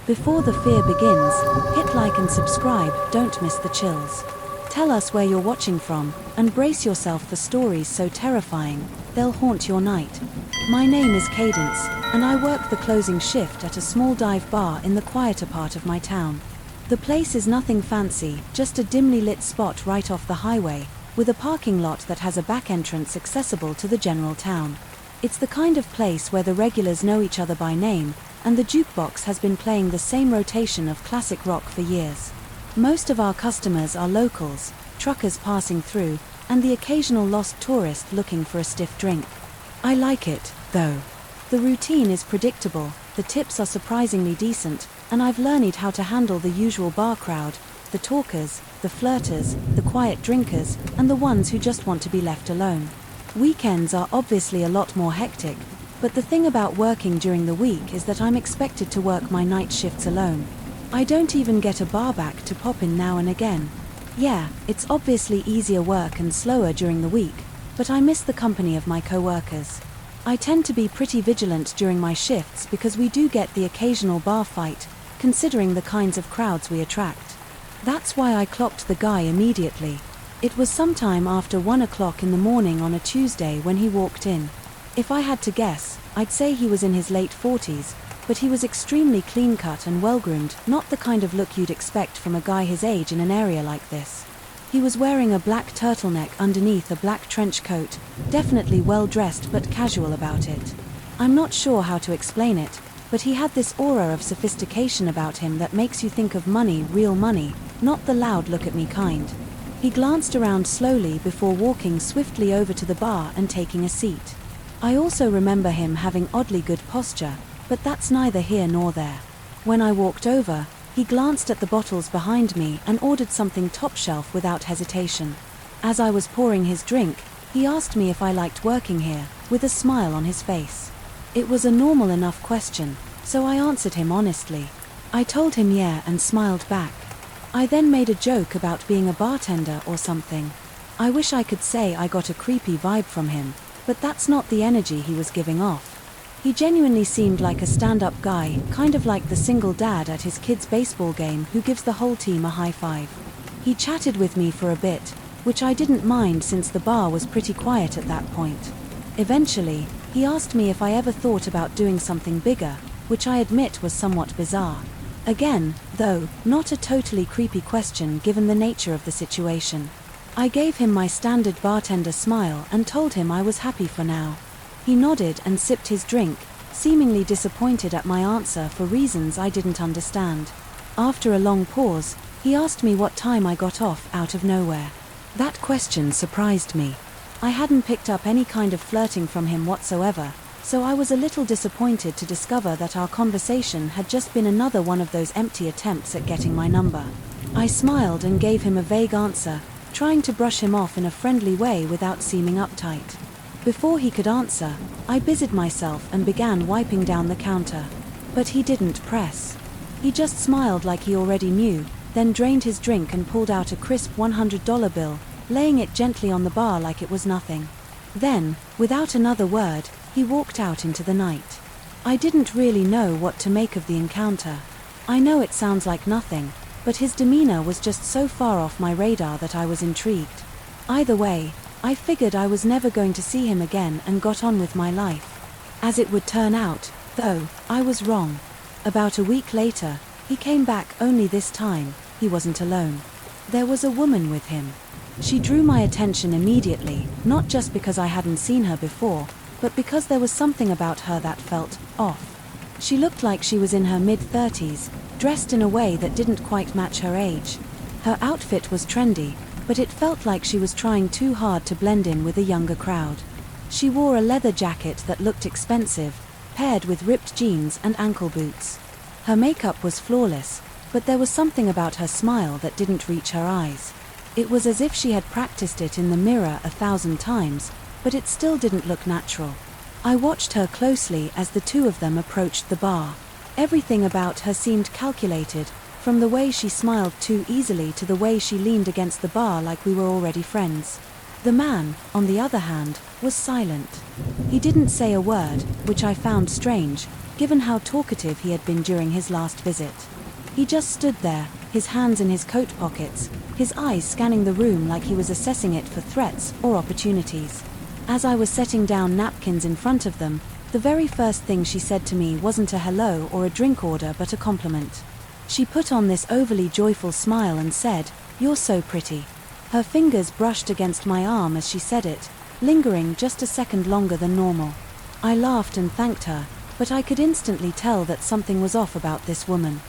Before the fear begins, hit like and subscribe, don't miss the chills. Tell us where you're watching from, and brace yourself for stories so terrifying, they'll haunt your night. My name is Cadence, and I work the closing shift at a small dive bar in the quieter part of my town. The place is nothing fancy, just a dimly lit spot right off the highway, with a parking lot that has a back entrance accessible to the general town. It's the kind of place where the regulars know each other by name, and the jukebox has been playing the same rotation of classic rock for years. Most of our customers are locals, truckers passing through, and the occasional lost tourist looking for a stiff drink. I like it, though. The routine is predictable, the tips are surprisingly decent, and I've learned how to handle the usual bar crowd, the talkers, the flirters, the quiet drinkers, and the ones who just want to be left alone. Weekends are obviously a lot more hectic, but the thing about working during the week is that I'm expected to work my night shifts alone. I don't even get a bar back to pop in now and again. Yeah, it's obviously easier work and slower during the week, but I miss the company of my co-workers. I tend to be pretty vigilant during my shifts because we do get the occasional bar fight, considering the kinds of crowds we attract. That's why I clocked the guy immediately. It was sometime after 1 o'clock in the morning on a Tuesday when he walked in. If I had to guess, I'd say he was in his late 40s, but he was extremely clean-cut and well-groomed, not the kind of look you'd expect from a guy his age in an area like this. He was wearing a black turtleneck underneath a black trench coat, definitely well-dressed but casual about it. I'm not sure how to explain it, but he had this aura of sophistication about him that makes you think of money, real money, not the loud look-at-me kind. He glanced around slowly before walking swiftly over to the bar and taking a seat. I also remember him having oddly good posture, but that's neither here nor there. When I walked over, he glanced at the bottles behind me and ordered something top shelf without hesitation. As I was pouring his drink, he asked me if I liked working here, with a smile on his face. It was a normal enough question, so I answered him honestly. I told him yeah and smiled back. I then made a joke about being a bartender or something. I wish I could say I got a creepy vibe from him, but that's not the energy he was giving off. He genuinely seemed like a stand-up guy, kind of like the single dad at his kid's baseball game who gives the whole team a high five. He chatted with me for a bit, which I didn't mind since the bar was pretty quiet at that point. Eventually, he asked me if I ever thought about doing something bigger, which I admit was somewhat bizarre. Again, though, not a totally creepy question given the nature of the situation. I gave him my standard bartender smile and told him I was happy for now. He nodded and sipped his drink, seemingly disappointed at my answer for reasons I didn't understand. After a long pause, he asked me what time I got off out of nowhere. That question surprised me. I hadn't picked up any kind of flirting from him whatsoever, so I was a little disappointed to discover that our conversation had just been another one of those empty attempts at getting my number. I smiled and gave him a vague answer, trying to brush him off in a friendly way without seeming uptight. Before he could answer, I busied myself and began wiping down the counter. But he didn't press. He just smiled like he already knew, then drained his drink and pulled out a crisp $100 bill, laying it gently on the bar like it was nothing. Then, without another word, he walked out into the night. I didn't really know what to make of the encounter. I know it sounds like nothing, but his demeanor was just so far off my radar that I was intrigued. Either way, I figured I was never going to see him again and got on with my life. As it would turn out, though, I was wrong. About a week later, he came back, only this time, he wasn't alone. There was a woman with him. She drew my attention immediately, not just because I hadn't seen her before, but because there was something about her that felt off. She looked like she was in her mid-30s, dressed in a way that didn't quite match her age. Her outfit was trendy, but it felt like she was trying too hard to blend in with a younger crowd. She wore a leather jacket that looked expensive, paired with ripped jeans and ankle boots. Her makeup was flawless, but there was something about her smile that didn't reach her eyes. It was as if she had practiced it in the mirror 1,000 times, but it still didn't look natural. I watched her closely as the two of them approached the bar. Everything about her seemed calculated, from the way she smiled too easily to the way she leaned against the bar like we were already friends. The man, on the other hand, was silent. He didn't say a word, which I found strange, given how talkative he had been during his last visit. He just stood there, his hands in his coat pockets, his eyes scanning the room like he was assessing it for threats or opportunities. As I was setting down napkins in front of them, the very first thing she said to me wasn't a hello or a drink order but a compliment. She put on this overly joyful smile and said, "You're so pretty." Her fingers brushed against my arm as she said it, lingering just a second longer than normal. I laughed and thanked her, but I could instantly tell that something was off about this woman.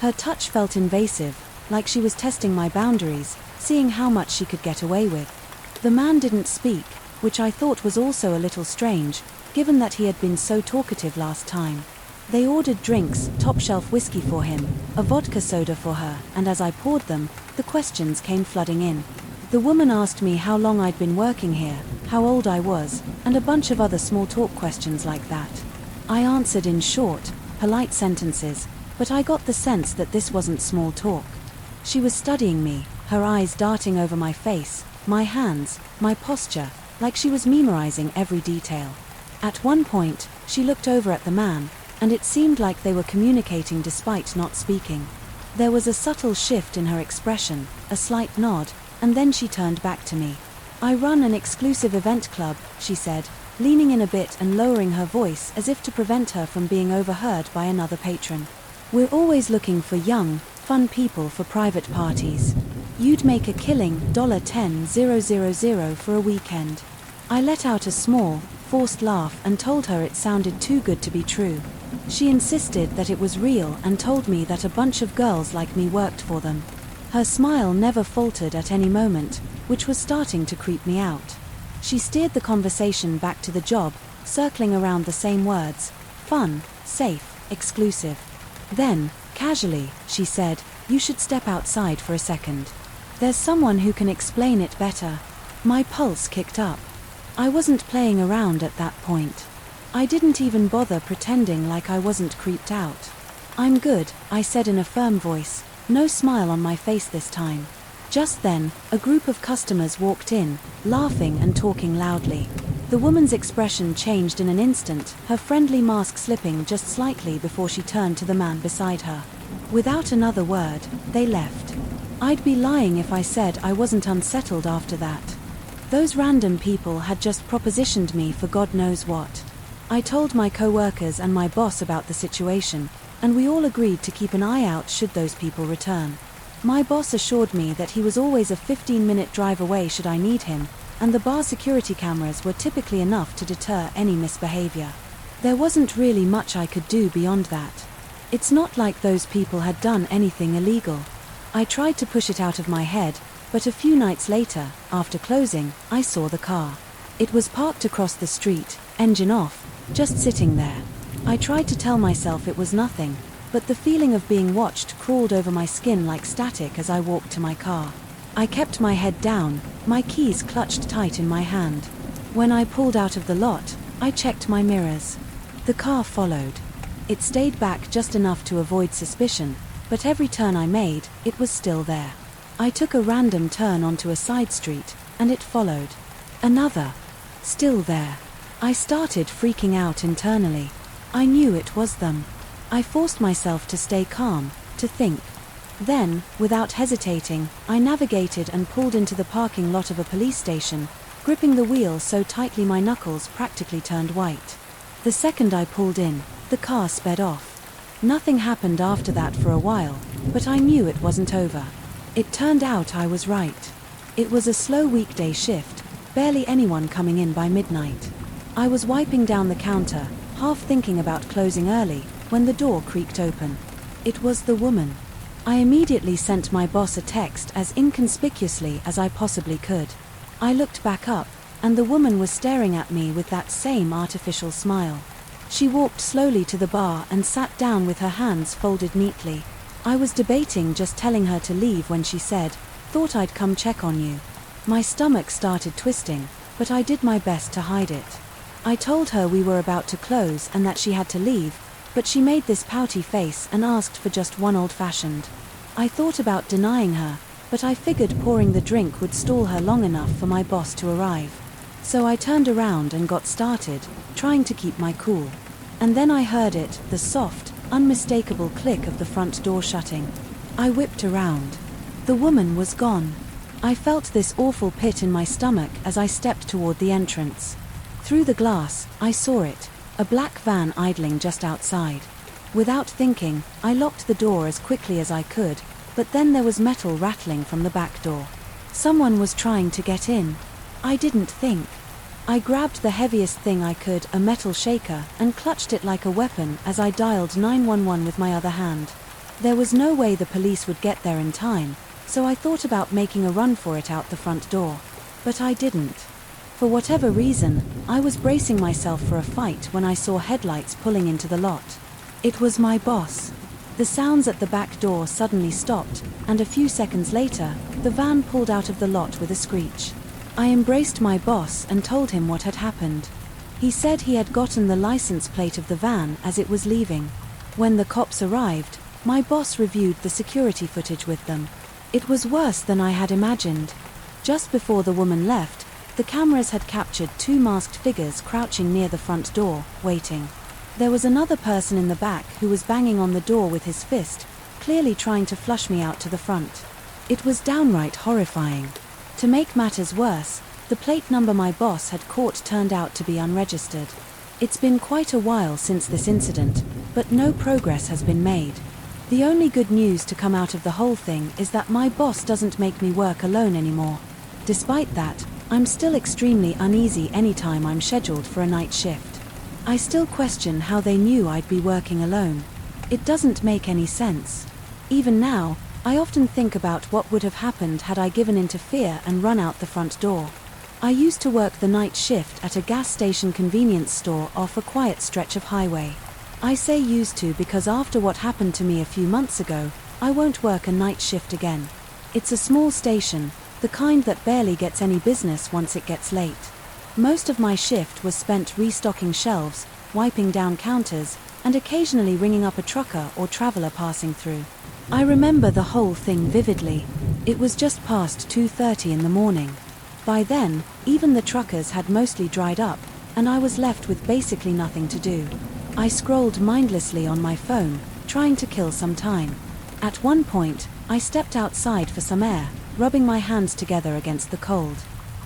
Her touch felt invasive, like she was testing my boundaries, seeing how much she could get away with. The man didn't speak, which I thought was also a little strange, given that he had been so talkative last time. They ordered drinks, top-shelf whiskey for him, a vodka soda for her, and as I poured them, the questions came flooding in. The woman asked me how long I'd been working here, how old I was, and a bunch of other small talk questions like that. I answered in short, polite sentences, but I got the sense that this wasn't small talk. She was studying me, her eyes darting over my face, my hands, my posture, like she was memorizing every detail. At one point, she looked over at the man, and it seemed like they were communicating despite not speaking. There was a subtle shift in her expression, a slight nod, and then she turned back to me. "I run an exclusive event club," she said, leaning in a bit and lowering her voice as if to prevent her from being overheard by another patron. "We're always looking for young, fun people for private parties. You'd make a killing $10,000 for a weekend." I let out a small, forced laugh and told her it sounded too good to be true. She insisted that it was real and told me that a bunch of girls like me worked for them. Her smile never faltered at any moment, which was starting to creep me out. She steered the conversation back to the job, circling around the same words: fun, safe, exclusive. Then, casually, she said, "You should step outside for a second. There's someone who can explain it better." My pulse kicked up. I wasn't playing around at that point. I didn't even bother pretending like I wasn't creeped out. "I'm good," I said in a firm voice, no smile on my face this time. Just then, a group of customers walked in, laughing and talking loudly. The woman's expression changed in an instant, her friendly mask slipping just slightly before she turned to the man beside her. Without another word, they left. I'd be lying if I said I wasn't unsettled after that. Those random people had just propositioned me for God knows what. I told my co-workers and my boss about the situation, and we all agreed to keep an eye out should those people return. My boss assured me that he was always a 15-minute drive away should I need him, and the bar security cameras were typically enough to deter any misbehavior. There wasn't really much I could do beyond that. It's not like those people had done anything illegal. I tried to push it out of my head, but a few nights later, after closing, I saw the car. It was parked across the street, engine off, just sitting there. I tried to tell myself it was nothing, but the feeling of being watched crawled over my skin like static as I walked to my car. I kept my head down, my keys clutched tight in my hand. When I pulled out of the lot, I checked my mirrors. The car followed. It stayed back just enough to avoid suspicion, but every turn I made, it was still there. I took a random turn onto a side street, and it followed. Another. Still there. I started freaking out internally. I knew it was them. I forced myself to stay calm, to think. Then, without hesitating, I navigated and pulled into the parking lot of a police station, gripping the wheel so tightly my knuckles practically turned white. The second I pulled in, the car sped off. Nothing happened after that for a while, but I knew it wasn't over. It turned out I was right. It was a slow weekday shift, barely anyone coming in by midnight. I was wiping down the counter, half thinking about closing early, when the door creaked open. It was the woman. I immediately sent my boss a text as inconspicuously as I possibly could. I looked back up, and the woman was staring at me with that same artificial smile. She walked slowly to the bar and sat down with her hands folded neatly. I was debating just telling her to leave when she said, "Thought I'd come check on you." My stomach started twisting, but I did my best to hide it. I told her we were about to close and that she had to leave, but she made this pouty face and asked for just one old-fashioned. I thought about denying her, but I figured pouring the drink would stall her long enough for my boss to arrive. So I turned around and got started, trying to keep my cool. And then I heard it, the soft, unmistakable click of the front door shutting. I whipped around. The woman was gone. I felt this awful pit in my stomach as I stepped toward the entrance. Through the glass, I saw it, a black van idling just outside. Without thinking, I locked the door as quickly as I could, but then there was metal rattling from the back door. Someone was trying to get in. I didn't think. I grabbed the heaviest thing I could, a metal shaker, and clutched it like a weapon as I dialed 911 with my other hand. There was no way the police would get there in time, so I thought about making a run for it out the front door. But I didn't. For whatever reason, I was bracing myself for a fight when I saw headlights pulling into the lot. It was my boss. The sounds at the back door suddenly stopped, and a few seconds later, the van pulled out of the lot with a screech. I embraced my boss and told him what had happened. He said he had gotten the license plate of the van as it was leaving. When the cops arrived, my boss reviewed the security footage with them. It was worse than I had imagined. Just before the woman left, the cameras had captured two masked figures crouching near the front door, waiting. There was another person in the back who was banging on the door with his fist, clearly trying to flush me out to the front. It was downright horrifying. To make matters worse, the plate number my boss had caught turned out to be unregistered. It's been quite a while since this incident, but no progress has been made. The only good news to come out of the whole thing is that my boss doesn't make me work alone anymore. Despite that, I'm still extremely uneasy anytime I'm scheduled for a night shift. I still question how they knew I'd be working alone. It doesn't make any sense. Even now, I often think about what would have happened had I given in to fear and run out the front door. I used to work the night shift at a gas station convenience store off a quiet stretch of highway. I say used to because after what happened to me a few months ago, I won't work a night shift again. It's a small station, the kind that barely gets any business once it gets late. Most of my shift was spent restocking shelves, wiping down counters, and occasionally ringing up a trucker or traveler passing through. I remember the whole thing vividly. It was just past 2:30 in the morning. By then, even the truckers had mostly dried up, and I was left with basically nothing to do. I scrolled mindlessly on my phone, trying to kill some time. At one point, I stepped outside for some air, rubbing my hands together against the cold.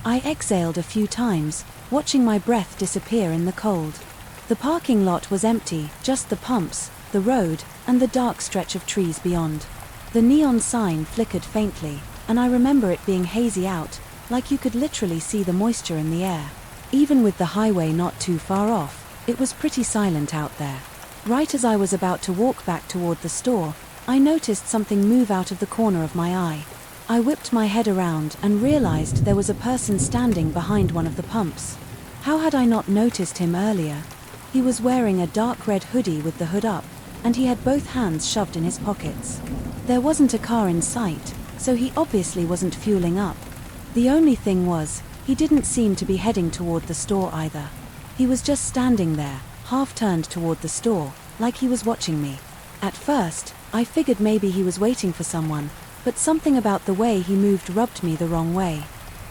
I exhaled a few times, watching my breath disappear in the cold. The parking lot was empty, just the pumps, the road, and the dark stretch of trees beyond. The neon sign flickered faintly, and I remember it being hazy out, like you could literally see the moisture in the air. Even with the highway not too far off, it was pretty silent out there. Right as I was about to walk back toward the store, I noticed something move out of the corner of my eye. I whipped my head around and realized there was a person standing behind one of the pumps. How had I not noticed him earlier? He was wearing a dark red hoodie with the hood up, and he had both hands shoved in his pockets. There wasn't a car in sight, so he obviously wasn't fueling up. The only thing was, he didn't seem to be heading toward the store either. He was just standing there, half turned toward the store, like he was watching me. At first, I figured maybe he was waiting for someone, but something about the way he moved rubbed me the wrong way.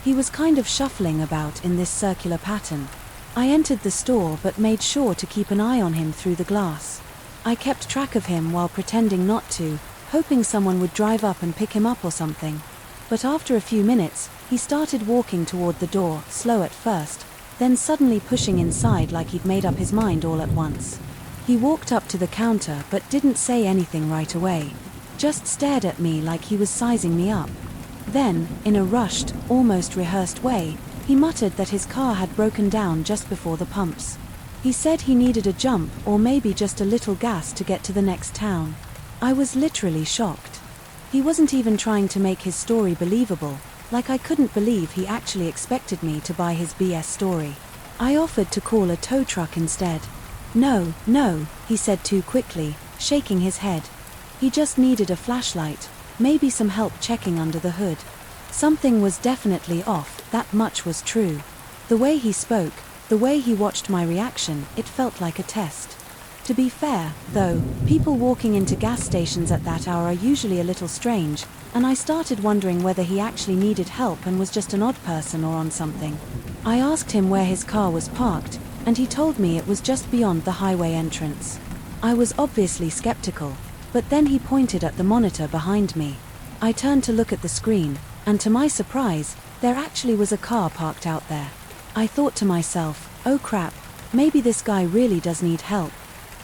He was kind of shuffling about in this circular pattern. I entered the store but made sure to keep an eye on him through the glass. I kept track of him while pretending not to, hoping someone would drive up and pick him up or something. But after a few minutes, he started walking toward the door, slow at first, then suddenly pushing inside like he'd made up his mind all at once. He walked up to the counter but didn't say anything right away, just stared at me like he was sizing me up. Then, in a rushed, almost rehearsed way, he muttered that his car had broken down just before the pumps. He said he needed a jump or maybe just a little gas to get to the next town. I was literally shocked. He wasn't even trying to make his story believable, like I couldn't believe he actually expected me to buy his BS story. I offered to call a tow truck instead. No, he said too quickly, shaking his head. He just needed a flashlight, maybe some help checking under the hood. Something was definitely off, that much was true. The way he spoke, the way he watched my reaction, it felt like a test. To be fair, though, people walking into gas stations at that hour are usually a little strange, and I started wondering whether he actually needed help and was just an odd person or on something. I asked him where his car was parked, and he told me it was just beyond the highway entrance. I was obviously skeptical, but then he pointed at the monitor behind me. I turned to look at the screen, and to my surprise, there actually was a car parked out there. I thought to myself, oh crap, maybe this guy really does need help.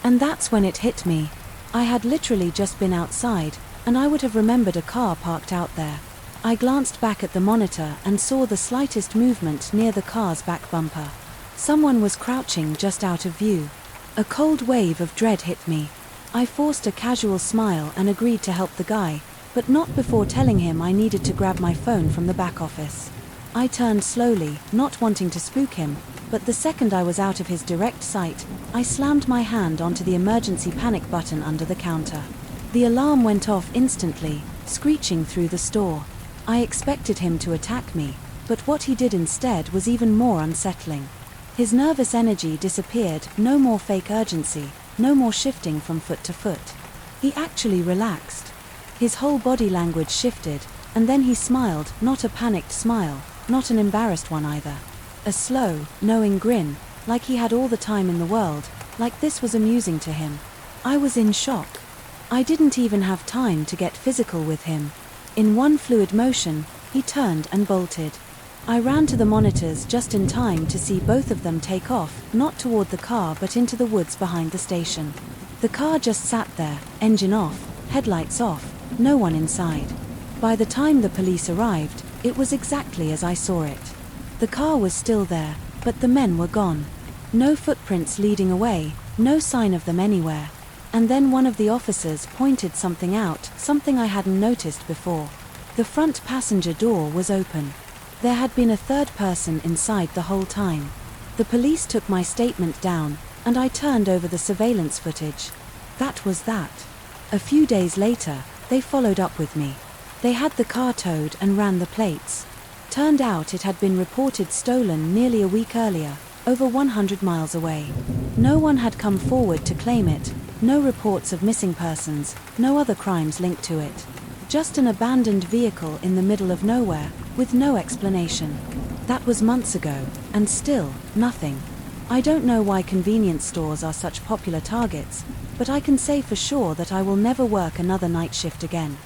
And that's when it hit me. I had literally just been outside, and I would have remembered a car parked out there. I glanced back at the monitor and saw the slightest movement near the car's back bumper. Someone was crouching just out of view. A cold wave of dread hit me. I forced a casual smile and agreed to help the guy, but not before telling him I needed to grab my phone from the back office. I turned slowly, not wanting to spook him, but the second I was out of his direct sight, I slammed my hand onto the emergency panic button under the counter. The alarm went off instantly, screeching through the store. I expected him to attack me, but what he did instead was even more unsettling. His nervous energy disappeared, no more fake urgency, no more shifting from foot to foot. He actually relaxed. His whole body language shifted, and then he smiled, not a panicked smile, not an embarrassed one either. A slow, knowing grin, like he had all the time in the world, like this was amusing to him. I was in shock. I didn't even have time to get physical with him. In one fluid motion, he turned and bolted. I ran to the monitors just in time to see both of them take off, not toward the car but into the woods behind the station. The car just sat there, engine off, headlights off, no one inside. By the time the police arrived, it was exactly as I saw it. The car was still there, but the men were gone. No footprints leading away, no sign of them anywhere. And then one of the officers pointed something out, something I hadn't noticed before. The front passenger door was open. There had been a third person inside the whole time. The police took my statement down, and I turned over the surveillance footage. That was that. A few days later, they followed up with me. They had the car towed and ran the plates. Turned out it had been reported stolen nearly a week earlier, over 100 miles away. No one had come forward to claim it, no reports of missing persons, no other crimes linked to it. Just an abandoned vehicle in the middle of nowhere, with no explanation. That was months ago, and still, nothing. I don't know why convenience stores are such popular targets, but I can say for sure that I will never work another night shift again.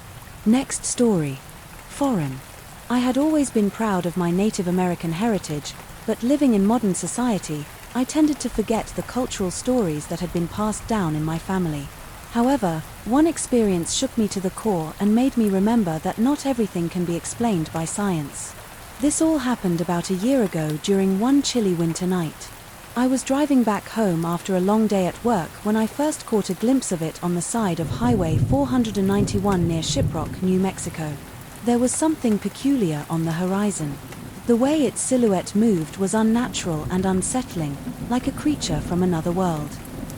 Next story. Foreign. I had always been proud of my Native American heritage, but living in modern society, I tended to forget the cultural stories that had been passed down in my family. However, one experience shook me to the core and made me remember that not everything can be explained by science. This all happened about a year ago during one chilly winter night. I was driving back home after a long day at work when I first caught a glimpse of it on the side of Highway 491 near Shiprock, New Mexico. There was something peculiar on the horizon. The way its silhouette moved was unnatural and unsettling, like a creature from another world.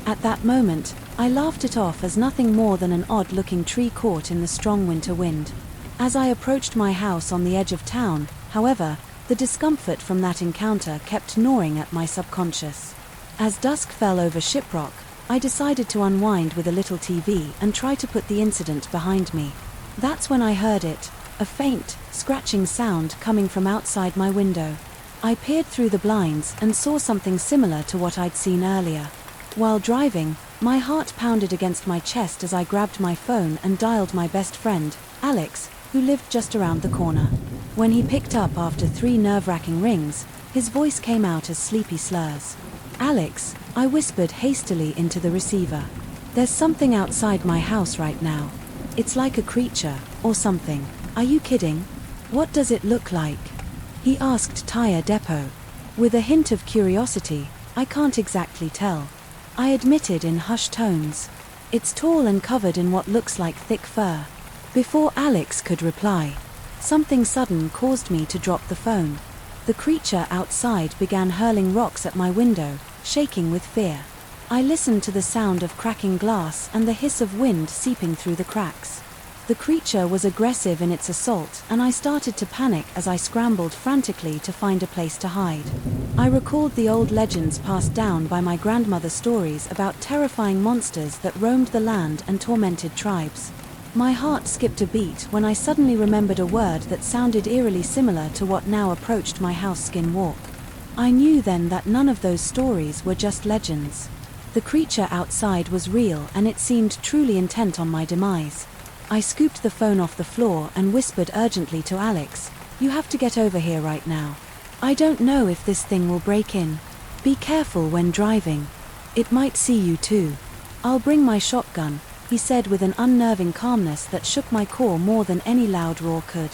At that moment, I laughed it off as nothing more than an odd-looking tree caught in the strong winter wind. As I approached my house on the edge of town, however, the discomfort from that encounter kept gnawing at my subconscious. As dusk fell over Shiprock, I decided to unwind with a little TV and try to put the incident behind me. That's when I heard it, a faint, scratching sound coming from outside my window. I peered through the blinds and saw something similar to what I'd seen earlier. While driving, my heart pounded against my chest as I grabbed my phone and dialed my best friend, Alex, who lived just around the corner. When he picked up after 3 nerve-wracking rings, his voice came out as sleepy slurs. "Alex," I whispered hastily into the receiver. "There's something outside my house right now. It's like a creature, or something. Are you kidding? What does it look like?" He asked Tire Depot. With a hint of curiosity, "I can't exactly tell," I admitted in hushed tones. "It's tall and covered in what looks like thick fur." Before Alex could reply, something sudden caused me to drop the phone. The creature outside began hurling rocks at my window, shaking with fear. I listened to the sound of cracking glass and the hiss of wind seeping through the cracks. The creature was aggressive in its assault, and I started to panic as I scrambled frantically to find a place to hide. I recalled the old legends passed down by my grandmother's stories about terrifying monsters that roamed the land and tormented tribes. My heart skipped a beat when I suddenly remembered a word that sounded eerily similar to what now approached my house skin walk. I knew then that none of those stories were just legends. The creature outside was real, and it seemed truly intent on my demise. I scooped the phone off the floor and whispered urgently to Alex, "You have to get over here right now. I don't know if this thing will break in. Be careful when driving. It might see you too." "I'll bring my shotgun," he said with an unnerving calmness that shook my core more than any loud roar could.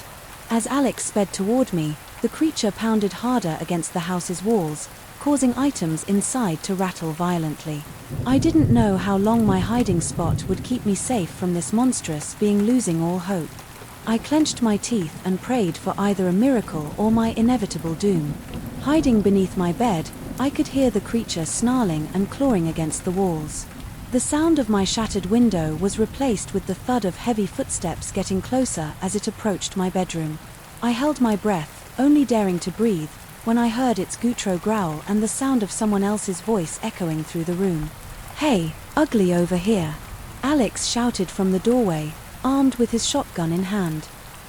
As Alex sped toward me, the creature pounded harder against the house's walls, causing items inside to rattle violently. I didn't know how long my hiding spot would keep me safe from this monstrous being, losing all hope. I clenched my teeth and prayed for either a miracle or my inevitable doom. Hiding beneath my bed, I could hear the creature snarling and clawing against the walls. The sound of my shattered window was replaced with the thud of heavy footsteps getting closer as it approached my bedroom. I held my breath, only daring to breathe, when I heard its guttural growl and the sound of someone else's voice echoing through the room. "Hey, ugly, over here!" Alex shouted from the doorway, armed with his shotgun in hand.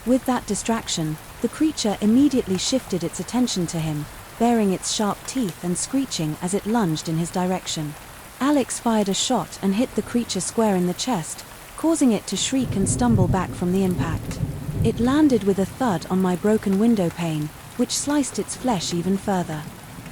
With that distraction, the creature immediately shifted its attention to him, baring its sharp teeth and screeching as it lunged in his direction. Alex fired a shot and hit the creature square in the chest, causing it to shriek and stumble back from the impact. It landed with a thud on my broken window pane, which sliced its flesh even further.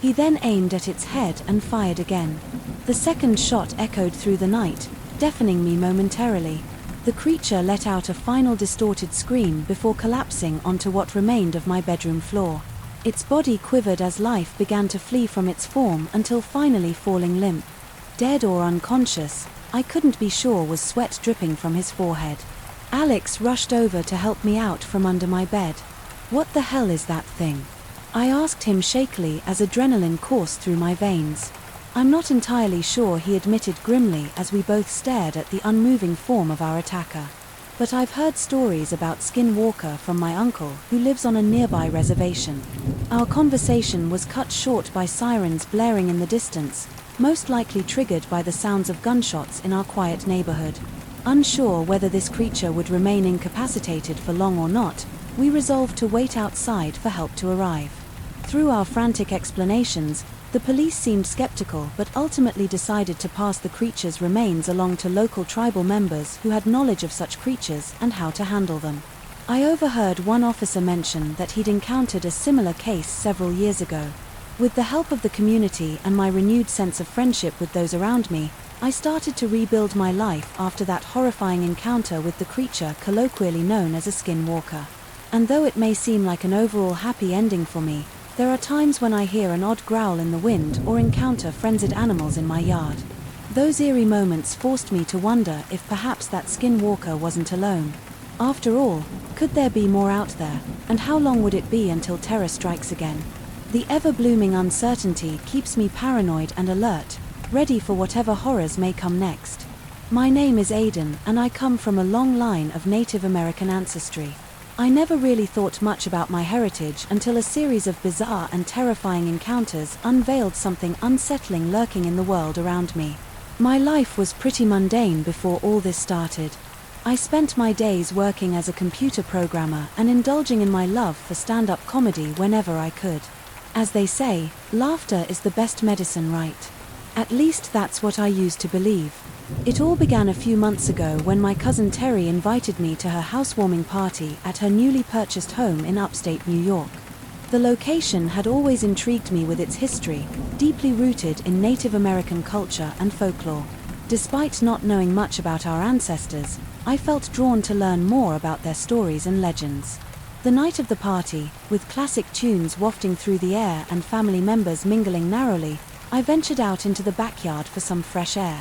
He then aimed at its head and fired again. The second shot echoed through the night, deafening me momentarily. The creature let out a final distorted scream before collapsing onto what remained of my bedroom floor. Its body quivered as life began to flee from its form until finally falling limp. Dead or unconscious, I couldn't be sure, was sweat dripping from his forehead. Alex rushed over to help me out from under my bed. "What the hell is that thing?" I asked him shakily as adrenaline coursed through my veins. "I'm not entirely sure," he admitted grimly as we both stared at the unmoving form of our attacker. "But I've heard stories about Skinwalker from my uncle, who lives on a nearby reservation." Our conversation was cut short by sirens blaring in the distance, most likely triggered by the sounds of gunshots in our quiet neighborhood. Unsure whether this creature would remain incapacitated for long or not, we resolved to wait outside for help to arrive. Through our frantic explanations, the police seemed skeptical but ultimately decided to pass the creature's remains along to local tribal members who had knowledge of such creatures and how to handle them. I overheard one officer mention that he'd encountered a similar case several years ago. With the help of the community and my renewed sense of friendship with those around me, I started to rebuild my life after that horrifying encounter with the creature colloquially known as a skinwalker. And though it may seem like an overall happy ending for me, there are times when I hear an odd growl in the wind or encounter frenzied animals in my yard. Those eerie moments forced me to wonder if perhaps that skinwalker wasn't alone. After all, could there be more out there, and how long would it be until terror strikes again? The ever-blooming uncertainty keeps me paranoid and alert, ready for whatever horrors may come next. My name is Aiden, and I come from a long line of Native American ancestry. I never really thought much about my heritage until a series of bizarre and terrifying encounters unveiled something unsettling lurking in the world around me. My life was pretty mundane before all this started. I spent my days working as a computer programmer and indulging in my love for stand-up comedy whenever I could. As they say, laughter is the best medicine, right? At least that's what I used to believe. It all began a few months ago when my cousin Terry invited me to her housewarming party at her newly purchased home in upstate New York. The location had always intrigued me with its history, deeply rooted in Native American culture and folklore. Despite not knowing much about our ancestors, I felt drawn to learn more about their stories and legends. The night of the party, with classic tunes wafting through the air and family members mingling narrowly, I ventured out into the backyard for some fresh air.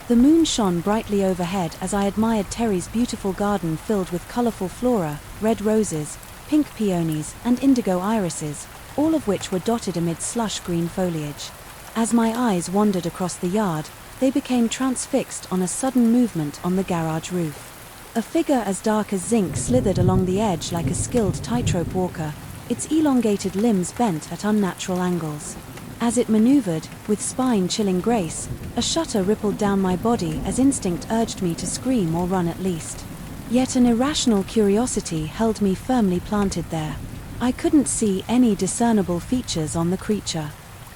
The moon shone brightly overhead as I admired Terry's beautiful garden filled with colorful flora, red roses, pink peonies, and indigo irises, all of which were dotted amid slush green foliage. As my eyes wandered across the yard, they became transfixed on a sudden movement on the garage roof. A figure as dark as zinc slithered along the edge like a skilled tightrope walker, its elongated limbs bent at unnatural angles. As it maneuvered, with spine-chilling grace, a shudder rippled down my body as instinct urged me to scream or run at least. Yet an irrational curiosity held me firmly planted there. I couldn't see any discernible features on the creature.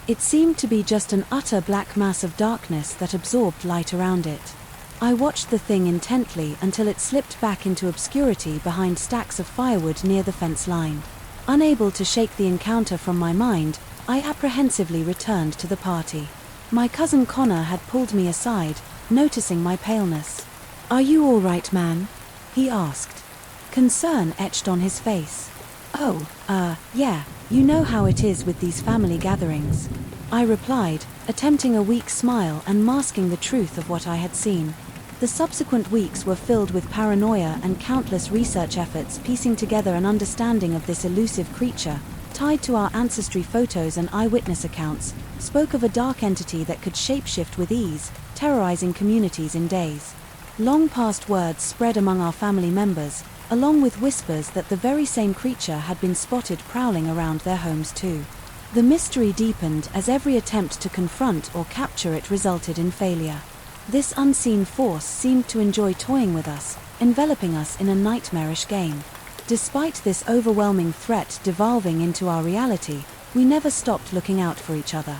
It seemed to be just an utter black mass of darkness that absorbed light around it. I watched the thing intently until it slipped back into obscurity behind stacks of firewood near the fence line. Unable to shake the encounter from my mind, I apprehensively returned to the party. My cousin Connor had pulled me aside, noticing my paleness. "Are you all right, man?" he asked. Concern etched on his face. "Oh, yeah, you know how it is with these family gatherings," I replied, attempting a weak smile and masking the truth of what I had seen. The subsequent weeks were filled with paranoia and countless research efforts piecing together an understanding of this elusive creature, tied to our ancestry photos and eyewitness accounts, spoke of a dark entity that could shapeshift with ease, terrorizing communities in days. Long past words spread among our family members, along with whispers that the very same creature had been spotted prowling around their homes too. The mystery deepened as every attempt to confront or capture it resulted in failure. This unseen force seemed to enjoy toying with us, enveloping us in a nightmarish game. Despite this overwhelming threat devolving into our reality, we never stopped looking out for each other.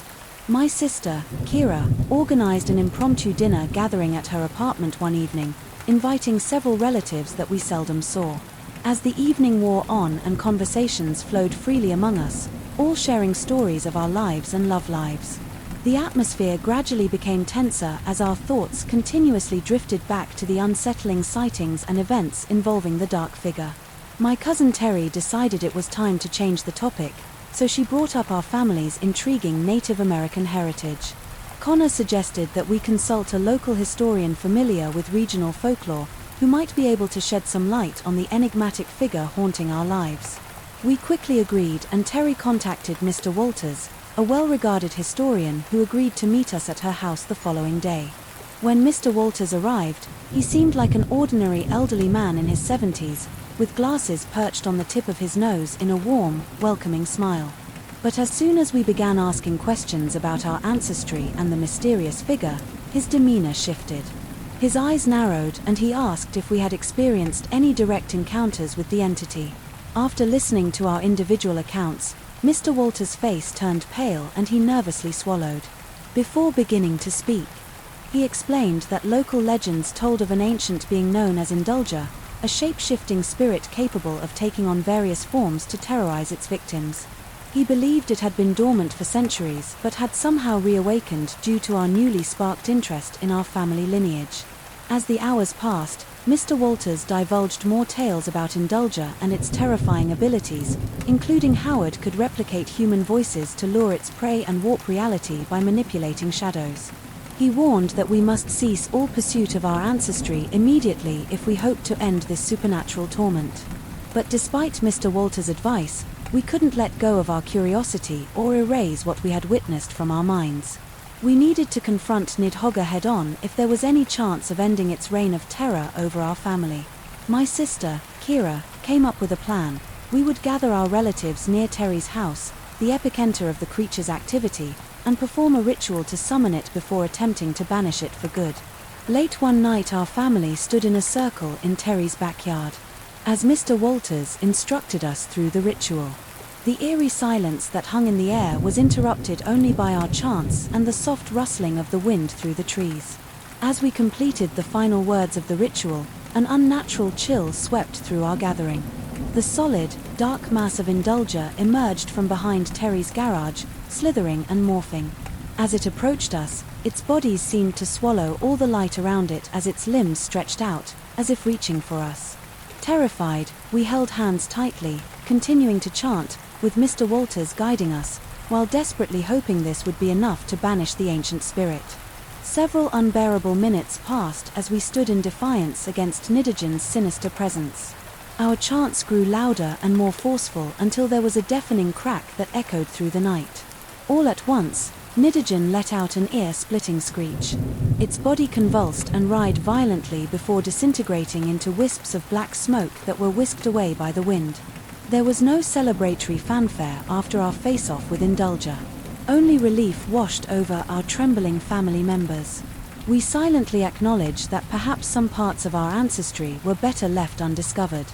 My sister, Kira, organized an impromptu dinner gathering at her apartment one evening, inviting several relatives that we seldom saw. As the evening wore on and conversations flowed freely among us, all sharing stories of our lives and love lives, the atmosphere gradually became tenser as our thoughts continuously drifted back to the unsettling sightings and events involving the dark figure. My cousin Terry decided it was time to change the topic, so she brought up our family's intriguing Native American heritage. Connor suggested that we consult a local historian familiar with regional folklore, who might be able to shed some light on the enigmatic figure haunting our lives. We quickly agreed, and Terry contacted Mr. Walters, a well-regarded historian who agreed to meet us at her house the following day. When Mr. Walters arrived, he seemed like an ordinary elderly man in his 70s, with glasses perched on the tip of his nose in a warm, welcoming smile. But as soon as we began asking questions about our ancestry and the mysterious figure, his demeanor shifted. His eyes narrowed and he asked if we had experienced any direct encounters with the entity. After listening to our individual accounts, Mr. Walters' face turned pale and he nervously swallowed. Before beginning to speak, he explained that local legends told of an ancient being known as Indulger, a shape-shifting spirit capable of taking on various forms to terrorize its victims. He believed it had been dormant for centuries but had somehow reawakened due to our newly sparked interest in our family lineage. As the hours passed, Mr. Walters divulged more tales about Indulger and its terrifying abilities, including how it could replicate human voices to lure its prey and warp reality by manipulating shadows. He warned that we must cease all pursuit of our ancestry immediately if we hoped to end this supernatural torment. But despite Mr. Walters' advice, we couldn't let go of our curiosity or erase what we had witnessed from our minds. We needed to confront Nidhogga head-on if there was any chance of ending its reign of terror over our family. My sister, Kira, came up with a plan. We would gather our relatives near Terry's house, the epicenter of the creature's activity, and perform a ritual to summon it before attempting to banish it for good. Late one night our family stood in a circle in Terry's backyard, as Mr. Walters instructed us through the ritual. The eerie silence that hung in the air was interrupted only by our chants and the soft rustling of the wind through the trees. As we completed the final words of the ritual, an unnatural chill swept through our gathering. The solid, dark mass of Indulger emerged from behind Terry's garage, slithering and morphing. As it approached us, its body seemed to swallow all the light around it as its limbs stretched out, as if reaching for us. Terrified, we held hands tightly, continuing to chant, with Mr. Walters guiding us, while desperately hoping this would be enough to banish the ancient spirit. Several unbearable minutes passed as we stood in defiance against Nidogen's sinister presence. Our chants grew louder and more forceful until there was a deafening crack that echoed through the night. All at once, Nidogen let out an ear-splitting screech. Its body convulsed and writhed violently before disintegrating into wisps of black smoke that were whisked away by the wind. There was no celebratory fanfare after our face-off with Indulger. Only relief washed over our trembling family members. We silently acknowledged that perhaps some parts of our ancestry were better left undiscovered.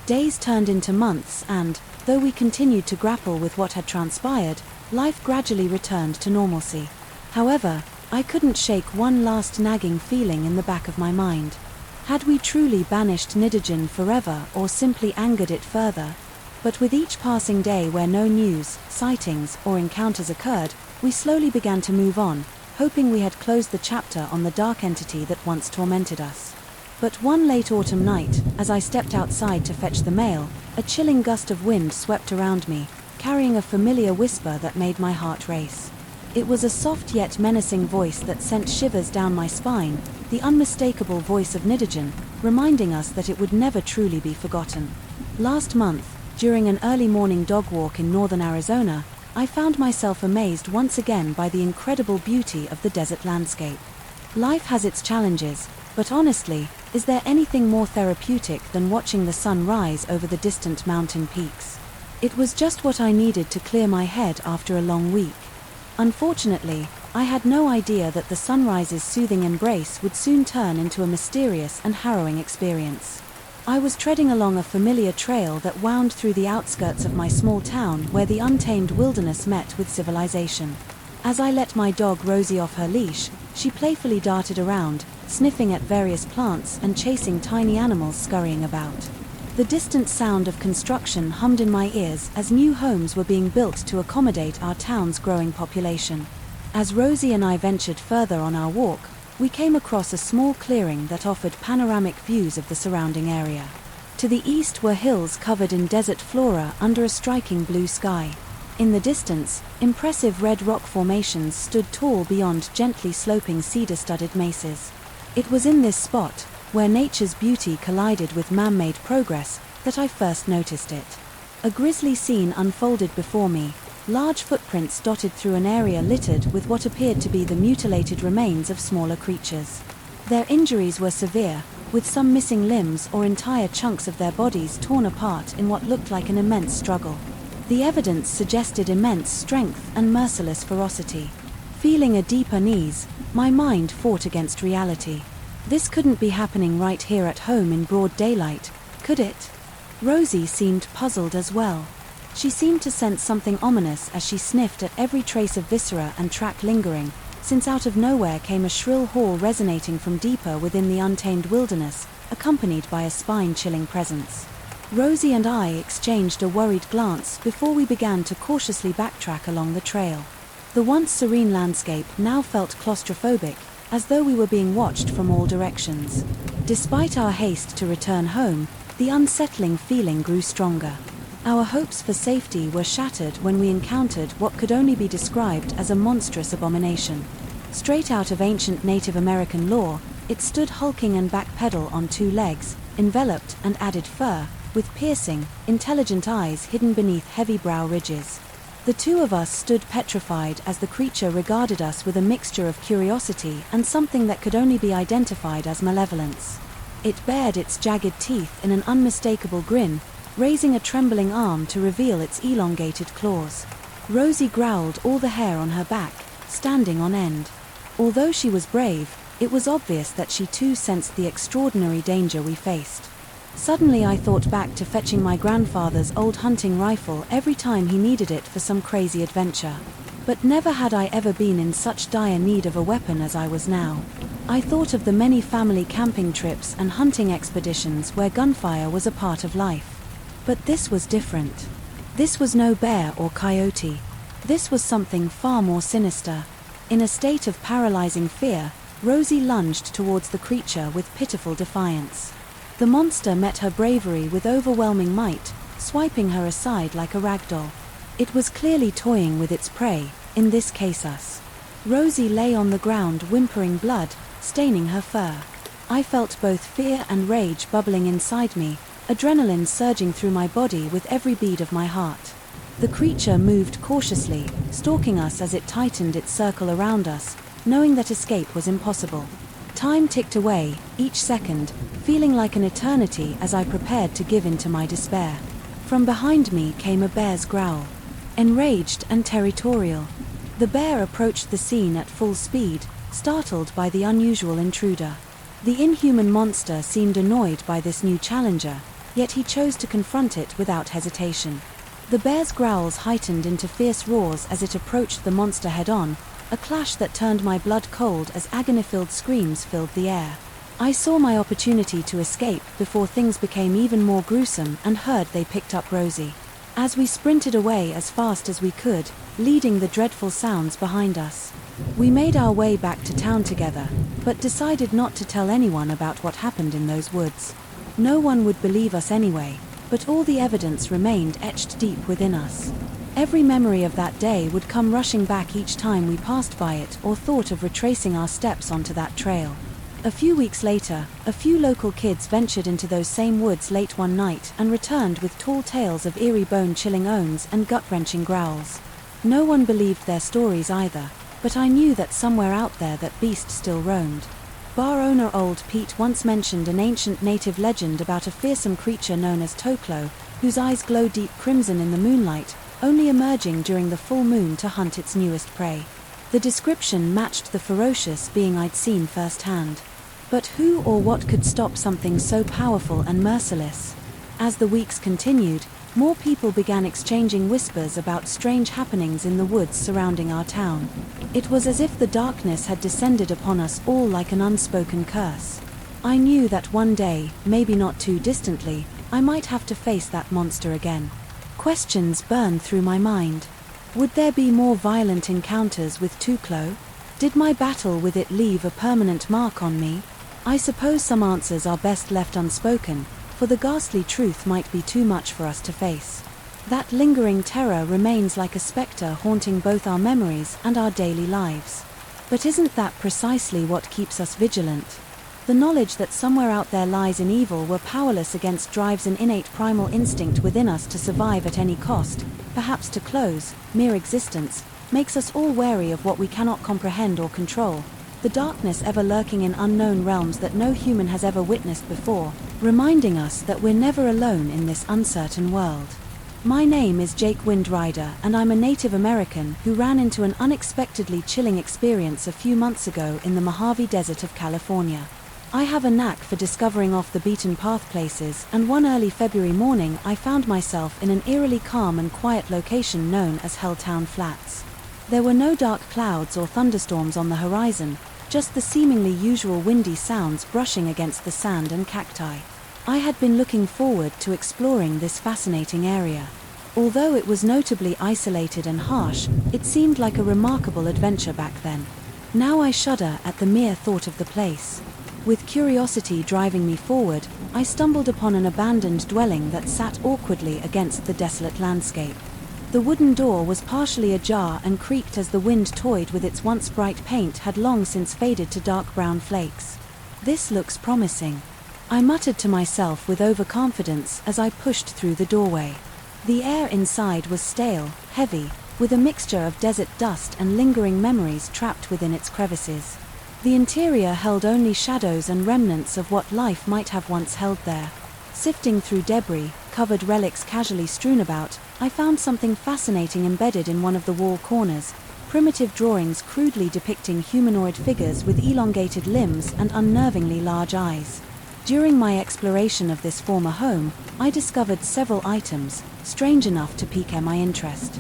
Days turned into months and, though we continued to grapple with what had transpired, life gradually returned to normalcy. However, I couldn't shake one last nagging feeling in the back of my mind. Had we truly banished Nidogen forever or simply angered it further? But with each passing day where no news, sightings, or encounters occurred, we slowly began to move on, hoping we had closed the chapter on the dark entity that once tormented us. But one late autumn night, as I stepped outside to fetch the mail, a chilling gust of wind swept around me, carrying a familiar whisper that made my heart race. It was a soft yet menacing voice that sent shivers down my spine, the unmistakable voice of Nidogen, reminding us that it would never truly be forgotten. Last month, during an early morning dog walk in northern Arizona, I found myself amazed once again by the incredible beauty of the desert landscape. Life has its challenges, but honestly, is there anything more therapeutic than watching the sun rise over the distant mountain peaks? It was just what I needed to clear my head after a long week. Unfortunately, I had no idea that the sunrise's soothing embrace would soon turn into a mysterious and harrowing experience. I was treading along a familiar trail that wound through the outskirts of my small town where the untamed wilderness met with civilization. As I let my dog Rosie off her leash, she playfully darted around, sniffing at various plants and chasing tiny animals scurrying about. The distant sound of construction hummed in my ears as new homes were being built to accommodate our town's growing population. As Rosie and I ventured further on our walk, we came across a small clearing that offered panoramic views of the surrounding area. To the east were hills covered in desert flora under a striking blue sky. In the distance, impressive red rock formations stood tall beyond gently sloping cedar-studded mesas. It was in this spot, where nature's beauty collided with man-made progress, that I first noticed it. A grisly scene unfolded before me, large footprints dotted through an area littered with what appeared to be the mutilated remains of smaller creatures. Their injuries were severe, with some missing limbs or entire chunks of their bodies torn apart in what looked like an immense struggle. The evidence suggested immense strength and merciless ferocity. Feeling a deep unease, my mind fought against reality. This couldn't be happening right here at home in broad daylight, could it? Rosie seemed puzzled as well. She seemed to sense something ominous as she sniffed at every trace of viscera and track lingering, since out of nowhere came a shrill howl resonating from deeper within the untamed wilderness, accompanied by a spine-chilling presence. Rosie and I exchanged a worried glance before we began to cautiously backtrack along the trail. The once serene landscape now felt claustrophobic, as though we were being watched from all directions. Despite our haste to return home, the unsettling feeling grew stronger. Our hopes for safety were shattered when we encountered what could only be described as a monstrous abomination. Straight out of ancient Native American lore, it stood hulking and bipedal on two legs, enveloped and added fur, with piercing, intelligent eyes hidden beneath heavy brow ridges. The two of us stood petrified as the creature regarded us with a mixture of curiosity and something that could only be identified as malevolence. It bared its jagged teeth in an unmistakable grin, raising a trembling arm to reveal its elongated claws. Rosie growled all the hair on her back, standing on end. Although she was brave, it was obvious that she too sensed the extraordinary danger we faced. Suddenly I thought back to fetching my grandfather's old hunting rifle every time he needed it for some crazy adventure. But never had I ever been in such dire need of a weapon as I was now. I thought of the many family camping trips and hunting expeditions where gunfire was a part of life. But this was different. This was no bear or coyote. This was something far more sinister. In a state of paralyzing fear, Rosie lunged towards the creature with pitiful defiance. The monster met her bravery with overwhelming might, swiping her aside like a rag doll. It was clearly toying with its prey, in this case us. Rosie lay on the ground whimpering blood, staining her fur. I felt both fear and rage bubbling inside me, adrenaline surging through my body with every beat of my heart. The creature moved cautiously, stalking us as it tightened its circle around us, knowing that escape was impossible. Time ticked away, each second, feeling like an eternity as I prepared to give in to my despair. From behind me came a bear's growl. Enraged and territorial. The bear approached the scene at full speed, startled by the unusual intruder. The inhuman monster seemed annoyed by this new challenger, yet he chose to confront it without hesitation. The bear's growls heightened into fierce roars as it approached the monster head-on, a clash that turned my blood cold as agony-filled screams filled the air. I saw my opportunity to escape before things became even more gruesome and heard they picked up Rosie. As we sprinted away as fast as we could, leading the dreadful sounds behind us. We made our way back to town together, but decided not to tell anyone about what happened in those woods. No one would believe us anyway, but all the evidence remained etched deep within us. Every memory of that day would come rushing back each time we passed by it or thought of retracing our steps onto that trail. A few weeks later, a few local kids ventured into those same woods late one night and returned with tall tales of eerie bone-chilling owns and gut-wrenching growls. No one believed their stories either, but I knew that somewhere out there that beast still roamed. Bar owner Old Pete once mentioned an ancient native legend about a fearsome creature known as Toklo, whose eyes glow deep crimson in the moonlight, only emerging during the full moon to hunt its newest prey. The description matched the ferocious being I'd seen firsthand. But who or what could stop something so powerful and merciless? As the weeks continued, more people began exchanging whispers about strange happenings in the woods surrounding our town. It was as if the darkness had descended upon us all like an unspoken curse. I knew that one day, maybe not too distantly, I might have to face that monster again. Questions burned through my mind. Would there be more violent encounters with Toklo? Did my battle with it leave a permanent mark on me? I suppose some answers are best left unspoken, for the ghastly truth might be too much for us to face. That lingering terror remains like a specter haunting both our memories and our daily lives. But isn't that precisely what keeps us vigilant? The knowledge that somewhere out there lies an evil we're powerless against drives an innate primal instinct within us to survive at any cost, perhaps to close, mere existence, makes us all wary of what we cannot comprehend or control. The darkness ever lurking in unknown realms that no human has ever witnessed before, reminding us that we're never alone in this uncertain world. My name is Jake Windrider, and I'm a Native American who ran into an unexpectedly chilling experience a few months ago in the Mojave Desert of California. I have a knack for discovering off-the-beaten-path places, and one early February morning I found myself in an eerily calm and quiet location known as Helltown Flats. There were no dark clouds or thunderstorms on the horizon, just the seemingly usual windy sounds brushing against the sand and cacti. I had been looking forward to exploring this fascinating area. Although it was notably isolated and harsh, it seemed like a remarkable adventure back then. Now I shudder at the mere thought of the place. With curiosity driving me forward, I stumbled upon an abandoned dwelling that sat awkwardly against the desolate landscape. The wooden door was partially ajar and creaked as the wind toyed with its once bright paint had long since faded to dark brown flakes. This looks promising, I muttered to myself with overconfidence as I pushed through the doorway. The air inside was stale, heavy, with a mixture of desert dust and lingering memories trapped within its crevices. The interior held only shadows and remnants of what life might have once held there. Sifting through debris, covered relics casually strewn about, I found something fascinating embedded in one of the wall corners, primitive drawings crudely depicting humanoid figures with elongated limbs and unnervingly large eyes. During my exploration of this former home, I discovered several items, strange enough to pique my interest.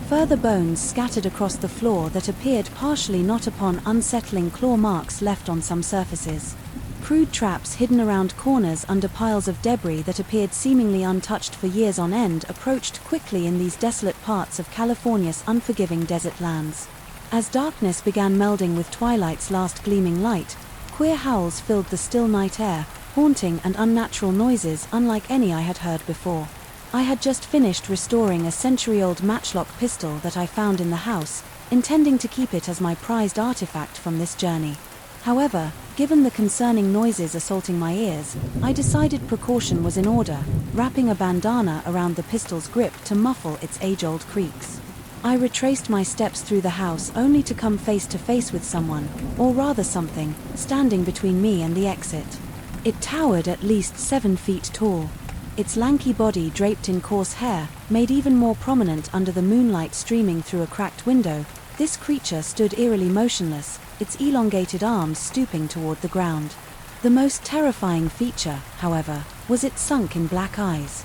Further bones scattered across the floor that appeared partially not upon unsettling claw marks left on some surfaces. Crude traps hidden around corners under piles of debris that appeared seemingly untouched for years on end approached quickly in these desolate parts of California's unforgiving desert lands. As darkness began melding with twilight's last gleaming light, queer howls filled the still night air, haunting and unnatural noises unlike any I had heard before. I had just finished restoring a century-old matchlock pistol that I found in the house, intending to keep it as my prized artifact from this journey. However, given the concerning noises assaulting my ears, I decided precaution was in order, wrapping a bandana around the pistol's grip to muffle its age-old creaks. I retraced my steps through the house only to come face to face with someone, or rather something, standing between me and the exit. It towered at least 7 feet tall. Its lanky body draped in coarse hair, made even more prominent under the moonlight streaming through a cracked window, this creature stood eerily motionless, its elongated arms stooping toward the ground. The most terrifying feature, however, was its sunken black eyes.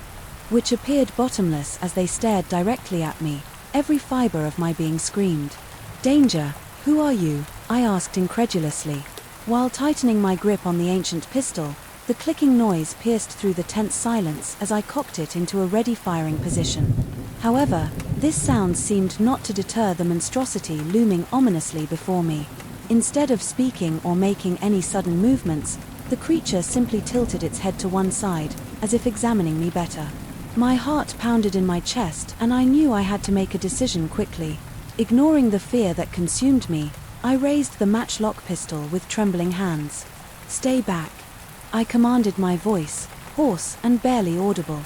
which appeared bottomless as they stared directly at me. Every fiber of my being screamed. "Danger! Who are you?" I asked incredulously. While tightening my grip on the ancient pistol, the clicking noise pierced through the tense silence as I cocked it into a ready-firing position. However, this sound seemed not to deter the monstrosity looming ominously before me. Instead of speaking or making any sudden movements, the creature simply tilted its head to one side, as if examining me better. My heart pounded in my chest, and I knew I had to make a decision quickly. Ignoring the fear that consumed me, I raised the matchlock pistol with trembling hands. "Stay back," I commanded, my voice hoarse and barely audible.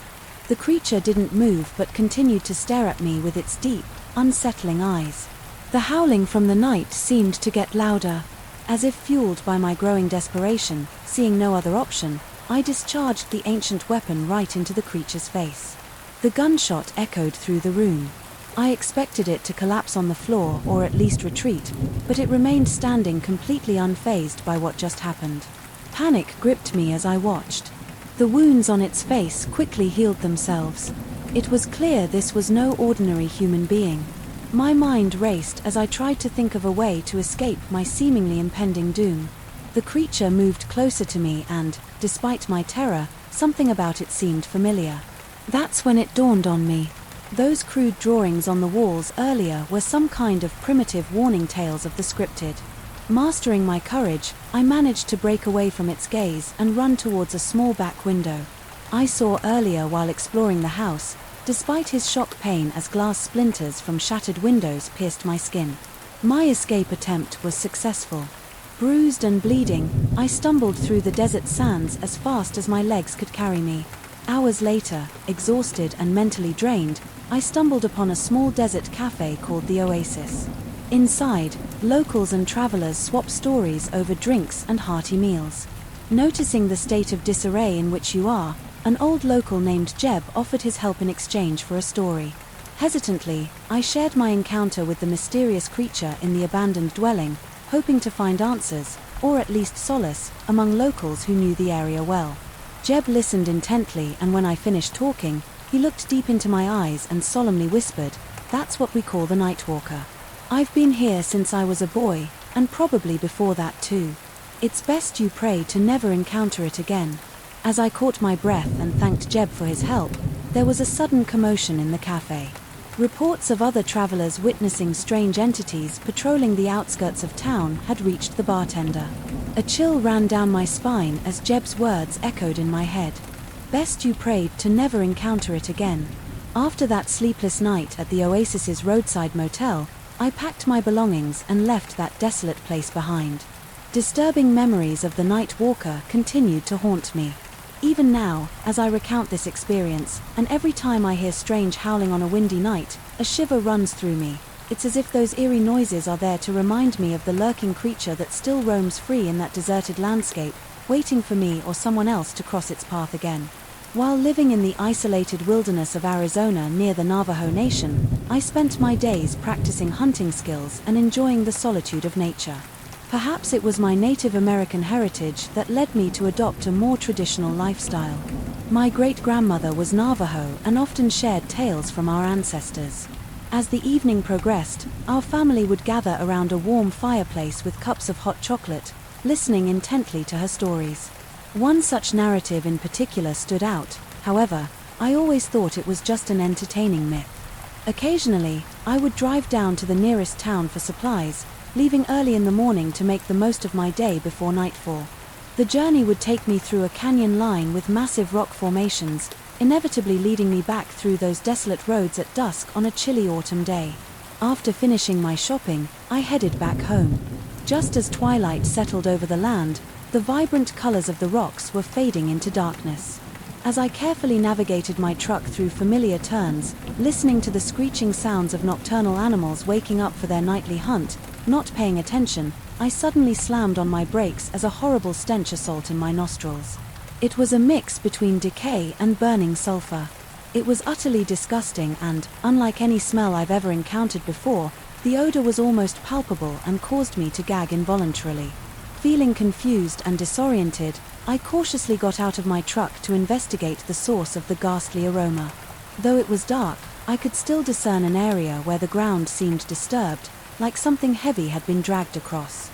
The creature didn't move but continued to stare at me with its deep, unsettling eyes. The howling from the night seemed to get louder. As if fueled by my growing desperation, seeing no other option, I discharged the ancient weapon right into the creature's face. The gunshot echoed through the room. I expected it to collapse on the floor or at least retreat, but it remained standing completely unfazed by what just happened. Panic gripped me as I watched. The wounds on its face quickly healed themselves. It was clear this was no ordinary human being. My mind raced as I tried to think of a way to escape my seemingly impending doom. The creature moved closer to me and, despite my terror, something about it seemed familiar. That's when it dawned on me. Those crude drawings on the walls earlier were some kind of primitive warning tales of the scripted. Mastering my courage, I managed to break away from its gaze and run towards a small back window I saw earlier while exploring the house, despite his shock pain as glass splinters from shattered windows pierced my skin. My escape attempt was successful. Bruised and bleeding, I stumbled through the desert sands as fast as my legs could carry me. Hours later, exhausted and mentally drained, I stumbled upon a small desert cafe called the Oasis. Inside, locals and travelers swapped stories over drinks and hearty meals. Noticing the state of disarray in which you are, an old local named Jeb offered his help in exchange for a story. Hesitantly, I shared my encounter with the mysterious creature in the abandoned dwelling, hoping to find answers, or at least solace, among locals who knew the area well. Jeb listened intently, and when I finished talking, he looked deep into my eyes and solemnly whispered, "That's what we call the Nightwalker. I've been here since I was a boy, and probably before that too. It's best you pray to never encounter it again." As I caught my breath and thanked Jeb for his help, there was a sudden commotion in the cafe. Reports of other travelers witnessing strange entities patrolling the outskirts of town had reached the bartender. A chill ran down my spine as Jeb's words echoed in my head. Best you prayed to never encounter it again. After that sleepless night at the Oasis's roadside motel, I packed my belongings and left that desolate place behind. Disturbing memories of the night walker continued to haunt me. Even now, as I recount this experience, and every time I hear strange howling on a windy night, a shiver runs through me. It's as if those eerie noises are there to remind me of the lurking creature that still roams free in that deserted landscape, waiting for me or someone else to cross its path again. While living in the isolated wilderness of Arizona near the Navajo Nation, I spent my days practicing hunting skills and enjoying the solitude of nature. Perhaps it was my Native American heritage that led me to adopt a more traditional lifestyle. My great-grandmother was Navajo and often shared tales from our ancestors. As the evening progressed, our family would gather around a warm fireplace with cups of hot chocolate, listening intently to her stories. One such narrative in particular stood out. However, I always thought it was just an entertaining myth. Occasionally, I would drive down to the nearest town for supplies, leaving early in the morning to make the most of my day before nightfall. The journey would take me through a canyon line with massive rock formations, inevitably leading me back through those desolate roads at dusk on a chilly autumn day. After finishing my shopping, I headed back home. Just as twilight settled over the land, the vibrant colors of the rocks were fading into darkness. As I carefully navigated my truck through familiar turns, listening to the screeching sounds of nocturnal animals waking up for their nightly hunt, not paying attention, I suddenly slammed on my brakes as a horrible stench assault in my nostrils. It was a mix between decay and burning sulfur. It was utterly disgusting and, unlike any smell I've ever encountered before, the odor was almost palpable and caused me to gag involuntarily. Feeling confused and disoriented, I cautiously got out of my truck to investigate the source of the ghastly aroma. Though it was dark, I could still discern an area where the ground seemed disturbed, like something heavy had been dragged across.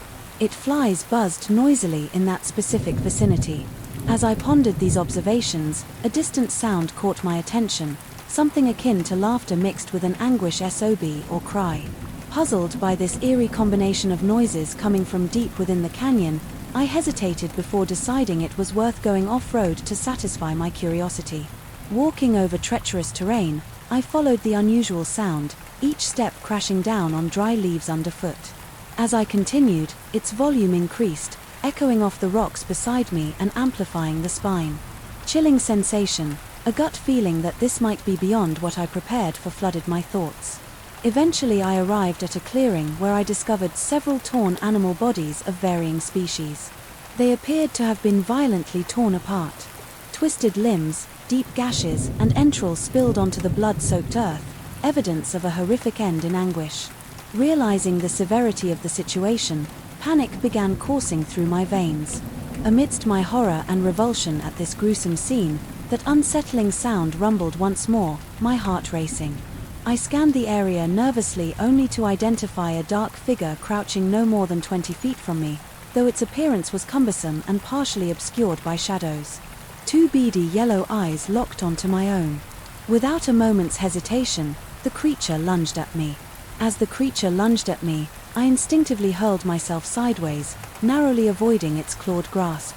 Flies buzzed noisily in that specific vicinity. As I pondered these observations, a distant sound caught my attention, something akin to laughter mixed with an anguish sob or cry. Puzzled by this eerie combination of noises coming from deep within the canyon, I hesitated before deciding it was worth going off-road to satisfy my curiosity. Walking over treacherous terrain, I followed the unusual sound, each step crashing down on dry leaves underfoot. As I continued, its volume increased, echoing off the rocks beside me and amplifying the spine-chilling sensation. A gut feeling that this might be beyond what I prepared for flooded my thoughts. Eventually I arrived at a clearing where I discovered several torn animal bodies of varying species. They appeared to have been violently torn apart. Twisted limbs, deep gashes, and entrails spilled onto the blood-soaked earth, evidence of a horrific end in anguish. Realizing the severity of the situation, panic began coursing through my veins. Amidst my horror and revulsion at this gruesome scene, that unsettling sound rumbled once more, my heart racing. I scanned the area nervously only to identify a dark figure crouching no more than 20 feet from me, though its appearance was cumbersome and partially obscured by shadows. Two beady yellow eyes locked onto my own. Without a moment's hesitation, the creature lunged at me. As the creature lunged at me, I instinctively hurled myself sideways, narrowly avoiding its clawed grasp.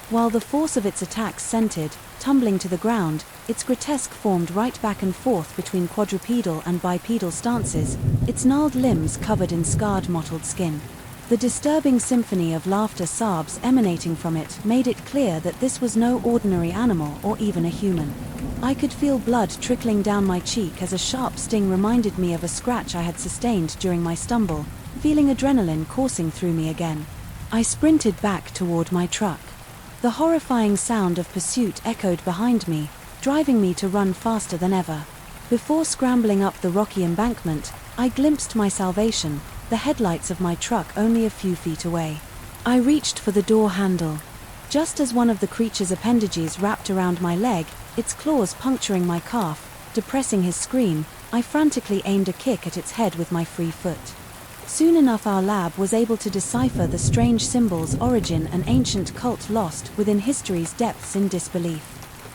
While the force of its attacks centered, tumbling to the ground, its grotesque formed right back and forth between quadrupedal and bipedal stances, its gnarled limbs covered in scarred mottled skin. The disturbing symphony of laughter sobs emanating from it made it clear that this was no ordinary animal or even a human. I could feel blood trickling down my cheek as a sharp sting reminded me of a scratch I had sustained during my stumble, feeling adrenaline coursing through me again. I sprinted back toward my truck. The horrifying sound of pursuit echoed behind me, driving me to run faster than ever. Before scrambling up the rocky embankment, I glimpsed my salvation, the headlights of my truck only a few feet away. I reached for the door handle. Just as one of the creature's appendages wrapped around my leg, its claws puncturing my calf, depressing his scream, I frantically aimed a kick at its head with my free foot. Soon enough our lab was able to decipher the strange symbol's origin, an ancient cult lost within history's depths in disbelief.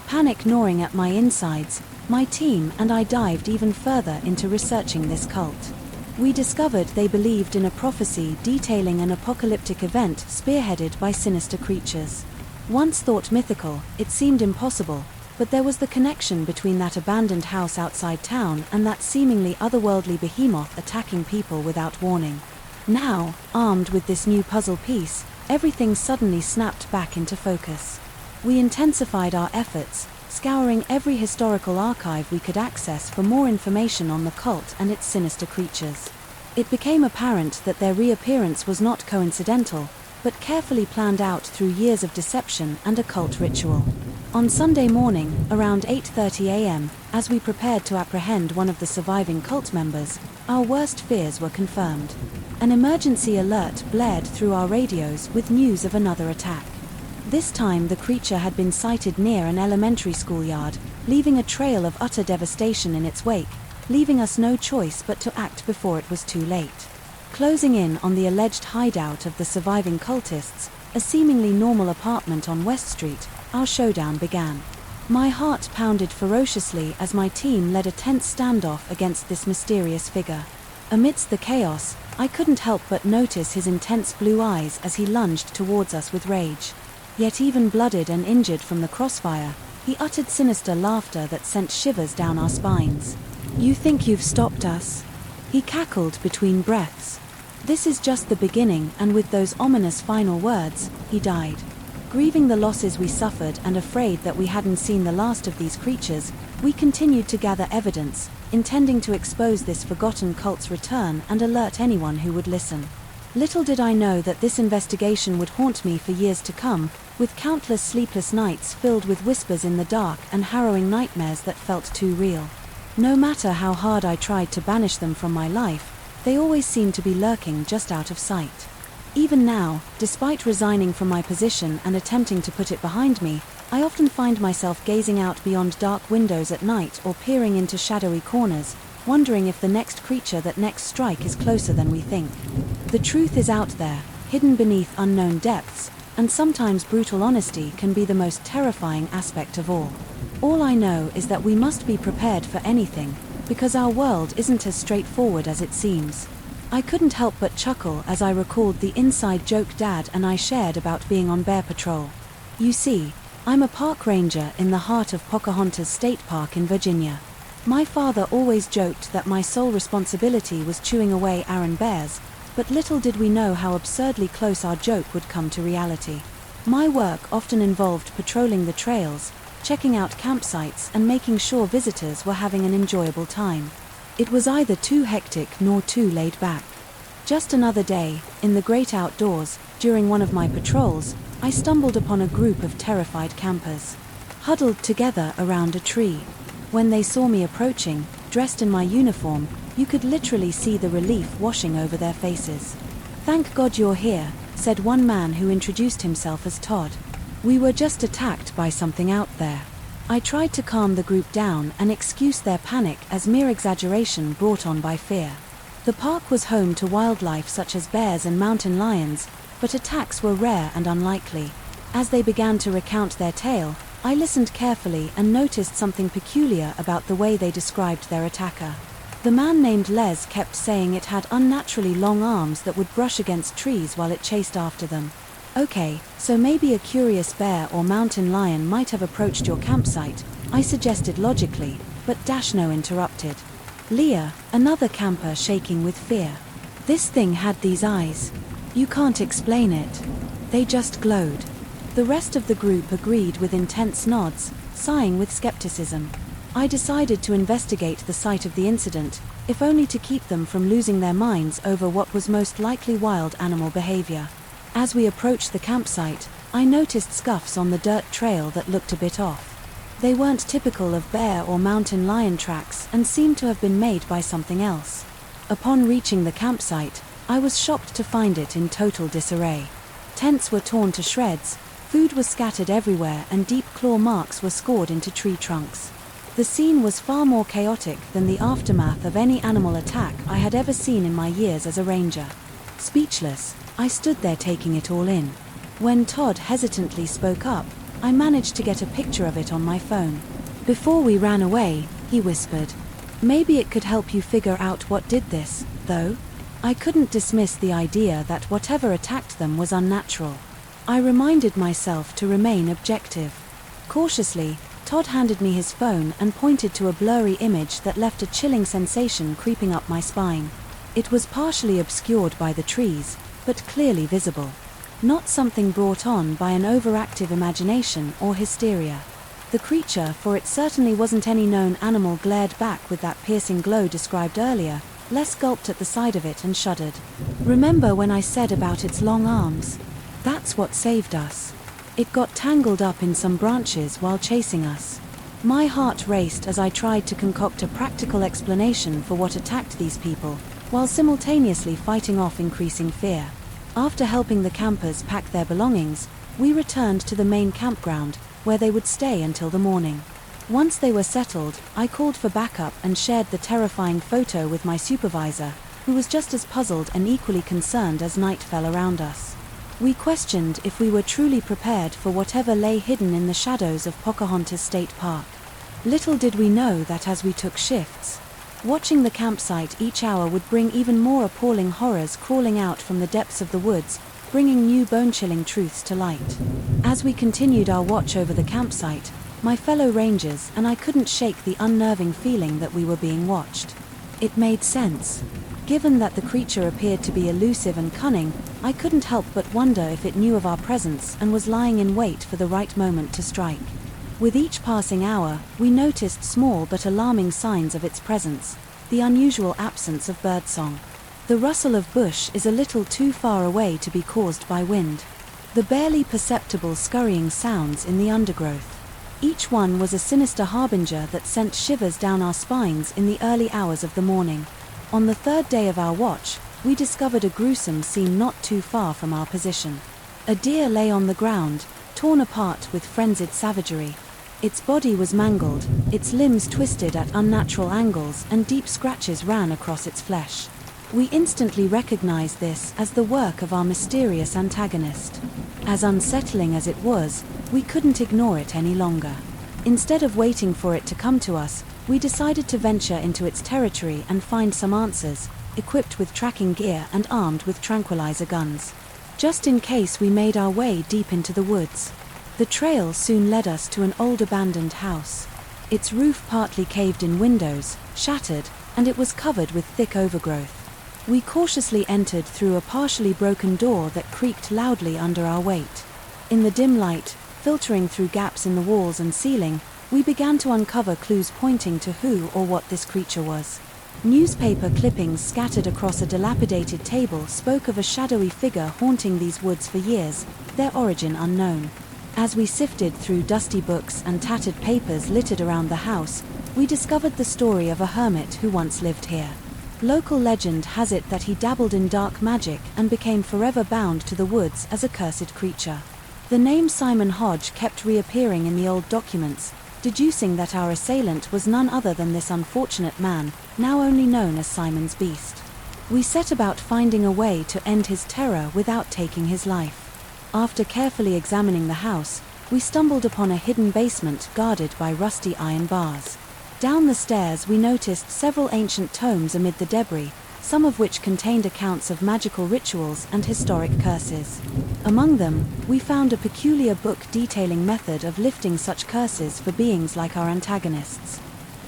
Panic gnawing at my insides, my team and I dived even further into researching this cult. We discovered they believed in a prophecy detailing an apocalyptic event spearheaded by sinister creatures. Once thought mythical, it seemed impossible, but there was the connection between that abandoned house outside town and that seemingly otherworldly behemoth attacking people without warning. Now, armed with this new puzzle piece, everything suddenly snapped back into focus. We intensified our efforts, scouring every historical archive we could access for more information on the cult and its sinister creatures. It became apparent that their reappearance was not coincidental, but carefully planned out through years of deception and occult ritual. On Sunday morning, around 8:30 a.m., as we prepared to apprehend one of the surviving cult members, our worst fears were confirmed. An emergency alert blared through our radios with news of another attack. This time the creature had been sighted near an elementary schoolyard, leaving a trail of utter devastation in its wake, leaving us no choice but to act before it was too late. Closing in on the alleged hideout of the surviving cultists, a seemingly normal apartment on West Street, our showdown began. My heart pounded ferociously as my team led a tense standoff against this mysterious figure. Amidst the chaos, I couldn't help but notice his intense blue eyes as he lunged towards us with rage. Yet even blooded and injured from the crossfire, he uttered sinister laughter that sent shivers down our spines. "You think you've stopped us?" he cackled between breaths. This is just the beginning, and with those ominous final words, he died. Grieving the losses we suffered and afraid that we hadn't seen the last of these creatures, we continued to gather evidence, intending to expose this forgotten cult's return and alert anyone who would listen. Little did I know that this investigation would haunt me for years to come, with countless sleepless nights filled with whispers in the dark and harrowing nightmares that felt too real. No matter how hard I tried to banish them from my life, they always seemed to be lurking just out of sight. Even now, despite resigning from my position and attempting to put it behind me, I often find myself gazing out beyond dark windows at night or peering into shadowy corners, wondering if the next creature that next strike is closer than we think. The truth is out there, hidden beneath unknown depths, and sometimes brutal honesty can be the most terrifying aspect of all. All I know is that we must be prepared for anything, because our world isn't as straightforward as it seems. I couldn't help but chuckle as I recalled the inside joke Dad and I shared about being on bear patrol. You see, I'm a park ranger in the heart of Pocahontas State Park in Virginia. My father always joked that my sole responsibility was chewing away Aaron bears, but little did we know how absurdly close our joke would come to reality. My work often involved patrolling the trails, checking out campsites and making sure visitors were having an enjoyable time. It was either too hectic nor too laid back. Just another day, in the great outdoors, during one of my patrols, I stumbled upon a group of terrified campers, huddled together around a tree. When they saw me approaching, dressed in my uniform, you could literally see the relief washing over their faces. "Thank God you're here," said one man who introduced himself as Todd. "We were just attacked by something out there." I tried to calm the group down and excuse their panic as mere exaggeration brought on by fear. The park was home to wildlife such as bears and mountain lions, but attacks were rare and unlikely. As they began to recount their tale, I listened carefully and noticed something peculiar about the way they described their attacker. The man named Les kept saying it had unnaturally long arms that would brush against trees while it chased after them. "Okay, so maybe a curious bear or mountain lion might have approached your campsite," I suggested logically, but Dashno interrupted. "Leah, another camper shaking with fear. This thing had these eyes. You can't explain it. They just glowed." The rest of the group agreed with intense nods, sighing with skepticism. I decided to investigate the site of the incident, if only to keep them from losing their minds over what was most likely wild animal behavior. As we approached the campsite, I noticed scuffs on the dirt trail that looked a bit off. They weren't typical of bear or mountain lion tracks and seemed to have been made by something else. Upon reaching the campsite, I was shocked to find it in total disarray. Tents were torn to shreds, food was scattered everywhere and deep claw marks were scored into tree trunks. The scene was far more chaotic than the aftermath of any animal attack I had ever seen in my years as a ranger. Speechless, I stood there taking it all in. When Todd hesitantly spoke up, I managed to get a picture of it on my phone. Before we ran away, he whispered, "Maybe it could help you figure out what did this, though?" I couldn't dismiss the idea that whatever attacked them was unnatural. I reminded myself to remain objective. Cautiously, Todd handed me his phone and pointed to a blurry image that left a chilling sensation creeping up my spine. It was partially obscured by the trees, but clearly visible. Not something brought on by an overactive imagination or hysteria. The creature, for it certainly wasn't any known animal, glared back with that piercing glow described earlier. Les gulped at the sight of it and shuddered. "Remember when I said about its long arms? That's what saved us. It got tangled up in some branches while chasing us." My heart raced as I tried to concoct a practical explanation for what attacked these people, while simultaneously fighting off increasing fear. After helping the campers pack their belongings, we returned to the main campground, where they would stay until the morning. Once they were settled, I called for backup and shared the terrifying photo with my supervisor, who was just as puzzled and equally concerned as night fell around us. We questioned if we were truly prepared for whatever lay hidden in the shadows of Pocahontas State Park. Little did we know that as we took shifts, watching the campsite each hour would bring even more appalling horrors crawling out from the depths of the woods, bringing new bone-chilling truths to light. As we continued our watch over the campsite, my fellow rangers and I couldn't shake the unnerving feeling that we were being watched. It made sense. Given that the creature appeared to be elusive and cunning, I couldn't help but wonder if it knew of our presence and was lying in wait for the right moment to strike. With each passing hour, we noticed small but alarming signs of its presence, the unusual absence of birdsong. The rustle of bush is a little too far away to be caused by wind. The barely perceptible scurrying sounds in the undergrowth. Each one was a sinister harbinger that sent shivers down our spines in the early hours of the morning. On the third day of our watch, we discovered a gruesome scene not too far from our position. A deer lay on the ground, torn apart with frenzied savagery. Its body was mangled, its limbs twisted at unnatural angles, and deep scratches ran across its flesh. We instantly recognized this as the work of our mysterious antagonist. As unsettling as it was, we couldn't ignore it any longer. Instead of waiting for it to come to us, we decided to venture into its territory and find some answers, equipped with tracking gear and armed with tranquilizer guns. Just in case we made our way deep into the woods. The trail soon led us to an old abandoned house. Its roof partly caved in windows, shattered, and it was covered with thick overgrowth. We cautiously entered through a partially broken door that creaked loudly under our weight. In the dim light, filtering through gaps in the walls and ceiling, we began to uncover clues pointing to who or what this creature was. Newspaper clippings scattered across a dilapidated table spoke of a shadowy figure haunting these woods for years, their origin unknown. As we sifted through dusty books and tattered papers littered around the house, we discovered the story of a hermit who once lived here. Local legend has it that he dabbled in dark magic and became forever bound to the woods as a cursed creature. The name Simon Hodge kept reappearing in the old documents, deducing that our assailant was none other than this unfortunate man, now only known as Simon's Beast. We set about finding a way to end his terror without taking his life. After carefully examining the house, we stumbled upon a hidden basement guarded by rusty iron bars. Down the stairs we noticed several ancient tomes amid the debris, some of which contained accounts of magical rituals and historic curses. Among them, we found a peculiar book detailing method of lifting such curses for beings like our antagonists.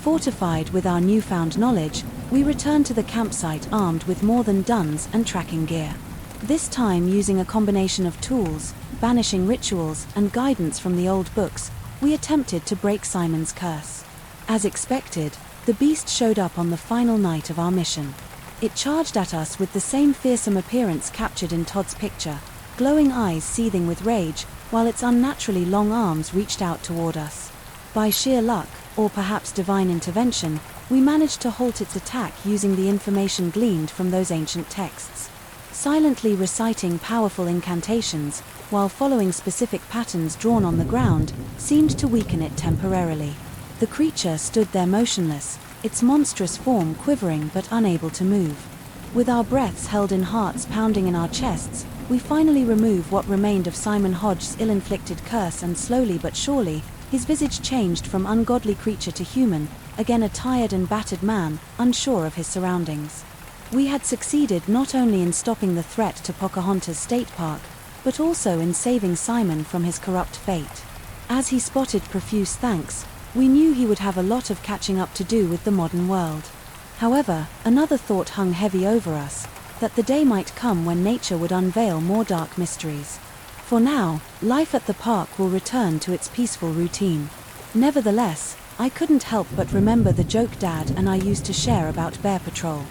Fortified with our newfound knowledge, we returned to the campsite armed with more than guns and tracking gear. This time using a combination of tools, banishing rituals, and guidance from the old books, we attempted to break Simon's curse. As expected, the beast showed up on the final night of our mission. It charged at us with the same fearsome appearance captured in Todd's picture, glowing eyes seething with rage, while its unnaturally long arms reached out toward us. By sheer luck, or perhaps divine intervention, we managed to halt its attack using the information gleaned from those ancient texts. Silently reciting powerful incantations, while following specific patterns drawn on the ground, seemed to weaken it temporarily. The creature stood there motionless, its monstrous form quivering but unable to move. With our breaths held in, hearts pounding in our chests, we finally removed what remained of Simon Hodge's ill-inflicted curse, and slowly but surely, his visage changed from ungodly creature to human, again a tired and battered man, unsure of his surroundings. We had succeeded not only in stopping the threat to Pocahontas State Park, but also in saving Simon from his corrupt fate. As he spotted profuse thanks, we knew he would have a lot of catching up to do with the modern world. However, another thought hung heavy over us, that the day might come when nature would unveil more dark mysteries. For now, life at the park will return to its peaceful routine. Nevertheless, I couldn't help but remember the joke Dad and I used to share about Bear Patrol.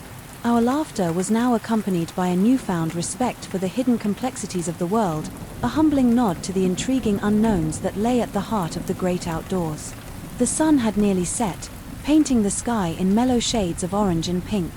Our laughter was now accompanied by a newfound respect for the hidden complexities of the world, a humbling nod to the intriguing unknowns that lay at the heart of the great outdoors. The sun had nearly set, painting the sky in mellow shades of orange and pink.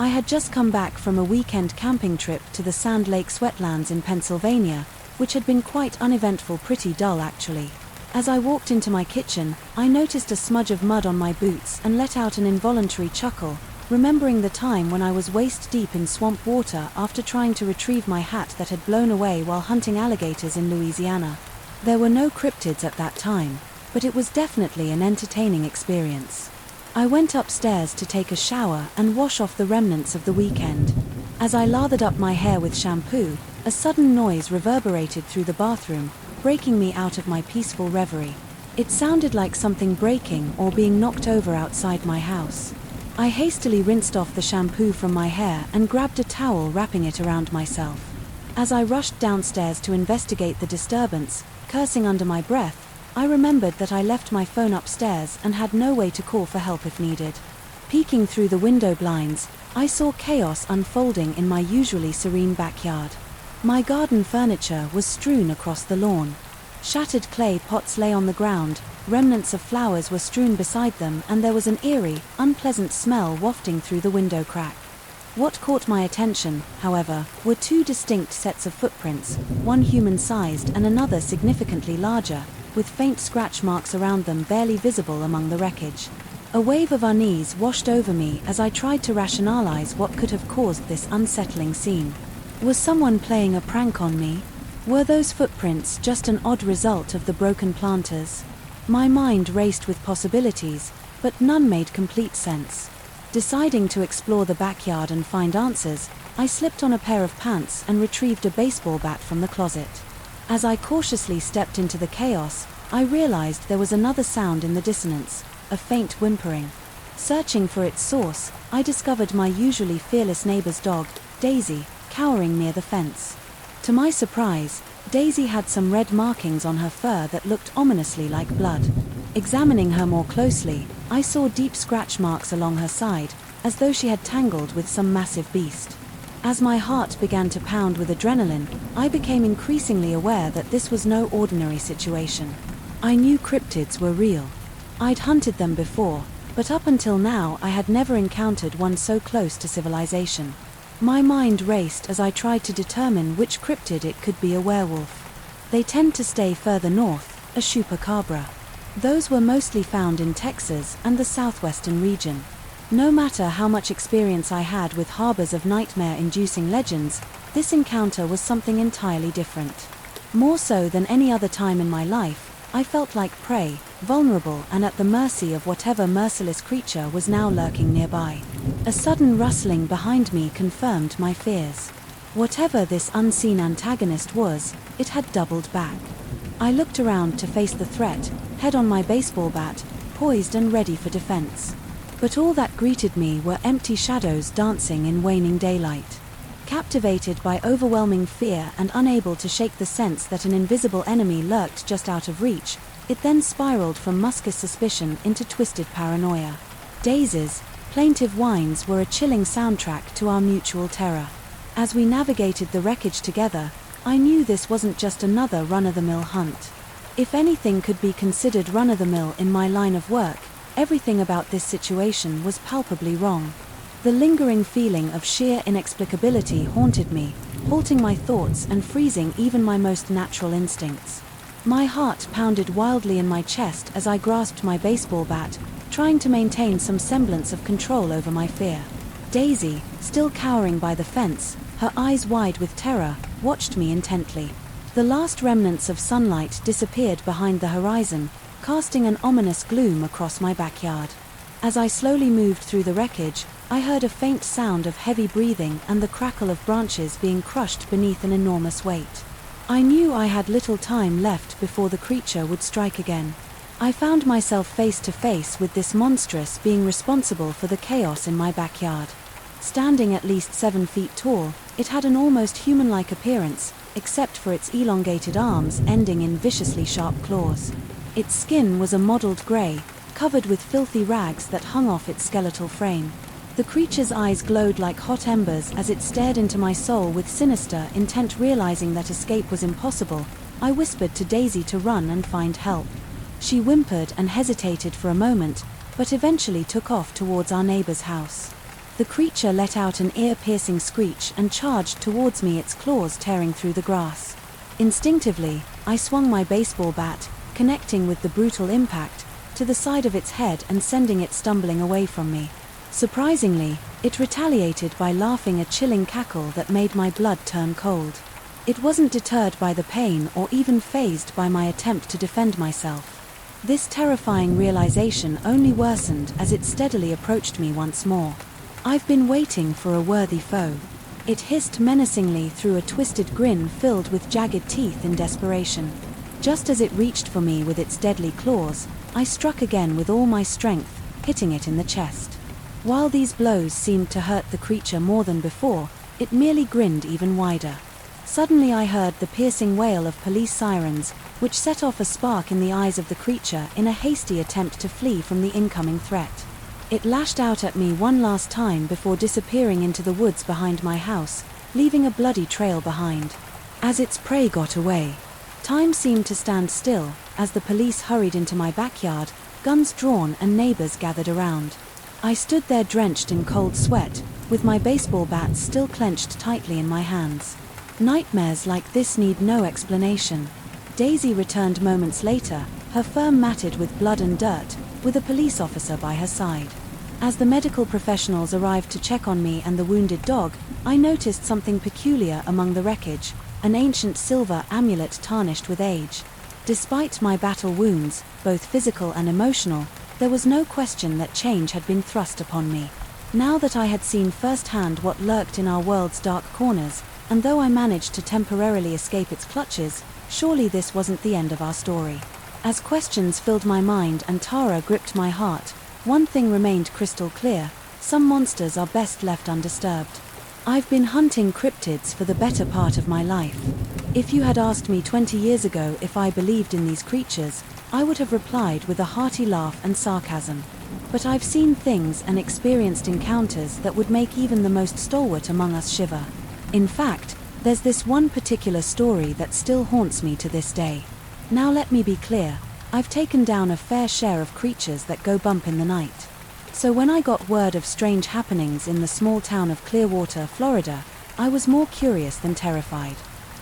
I had just come back from a weekend camping trip to the Sand Lakes wetlands in Pennsylvania, which had been quite uneventful, pretty dull actually. As I walked into my kitchen, I noticed a smudge of mud on my boots and let out an involuntary chuckle, remembering the time when I was waist-deep in swamp water after trying to retrieve my hat that had blown away while hunting alligators in Louisiana. There were no cryptids at that time, but it was definitely an entertaining experience. I went upstairs to take a shower and wash off the remnants of the weekend. As I lathered up my hair with shampoo, a sudden noise reverberated through the bathroom, breaking me out of my peaceful reverie. It sounded like something breaking or being knocked over outside my house. I hastily rinsed off the shampoo from my hair and grabbed a towel, wrapping it around myself. As I rushed downstairs to investigate the disturbance, cursing under my breath, I remembered that I left my phone upstairs and had no way to call for help if needed. Peeking through the window blinds, I saw chaos unfolding in my usually serene backyard. My garden furniture was strewn across the lawn. Shattered clay pots lay on the ground, remnants of flowers were strewn beside them, and there was an eerie, unpleasant smell wafting through the window crack. What caught my attention, however, were two distinct sets of footprints, one human-sized and another significantly larger, with faint scratch marks around them barely visible among the wreckage. A wave of unease washed over me as I tried to rationalize what could have caused this unsettling scene. Was someone playing a prank on me? Were those footprints just an odd result of the broken planters? My mind raced with possibilities, but none made complete sense. Deciding to explore the backyard and find answers, I slipped on a pair of pants and retrieved a baseball bat from the closet. As I cautiously stepped into the chaos, I realized there was another sound in the dissonance, a faint whimpering. Searching for its source, I discovered my usually fearless neighbor's dog, Daisy, cowering near the fence. To my surprise, Daisy had some red markings on her fur that looked ominously like blood. Examining her more closely, I saw deep scratch marks along her side, as though she had tangled with some massive beast. As my heart began to pound with adrenaline, I became increasingly aware that this was no ordinary situation. I knew cryptids were real. I'd hunted them before, but up until now I had never encountered one so close to civilization. My mind raced as I tried to determine which cryptid it could be. A werewolf. They tend to stay further north, a chupacabra. Those were mostly found in Texas and the southwestern region. No matter how much experience I had with harbors of nightmare-inducing legends, this encounter was something entirely different. More so than any other time in my life, I felt like prey, vulnerable and at the mercy of whatever merciless creature was now lurking nearby. A sudden rustling behind me confirmed my fears. Whatever this unseen antagonist was, it had doubled back. I looked around to face the threat, head on my baseball bat, poised and ready for defense. But all that greeted me were empty shadows dancing in waning daylight. Captivated by overwhelming fear and unable to shake the sense that an invisible enemy lurked just out of reach, it then spiraled from muscus suspicion into twisted paranoia. Daisy's plaintive whines were a chilling soundtrack to our mutual terror. As we navigated the wreckage together, I knew this wasn't just another run-of-the-mill hunt. If anything could be considered run-of-the-mill in my line of work, everything about this situation was palpably wrong. The lingering feeling of sheer inexplicability haunted me, halting my thoughts and freezing even my most natural instincts. My heart pounded wildly in my chest as I grasped my baseball bat, trying to maintain some semblance of control over my fear. Daisy, still cowering by the fence, her eyes wide with terror, watched me intently. The last remnants of sunlight disappeared behind the horizon, casting an ominous gloom across my backyard. As I slowly moved through the wreckage, I heard a faint sound of heavy breathing and the crackle of branches being crushed beneath an enormous weight. I knew I had little time left before the creature would strike again. I found myself face to face with this monstrous being responsible for the chaos in my backyard. Standing at least 7 feet tall, it had an almost human-like appearance, except for its elongated arms ending in viciously sharp claws. Its skin was a mottled gray, covered with filthy rags that hung off its skeletal frame. The creature's eyes glowed like hot embers as it stared into my soul with sinister intent. Realizing that escape was impossible, I whispered to Daisy to run and find help. She whimpered and hesitated for a moment, but eventually took off towards our neighbor's house. The creature let out an ear-piercing screech and charged towards me, its claws tearing through the grass. Instinctively, I swung my baseball bat, connecting with the brutal impact, to the side of its head and sending it stumbling away from me. Surprisingly, it retaliated by laughing, a chilling cackle that made my blood turn cold. It wasn't deterred by the pain or even fazed by my attempt to defend myself. This terrifying realization only worsened as it steadily approached me once more. I've been waiting for a worthy foe. It hissed menacingly through a twisted grin filled with jagged teeth in desperation. Just as it reached for me with its deadly claws, I struck again with all my strength, hitting it in the chest. While these blows seemed to hurt the creature more than before, it merely grinned even wider. Suddenly I heard the piercing wail of police sirens, which set off a spark in the eyes of the creature in a hasty attempt to flee from the incoming threat. It lashed out at me one last time before disappearing into the woods behind my house, leaving a bloody trail behind. As its prey got away, time seemed to stand still as the police hurried into my backyard, guns drawn and neighbors gathered around. I stood there drenched in cold sweat, with my baseball bat still clenched tightly in my hands. Nightmares like this need no explanation. Daisy returned moments later, her fur matted with blood and dirt, with a police officer by her side. As the medical professionals arrived to check on me and the wounded dog, I noticed something peculiar among the wreckage, an ancient silver amulet tarnished with age. Despite my battle wounds, both physical and emotional, there was no question that change had been thrust upon me. Now that I had seen firsthand what lurked in our world's dark corners, and though I managed to temporarily escape its clutches, surely this wasn't the end of our story. As questions filled my mind and Tara gripped my heart, one thing remained crystal clear: some monsters are best left undisturbed. I've been hunting cryptids for the better part of my life. If you had asked me 20 years ago if I believed in these creatures, I would have replied with a hearty laugh and sarcasm. But I've seen things and experienced encounters that would make even the most stalwart among us shiver. In fact, there's this one particular story that still haunts me to this day. Now let me be clear, I've taken down a fair share of creatures that go bump in the night. So when I got word of strange happenings in the small town of Clearwater, Florida, I was more curious than terrified.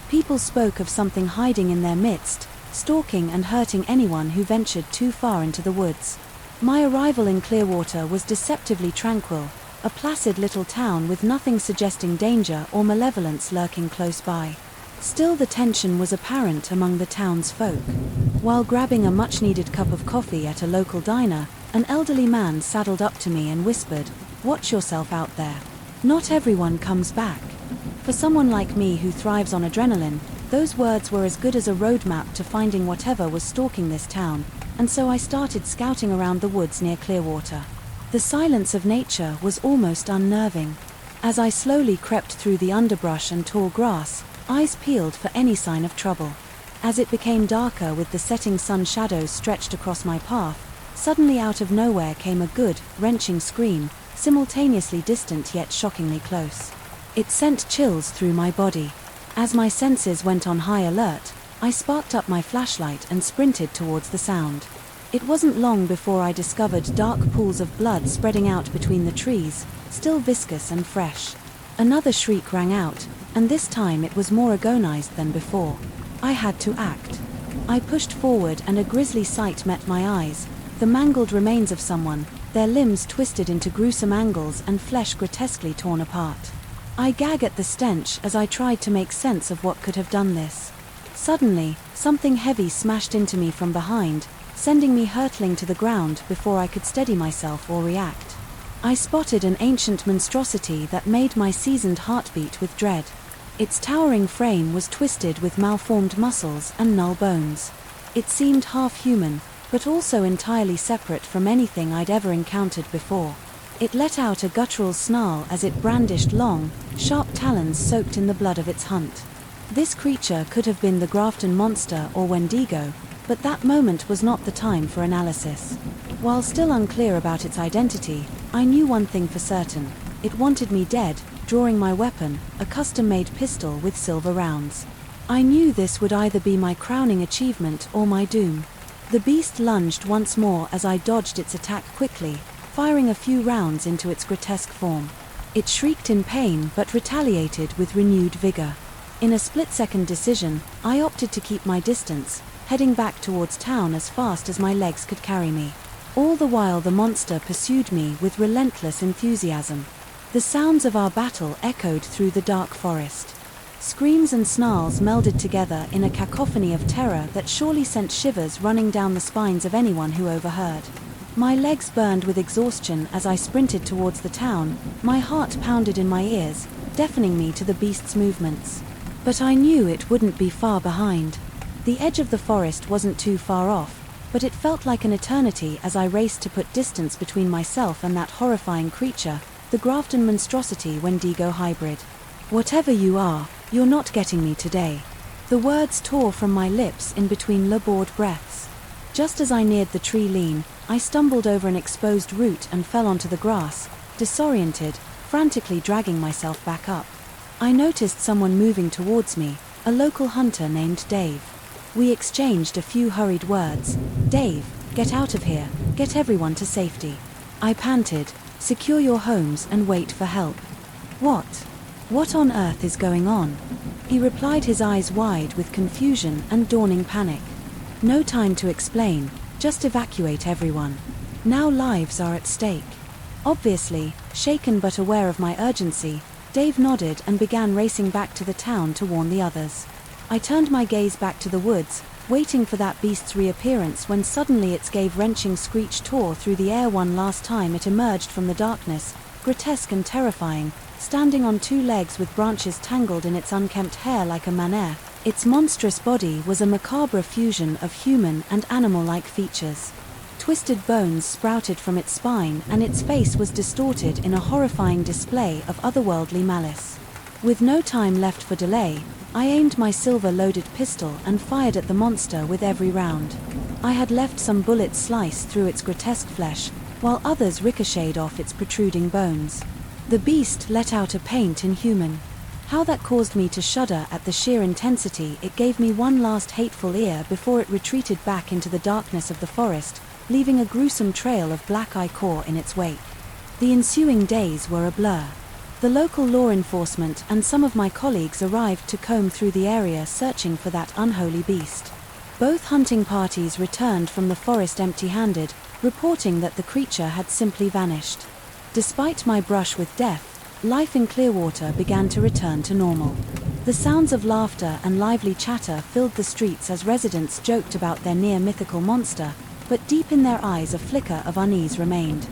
People spoke of something hiding in their midst, stalking and hurting anyone who ventured too far into the woods. My arrival in Clearwater was deceptively tranquil, a placid little town with nothing suggesting danger or malevolence lurking close by. Still, the tension was apparent among the townsfolk. While grabbing a much-needed cup of coffee at a local diner, an elderly man saddled up to me and whispered, "Watch yourself out there. Not everyone comes back." For someone like me who thrives on adrenaline, those words were as good as a roadmap to finding whatever was stalking this town, and so I started scouting around the woods near Clearwater. The silence of nature was almost unnerving. As I slowly crept through the underbrush and tall grass, eyes peeled for any sign of trouble. As it became darker with the setting sun shadows stretched across my path, suddenly out of nowhere came a good, wrenching scream, simultaneously distant yet shockingly close. It sent chills through my body. As my senses went on high alert, I sparked up my flashlight and sprinted towards the sound. It wasn't long before I discovered dark pools of blood spreading out between the trees, still viscous and fresh. Another shriek rang out, and this time it was more agonized than before. I had to act. I pushed forward and a grisly sight met my eyes, the mangled remains of someone, their limbs twisted into gruesome angles and flesh grotesquely torn apart. I gagged at the stench as I tried to make sense of what could have done this. Suddenly, something heavy smashed into me from behind, sending me hurtling to the ground before I could steady myself or react. I spotted an ancient monstrosity that made my seasoned heart beat with dread. Its towering frame was twisted with malformed muscles and null bones. It seemed half-human, but also entirely separate from anything I'd ever encountered before. It let out a guttural snarl as it brandished long, sharp talons soaked in the blood of its hunt. This creature could have been the Grafton monster or Wendigo, but that moment was not the time for analysis. While still unclear about its identity, I knew one thing for certain: it wanted me dead, drawing my weapon, a custom-made pistol with silver rounds. I knew this would either be my crowning achievement or my doom. The beast lunged once more as I dodged its attack quickly, firing a few rounds into its grotesque form. It shrieked in pain but retaliated with renewed vigor. In a split-second decision, I opted to keep my distance, heading back towards town as fast as my legs could carry me. All the while the monster pursued me with relentless enthusiasm. The sounds of our battle echoed through the dark forest. Screams and snarls melded together in a cacophony of terror that surely sent shivers running down the spines of anyone who overheard. My legs burned with exhaustion as I sprinted towards the town, my heart pounded in my ears, deafening me to the beast's movements. But I knew it wouldn't be far behind. The edge of the forest wasn't too far off, but it felt like an eternity as I raced to put distance between myself and that horrifying creature, the Grafton monstrosity Wendigo hybrid. "Whatever you are, you're not getting me today." The words tore from my lips in between labored breaths. Just as I neared the tree lean, I stumbled over an exposed root and fell onto the grass, disoriented, frantically dragging myself back up. I noticed someone moving towards me, a local hunter named Dave. We exchanged a few hurried words. "Dave, get out of here, get everyone to safety." I panted, "Secure your homes and wait for help." What? What on earth is going on? He replied, his eyes wide with confusion and dawning panic. No time to explain, just evacuate everyone. Now lives are at stake. Obviously, shaken but aware of my urgency, Dave nodded and began racing back to the town to warn the others. I turned my gaze back to the woods, waiting for that beast's reappearance, when suddenly its wrenching screech tore through the air one last time. It emerged from the darkness, grotesque and terrifying, standing on two legs with branches tangled in its unkempt hair like a manere. Its monstrous body was a macabre fusion of human and animal-like features. Twisted bones sprouted from its spine, and its face was distorted in a horrifying display of otherworldly malice. With no time left for delay, I aimed my silver-loaded pistol and fired at the monster with every round. I had left some bullets slice through its grotesque flesh, while others ricocheted off its protruding bones. The beast let out a paint inhuman. How that caused me to shudder at the sheer intensity. It gave me one last hateful ear before it retreated back into the darkness of the forest, leaving a gruesome trail of black ichor in its wake. The ensuing days were a blur. The local law enforcement and some of my colleagues arrived to comb through the area searching for that unholy beast. Both hunting parties returned from the forest empty-handed, reporting that the creature had simply vanished. Despite my brush with death, life in Clearwater began to return to normal. The sounds of laughter and lively chatter filled the streets as residents joked about their near-mythical monster, but deep in their eyes a flicker of unease remained.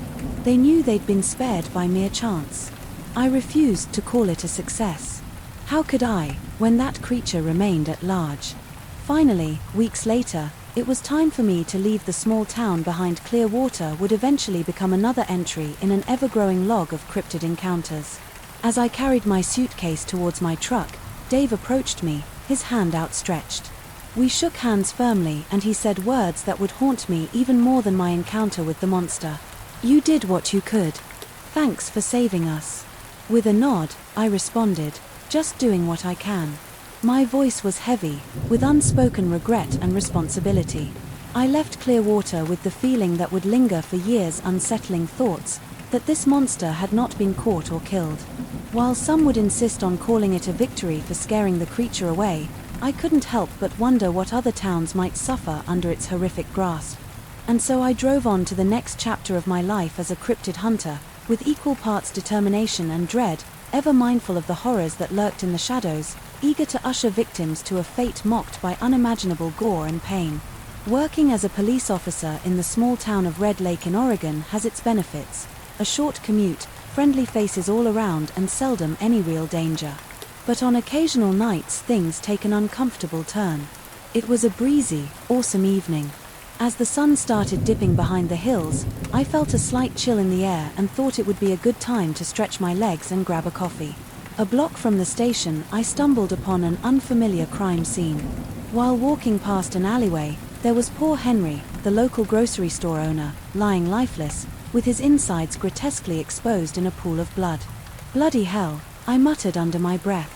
They knew they'd been spared by mere chance. I refused to call it a success. How could I, when that creature remained at large? Finally, weeks later, it was time for me to leave the small town behind. Clearwater would eventually become another entry in an ever-growing log of cryptid encounters. As I carried my suitcase towards my truck, Dave approached me, his hand outstretched. We shook hands firmly, and he said words that would haunt me even more than my encounter with the monster. "You did what you could. Thanks for saving us." With a nod, I responded, "Just doing what I can." My voice was heavy, with unspoken regret and responsibility. I left Clearwater with the feeling that would linger for years, unsettling thoughts that this monster had not been caught or killed. While some would insist on calling it a victory for scaring the creature away, I couldn't help but wonder what other towns might suffer under its horrific grasp. And so I drove on to the next chapter of my life as a cryptid hunter, with equal parts determination and dread, ever mindful of the horrors that lurked in the shadows, eager to usher victims to a fate mocked by unimaginable gore and pain. Working as a police officer in the small town of Red Lake in Oregon has its benefits: a short commute, friendly faces all around, and seldom any real danger. But on occasional nights things take an uncomfortable turn. It was a breezy, awesome evening. As the sun started dipping behind the hills, I felt a slight chill in the air and thought it would be a good time to stretch my legs and grab a coffee. A block from the station, I stumbled upon an unfamiliar crime scene. While walking past an alleyway, there was poor Henry, the local grocery store owner, lying lifeless, with his insides grotesquely exposed in a pool of blood. "Bloody hell," I muttered under my breath.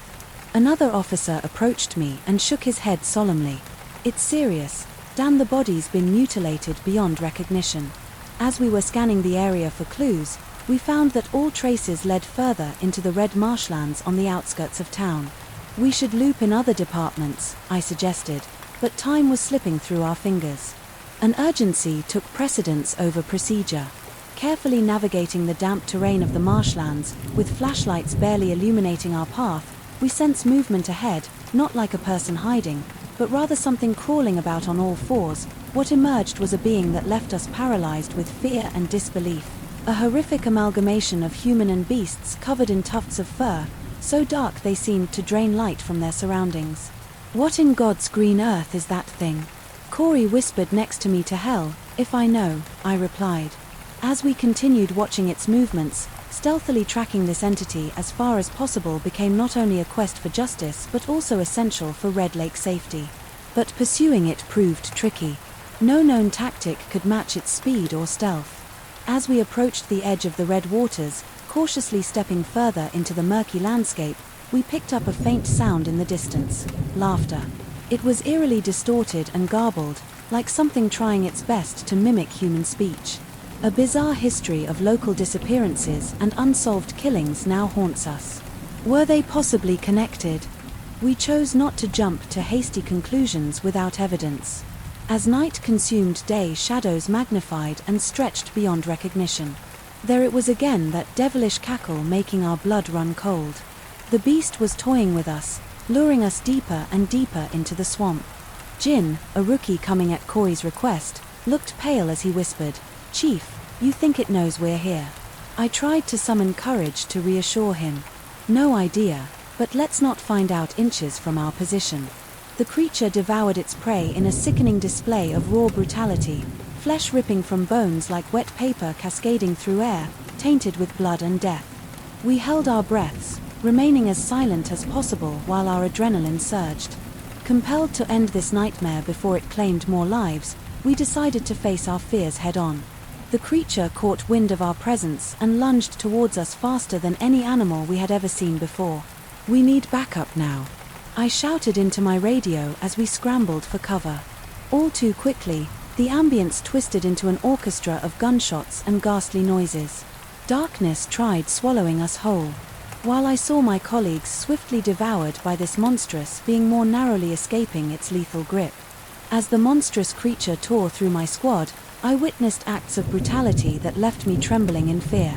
Another officer approached me and shook his head solemnly. "It's serious. Dan, the body's been mutilated beyond recognition." As we were scanning the area for clues, we found that all traces led further into the red marshlands on the outskirts of town. "We should loop in other departments," I suggested, but time was slipping through our fingers. An urgency took precedence over procedure. Carefully navigating the damp terrain of the marshlands, with flashlights barely illuminating our path, we sensed movement ahead, not like a person hiding, but rather something crawling about on all fours. What emerged was a being that left us paralyzed with fear and disbelief. A horrific amalgamation of human and beasts covered in tufts of fur, so dark they seemed to drain light from their surroundings. "What in God's green earth is that thing?" Corey whispered next to me. "To hell if I know," I replied. As we continued watching its movements, stealthily tracking this entity as far as possible became not only a quest for justice but also essential for Red Lake safety. But pursuing it proved tricky. No known tactic could match its speed or stealth. As we approached the edge of the red waters, cautiously stepping further into the murky landscape, we picked up a faint sound in the distance: laughter. It was eerily distorted and garbled, like something trying its best to mimic human speech. A bizarre history of local disappearances and unsolved killings now haunts us. Were they possibly connected? We chose not to jump to hasty conclusions without evidence. As night consumed day, shadows magnified and stretched beyond recognition. There it was again, that devilish cackle making our blood run cold. The beast was toying with us, luring us deeper and deeper into the swamp. Jin, a rookie coming at Corey's request, looked pale as he whispered, "Chief, you think it knows we're here?" I tried to summon courage to reassure him. "No idea, but let's not find out inches from our position." The creature devoured its prey in a sickening display of raw brutality, flesh ripping from bones like wet paper cascading through air, tainted with blood and death. We held our breaths, remaining as silent as possible while our adrenaline surged. Compelled to end this nightmare before it claimed more lives, we decided to face our fears head-on. The creature caught wind of our presence and lunged towards us faster than any animal we had ever seen before. "We need backup now," I shouted into my radio as we scrambled for cover. All too quickly, the ambience twisted into an orchestra of gunshots and ghastly noises. Darkness tried swallowing us whole, while I saw my colleagues swiftly devoured by this monstrous being more narrowly escaping its lethal grip. As the monstrous creature tore through my squad, I witnessed acts of brutality that left me trembling in fear.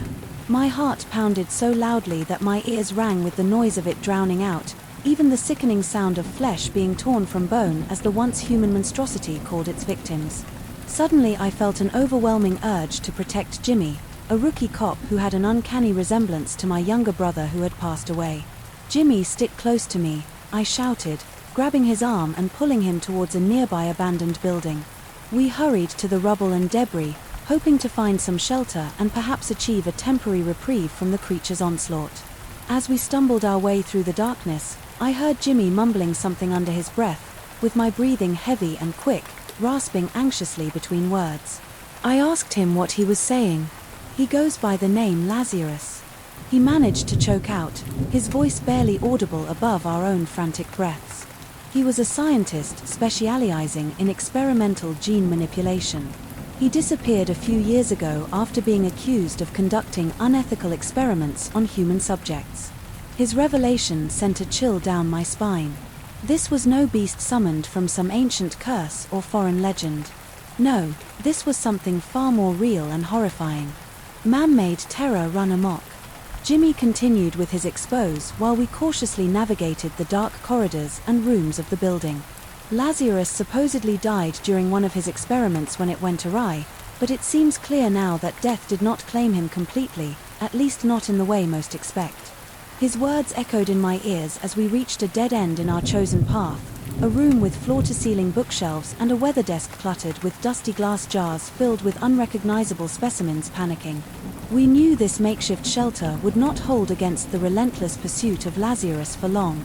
My heart pounded so loudly that my ears rang with the noise of it drowning out, even the sickening sound of flesh being torn from bone as the once human monstrosity called its victims. Suddenly I felt an overwhelming urge to protect Jimmy, a rookie cop who had an uncanny resemblance to my younger brother who had passed away. "Jimmy, stick close to me," I shouted, grabbing his arm and pulling him towards a nearby abandoned building. We hurried to the rubble and debris, hoping to find some shelter and perhaps achieve a temporary reprieve from the creature's onslaught. As we stumbled our way through the darkness, I heard Jimmy mumbling something under his breath, with my breathing heavy and quick, rasping anxiously between words. I asked him what he was saying. "He goes by the name Lazarus," he managed to choke out, his voice barely audible above our own frantic breaths. He was a scientist specializing in experimental gene manipulation. He disappeared a few years ago after being accused of conducting unethical experiments on human subjects. His revelation sent a chill down my spine. This was no beast summoned from some ancient curse or foreign legend. No, this was something far more real and horrifying. Man-made terror run amok. Jimmy continued with his expose while we cautiously navigated the dark corridors and rooms of the building. Lazarus supposedly died during one of his experiments when it went awry, but it seems clear now that death did not claim him completely, at least not in the way most expect. His words echoed in my ears as we reached a dead end in our chosen path, a room with floor-to-ceiling bookshelves and a weather desk cluttered with dusty glass jars filled with unrecognizable specimens panicking. We knew this makeshift shelter would not hold against the relentless pursuit of Lazarus for long.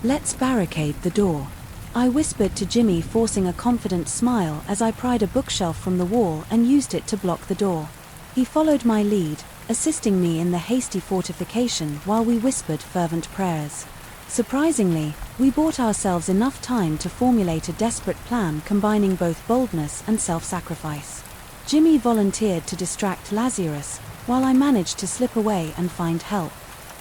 "Let's barricade the door," I whispered to Jimmy, forcing a confident smile as I pried a bookshelf from the wall and used it to block the door. He followed my lead, assisting me in the hasty fortification while we whispered fervent prayers. Surprisingly, we bought ourselves enough time to formulate a desperate plan combining both boldness and self-sacrifice. Jimmy volunteered to distract Lazarus, while I managed to slip away and find help.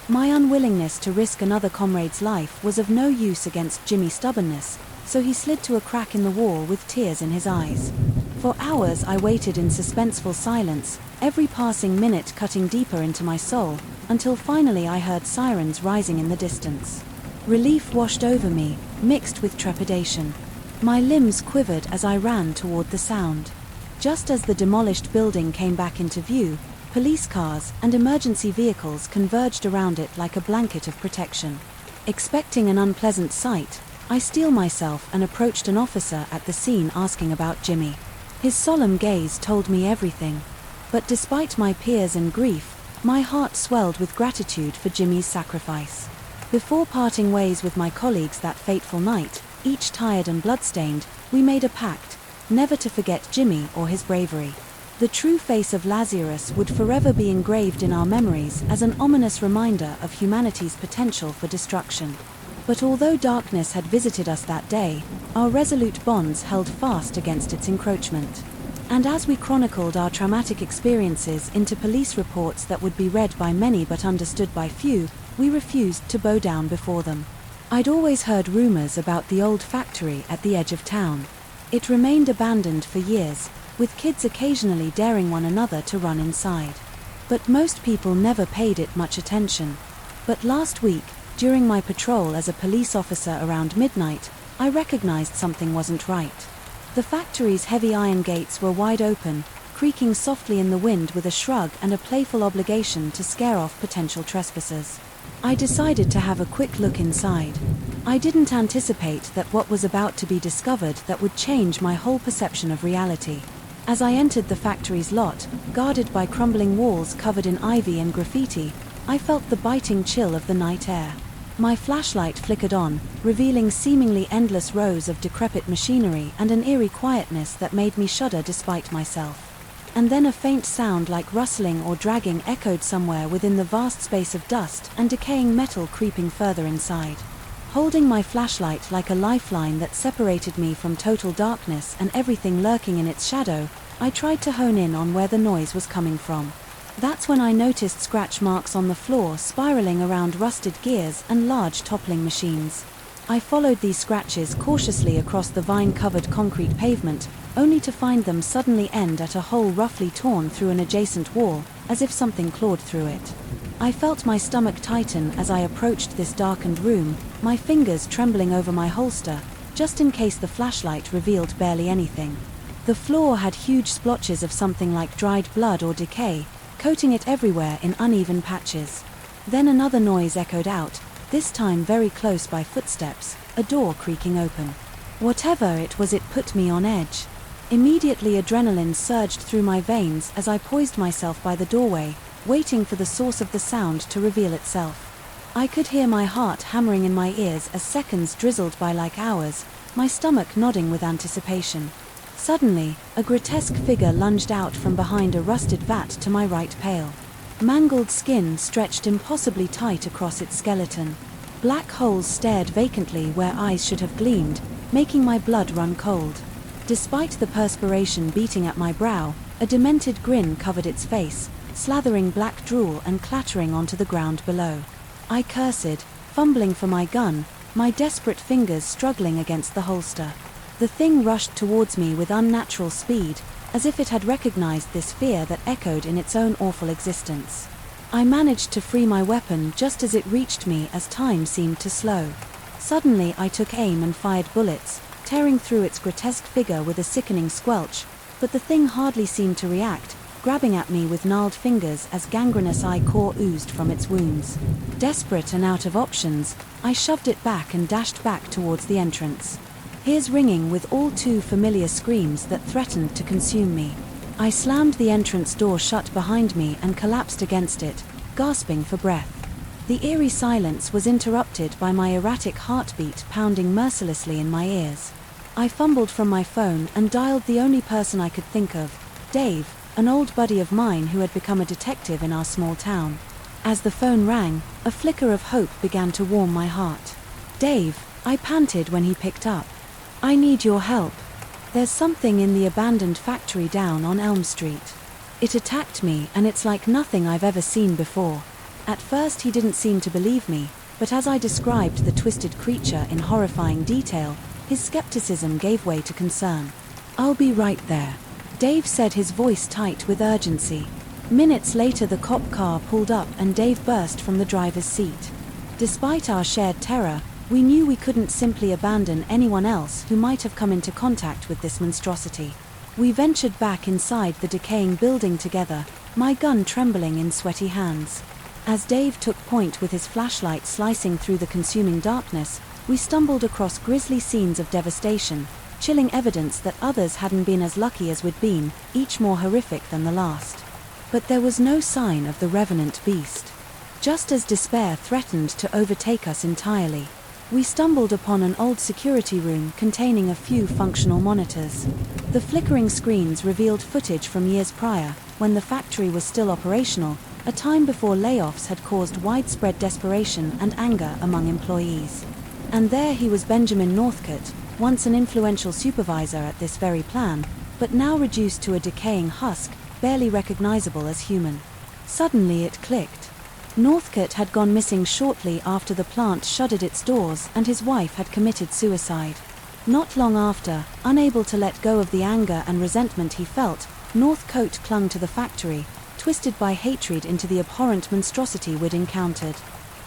My unwillingness to risk another comrade's life was of no use against Jimmy's stubbornness, so he slid to a crack in the wall with tears in his eyes. For hours I waited in suspenseful silence, every passing minute cutting deeper into my soul, until finally I heard sirens rising in the distance. Relief washed over me, mixed with trepidation. My limbs quivered as I ran toward the sound. Just as the demolished building came back into view, police cars and emergency vehicles converged around it like a blanket of protection. Expecting an unpleasant sight, I steeled myself and approached an officer at the scene asking about Jimmy. His solemn gaze told me everything. But despite my peers and grief, my heart swelled with gratitude for Jimmy's sacrifice. Before parting ways with my colleagues that fateful night, each tired and bloodstained, we made a pact, never to forget Jimmy or his bravery. The true face of Lazarus would forever be engraved in our memories as an ominous reminder of humanity's potential for destruction. But although darkness had visited us that day, our resolute bonds held fast against its encroachment. And as we chronicled our traumatic experiences into police reports that would be read by many but understood by few, we refused to bow down before them. I'd always heard rumors about the old factory at the edge of town. It remained abandoned for years, with kids occasionally daring one another to run inside. But most people never paid it much attention. But last week, during my patrol as a police officer around midnight, I recognized something wasn't right. The factory's heavy iron gates were wide open, creaking softly in the wind with a shrug and a playful obligation to scare off potential trespassers. I decided to have a quick look inside. I didn't anticipate that what was about to be discovered that would change my whole perception of reality. As I entered the factory's lot, guarded by crumbling walls covered in ivy and graffiti, I felt the biting chill of the night air. My flashlight flickered on, revealing seemingly endless rows of decrepit machinery and an eerie quietness that made me shudder despite myself. And then a faint sound like rustling or dragging echoed somewhere within the vast space of dust and decaying metal creeping further inside. Holding my flashlight like a lifeline that separated me from total darkness and everything lurking in its shadow, I tried to hone in on where the noise was coming from. That's when I noticed scratch marks on the floor spiraling around rusted gears and large toppling machines. I followed these scratches cautiously across the vine-covered concrete pavement, only to find them suddenly end at a hole roughly torn through an adjacent wall, as if something clawed through it. I felt my stomach tighten as I approached this darkened room, my fingers trembling over my holster, just in case the flashlight revealed barely anything. The floor had huge splotches of something like dried blood or decay, coating it everywhere in uneven patches. Then another noise echoed out, this time very close by footsteps, a door creaking open. Whatever it was, it put me on edge. Immediately adrenaline surged through my veins as I poised myself by the doorway, waiting for the source of the sound to reveal itself. I could hear my heart hammering in my ears as seconds drizzled by like hours, my stomach nodding with anticipation. Suddenly, a grotesque figure lunged out from behind a rusted vat to my right pale. Mangled skin stretched impossibly tight across its skeleton. Black holes stared vacantly where eyes should have gleamed, making my blood run cold. Despite the perspiration beating at my brow, a demented grin covered its face, slathering black drool and clattering onto the ground below. I cursed, fumbling for my gun, my desperate fingers struggling against the holster. The thing rushed towards me with unnatural speed, as if it had recognized this fear that echoed in its own awful existence. I managed to free my weapon just as it reached me as time seemed to slow. Suddenly I took aim and fired bullets, tearing through its grotesque figure with a sickening squelch, but the thing hardly seemed to react, grabbing at me with gnarled fingers as gangrenous core oozed from its wounds. Desperate and out of options, I shoved it back and dashed back towards the entrance. Ears ringing with all too familiar screams that threatened to consume me. I slammed the entrance door shut behind me and collapsed against it, gasping for breath. The eerie silence was interrupted by my erratic heartbeat pounding mercilessly in my ears. I fumbled from my phone and dialed the only person I could think of, Dave, an old buddy of mine who had become a detective in our small town. As the phone rang, a flicker of hope began to warm my heart. "Dave," I panted when he picked up. "I need your help. There's something in the abandoned factory down on Elm Street. It attacked me and it's like nothing I've ever seen before." At first he didn't seem to believe me, but as I described the twisted creature in horrifying detail, his skepticism gave way to concern. "I'll be right there," Dave said, his voice tight with urgency. Minutes later the cop car pulled up and Dave burst from the driver's seat. Despite our shared terror, we knew we couldn't simply abandon anyone else who might have come into contact with this monstrosity. We ventured back inside the decaying building together, my gun trembling in sweaty hands. As Dave took point with his flashlight slicing through the consuming darkness, we stumbled across grisly scenes of devastation, chilling evidence that others hadn't been as lucky as we'd been, each more horrific than the last. But there was no sign of the revenant beast. Just as despair threatened to overtake us entirely, we stumbled upon an old security room containing a few functional monitors. The flickering screens revealed footage from years prior, when the factory was still operational, a time before layoffs had caused widespread desperation and anger among employees. And there he was, Benjamin Northcott, once an influential supervisor at this very plant, but now reduced to a decaying husk, barely recognizable as human. Suddenly it clicked. Northcote had gone missing shortly after the plant shuttered its doors, and his wife had committed suicide. Not long after, unable to let go of the anger and resentment he felt, Northcote clung to the factory, twisted by hatred into the abhorrent monstrosity we'd encountered.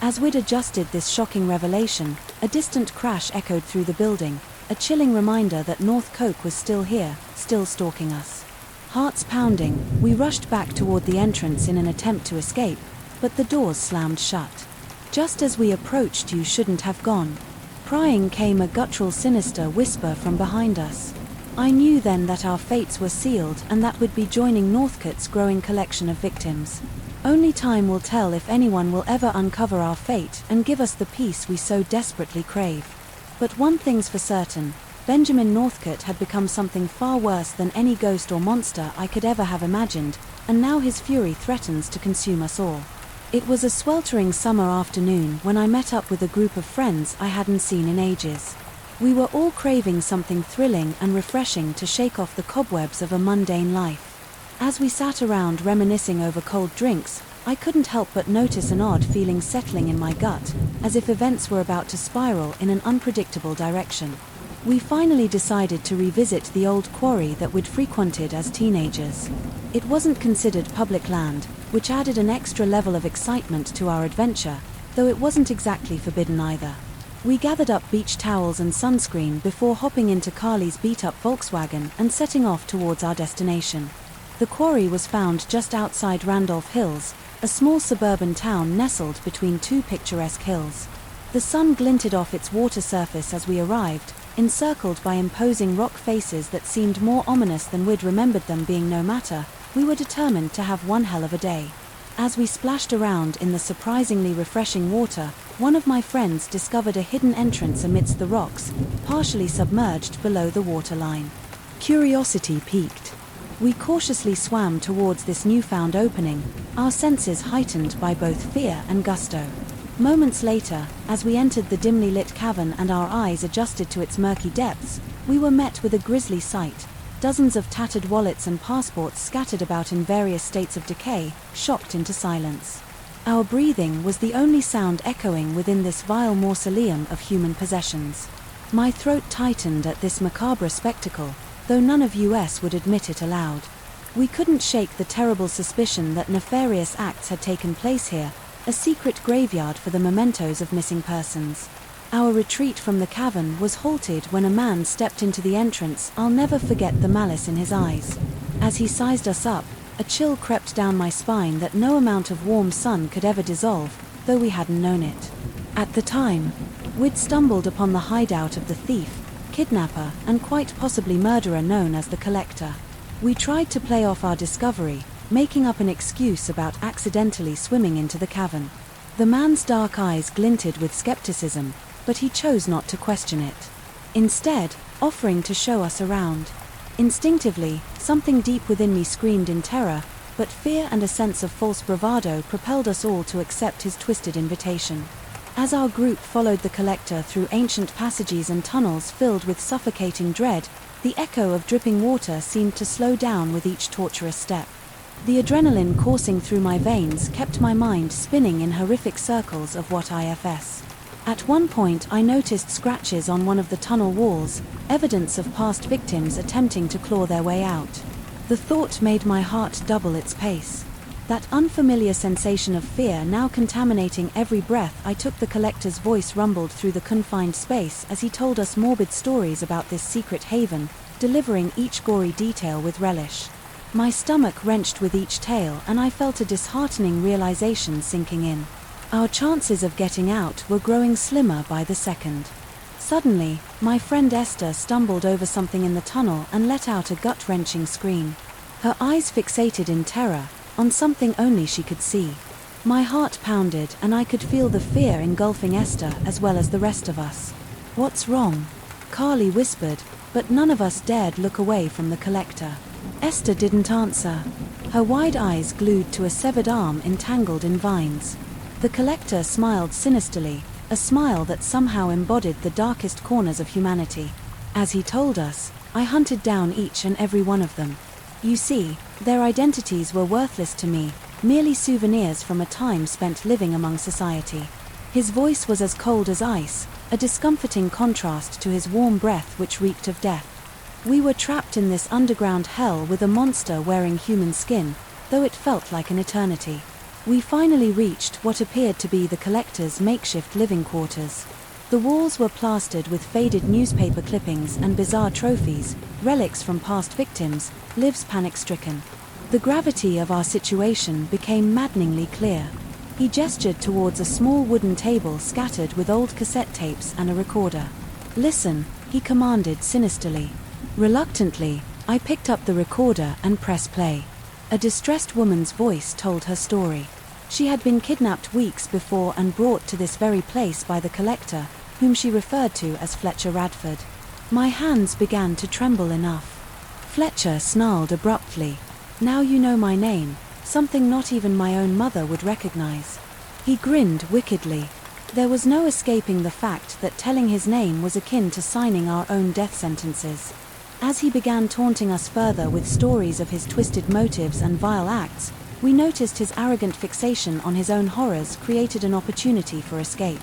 As we'd adjusted this shocking revelation, a distant crash echoed through the building, a chilling reminder that Northcote was still here, still stalking us. Hearts pounding, we rushed back toward the entrance in an attempt to escape, but the doors slammed shut. Just as we approached, "You shouldn't have gone." Prying came a guttural, sinister whisper from behind us. I knew then that our fates were sealed and that we'd be joining Northcote's growing collection of victims. Only time will tell if anyone will ever uncover our fate and give us the peace we so desperately crave. But one thing's for certain, Benjamin Northcote had become something far worse than any ghost or monster I could ever have imagined, and now his fury threatens to consume us all. It was a sweltering summer afternoon when I met up with a group of friends I hadn't seen in ages. We were all craving something thrilling and refreshing to shake off the cobwebs of a mundane life. As we sat around reminiscing over cold drinks, I couldn't help but notice an odd feeling settling in my gut, as if events were about to spiral in an unpredictable direction. We finally decided to revisit the old quarry that we'd frequented as teenagers. It wasn't considered public land, which added an extra level of excitement to our adventure, though it wasn't exactly forbidden either. We gathered up beach towels and sunscreen before hopping into Carly's beat-up Volkswagen and setting off towards our destination. The quarry was found just outside Randolph Hills, a small suburban town nestled between two picturesque hills. The sun glinted off its water surface as we arrived, encircled by imposing rock faces that seemed more ominous than we'd remembered them being. No matter, we were determined to have one hell of a day. As we splashed around in the surprisingly refreshing water, one of my friends discovered a hidden entrance amidst the rocks, partially submerged below the waterline. Curiosity piqued. We cautiously swam towards this newfound opening, our senses heightened by both fear and gusto. Moments later, as we entered the dimly lit cavern and our eyes adjusted to its murky depths, we were met with a grisly sight. Dozens of tattered wallets and passports scattered about in various states of decay, shocked into silence. Our breathing was the only sound echoing within this vile mausoleum of human possessions. My throat tightened at this macabre spectacle, though none of us would admit it aloud. We couldn't shake the terrible suspicion that nefarious acts had taken place here, a secret graveyard for the mementos of missing persons. Our retreat from the cavern was halted when a man stepped into the entrance. I'll never forget the malice in his eyes. As he sized us up, a chill crept down my spine that no amount of warm sun could ever dissolve, though we hadn't known it. At the time, we'd stumbled upon the hideout of the thief, kidnapper, and quite possibly murderer known as the Collector. We tried to play off our discovery, making up an excuse about accidentally swimming into the cavern. The man's dark eyes glinted with skepticism, but he chose not to question it. Instead, offering to show us around. Instinctively, something deep within me screamed in terror, but fear and a sense of false bravado propelled us all to accept his twisted invitation. As our group followed the Collector through ancient passages and tunnels filled with suffocating dread, the echo of dripping water seemed to slow down with each torturous step. The adrenaline coursing through my veins kept my mind spinning in horrific circles of what ifs. At one point I noticed scratches on one of the tunnel walls, evidence of past victims attempting to claw their way out. The thought made my heart double its pace. That unfamiliar sensation of fear now contaminating every breath I took. The Collector's voice rumbled through the confined space as he told us morbid stories about this secret haven, delivering each gory detail with relish. My stomach wrenched with each tale and I felt a disheartening realization sinking in. Our chances of getting out were growing slimmer by the second. Suddenly, my friend Esther stumbled over something in the tunnel and let out a gut-wrenching scream. Her eyes fixated in terror, on something only she could see. My heart pounded and I could feel the fear engulfing Esther as well as the rest of us. "What's wrong?" Carly whispered, but none of us dared look away from the Collector. Esther didn't answer, her wide eyes glued to a severed arm entangled in vines. The Collector smiled sinisterly, a smile that somehow embodied the darkest corners of humanity. As he told us, I hunted down each and every one of them. You see, their identities were worthless to me, merely souvenirs from a time spent living among society. His voice was as cold as ice, a discomforting contrast to his warm breath which reeked of death. We were trapped in this underground hell with a monster wearing human skin, though it felt like an eternity. We finally reached what appeared to be the collector's makeshift living quarters. The walls were plastered with faded newspaper clippings and bizarre trophies, relics from past victims, lives panic-stricken. The gravity of our situation became maddeningly clear. He gestured towards a small wooden table scattered with old cassette tapes and a recorder. "Listen," he commanded sinisterly. Reluctantly, I picked up the recorder and pressed play. A distressed woman's voice told her story. She had been kidnapped weeks before and brought to this very place by the collector, whom she referred to as Fletcher Radford. My hands began to tremble enough. Fletcher snarled abruptly. "Now you know my name, something not even my own mother would recognize." He grinned wickedly. There was no escaping the fact that telling his name was akin to signing our own death sentences. As he began taunting us further with stories of his twisted motives and vile acts, we noticed his arrogant fixation on his own horrors created an opportunity for escape.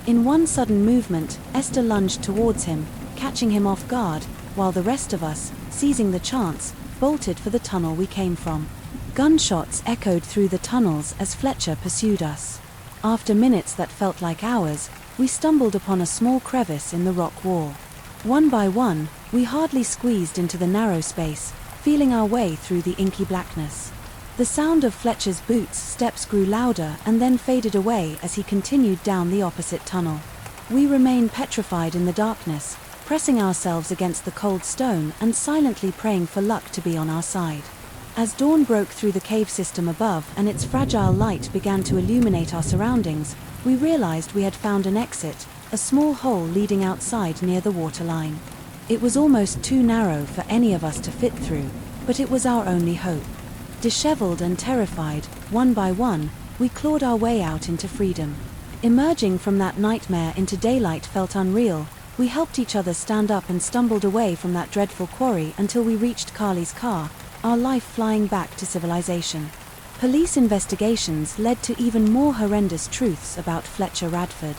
In one sudden movement, Esther lunged towards him, catching him off guard, while the rest of us, seizing the chance, bolted for the tunnel we came from. Gunshots echoed through the tunnels as Fletcher pursued us. After minutes that felt like hours, we stumbled upon a small crevice in the rock wall. One by one, we hardly squeezed into the narrow space, feeling our way through the inky blackness. The sound of Fletcher's boots' steps grew louder and then faded away as he continued down the opposite tunnel. We remained petrified in the darkness, pressing ourselves against the cold stone and silently praying for luck to be on our side. As dawn broke through the cave system above and its fragile light began to illuminate our surroundings, we realized we had found an exit, a small hole leading outside near the waterline. It was almost too narrow for any of us to fit through, but it was our only hope. Disheveled and terrified, one by one, we clawed our way out into freedom. Emerging from that nightmare into daylight felt unreal. We helped each other stand up and stumbled away from that dreadful quarry until we reached Carly's car, our life flying back to civilization. Police investigations led to even more horrendous truths about Fletcher Radford.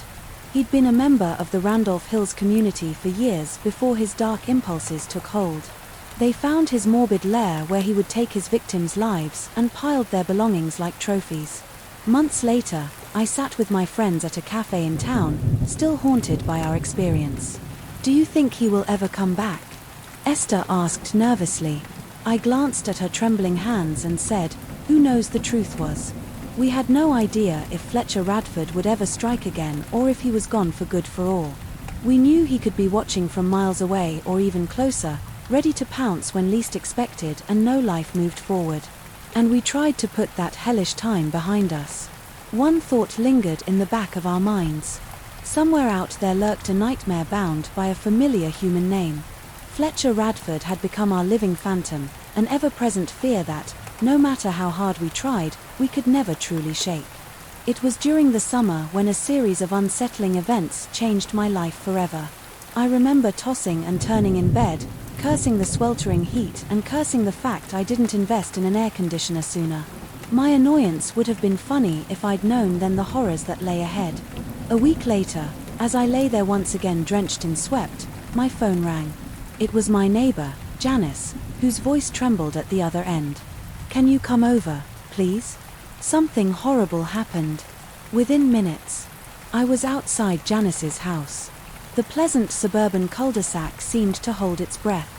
He'd been a member of the Randolph Hills community for years before his dark impulses took hold. They found his morbid lair where he would take his victims' lives and piled their belongings like trophies. Months later, I sat with my friends at a cafe in town, still haunted by our experience. "Do you think he will ever come back?" Esther asked nervously. I glanced at her trembling hands and said, "Who knows?" The truth was, we had no idea if Fletcher Radford would ever strike again or if he was gone for good for all. We knew he could be watching from miles away or even closer, ready to pounce when least expected, and no life moved forward. And we tried to put that hellish time behind us. One thought lingered in the back of our minds. Somewhere out there lurked a nightmare bound by a familiar human name. Fletcher Radford had become our living phantom, an ever-present fear that, no matter how hard we tried, we could never truly shake. It was during the summer when a series of unsettling events changed my life forever. I remember tossing and turning in bed, cursing the sweltering heat and cursing the fact I didn't invest in an air conditioner sooner. My annoyance would have been funny if I'd known then the horrors that lay ahead. A week later, as I lay there once again drenched in sweat, my phone rang. It was my neighbor, Janice, whose voice trembled at the other end. "Can you come over, please? Something horrible happened." Within minutes, I was outside Janice's house. The pleasant suburban cul-de-sac seemed to hold its breath.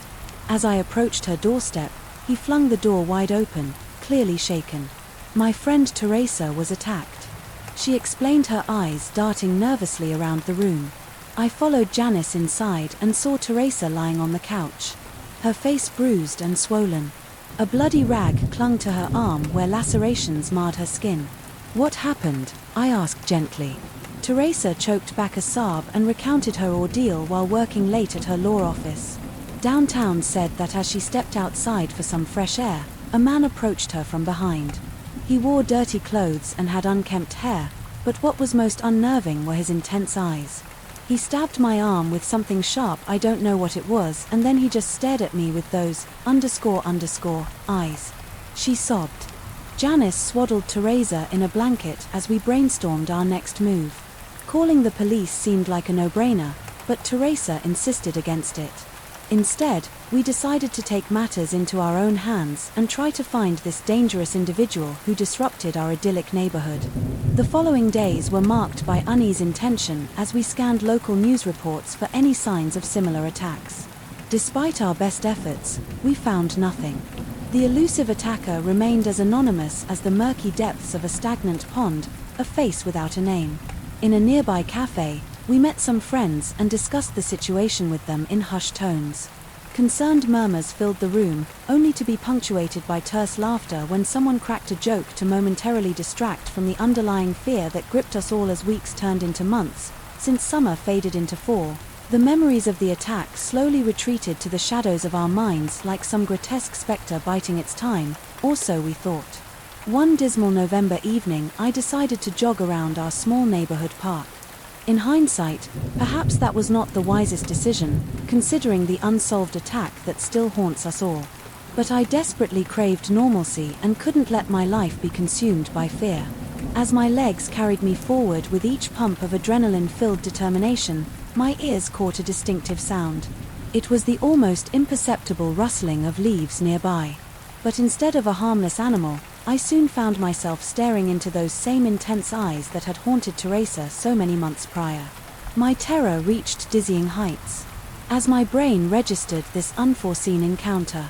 As I approached her doorstep, he flung the door wide open, clearly shaken. My friend Teresa was attacked. She explained, her eyes darting nervously around the room. I followed Janice inside and saw Teresa lying on the couch, her face bruised and swollen. A bloody rag clung to her arm where lacerations marred her skin. "What happened?" I asked gently. Teresa choked back a sob and recounted her ordeal while working late at her law office. Downtown said that as she stepped outside for some fresh air, a man approached her from behind. He wore dirty clothes and had unkempt hair, but what was most unnerving were his intense eyes. He stabbed my arm with something sharp, I don't know what it was, and then he just stared at me with those eyes. She sobbed. Janice swaddled Teresa in a blanket as we brainstormed our next move. Calling the police seemed like a no-brainer, but Teresa insisted against it. Instead, we decided to take matters into our own hands and try to find this dangerous individual who disrupted our idyllic neighborhood. The following days were marked by unease in tension as we scanned local news reports for any signs of similar attacks. Despite our best efforts, we found nothing. The elusive attacker remained as anonymous as the murky depths of a stagnant pond, a face without a name. In a nearby cafe, we met some friends and discussed the situation with them in hushed tones. Concerned murmurs filled the room, only to be punctuated by terse laughter when someone cracked a joke to momentarily distract from the underlying fear that gripped us all as weeks turned into months, since summer faded into fall. The memories of the attack slowly retreated to the shadows of our minds like some grotesque specter biding its time, or so we thought. One dismal November evening, I decided to jog around our small neighborhood park. In hindsight, perhaps that was not the wisest decision, considering the unsolved attack that still haunts us all. But I desperately craved normalcy and couldn't let my life be consumed by fear. As my legs carried me forward with each pump of adrenaline-filled determination, my ears caught a distinctive sound. It was the almost imperceptible rustling of leaves nearby. But instead of a harmless animal, I soon found myself staring into those same intense eyes that had haunted Teresa so many months prior. My terror reached dizzying heights. As my brain registered this unforeseen encounter,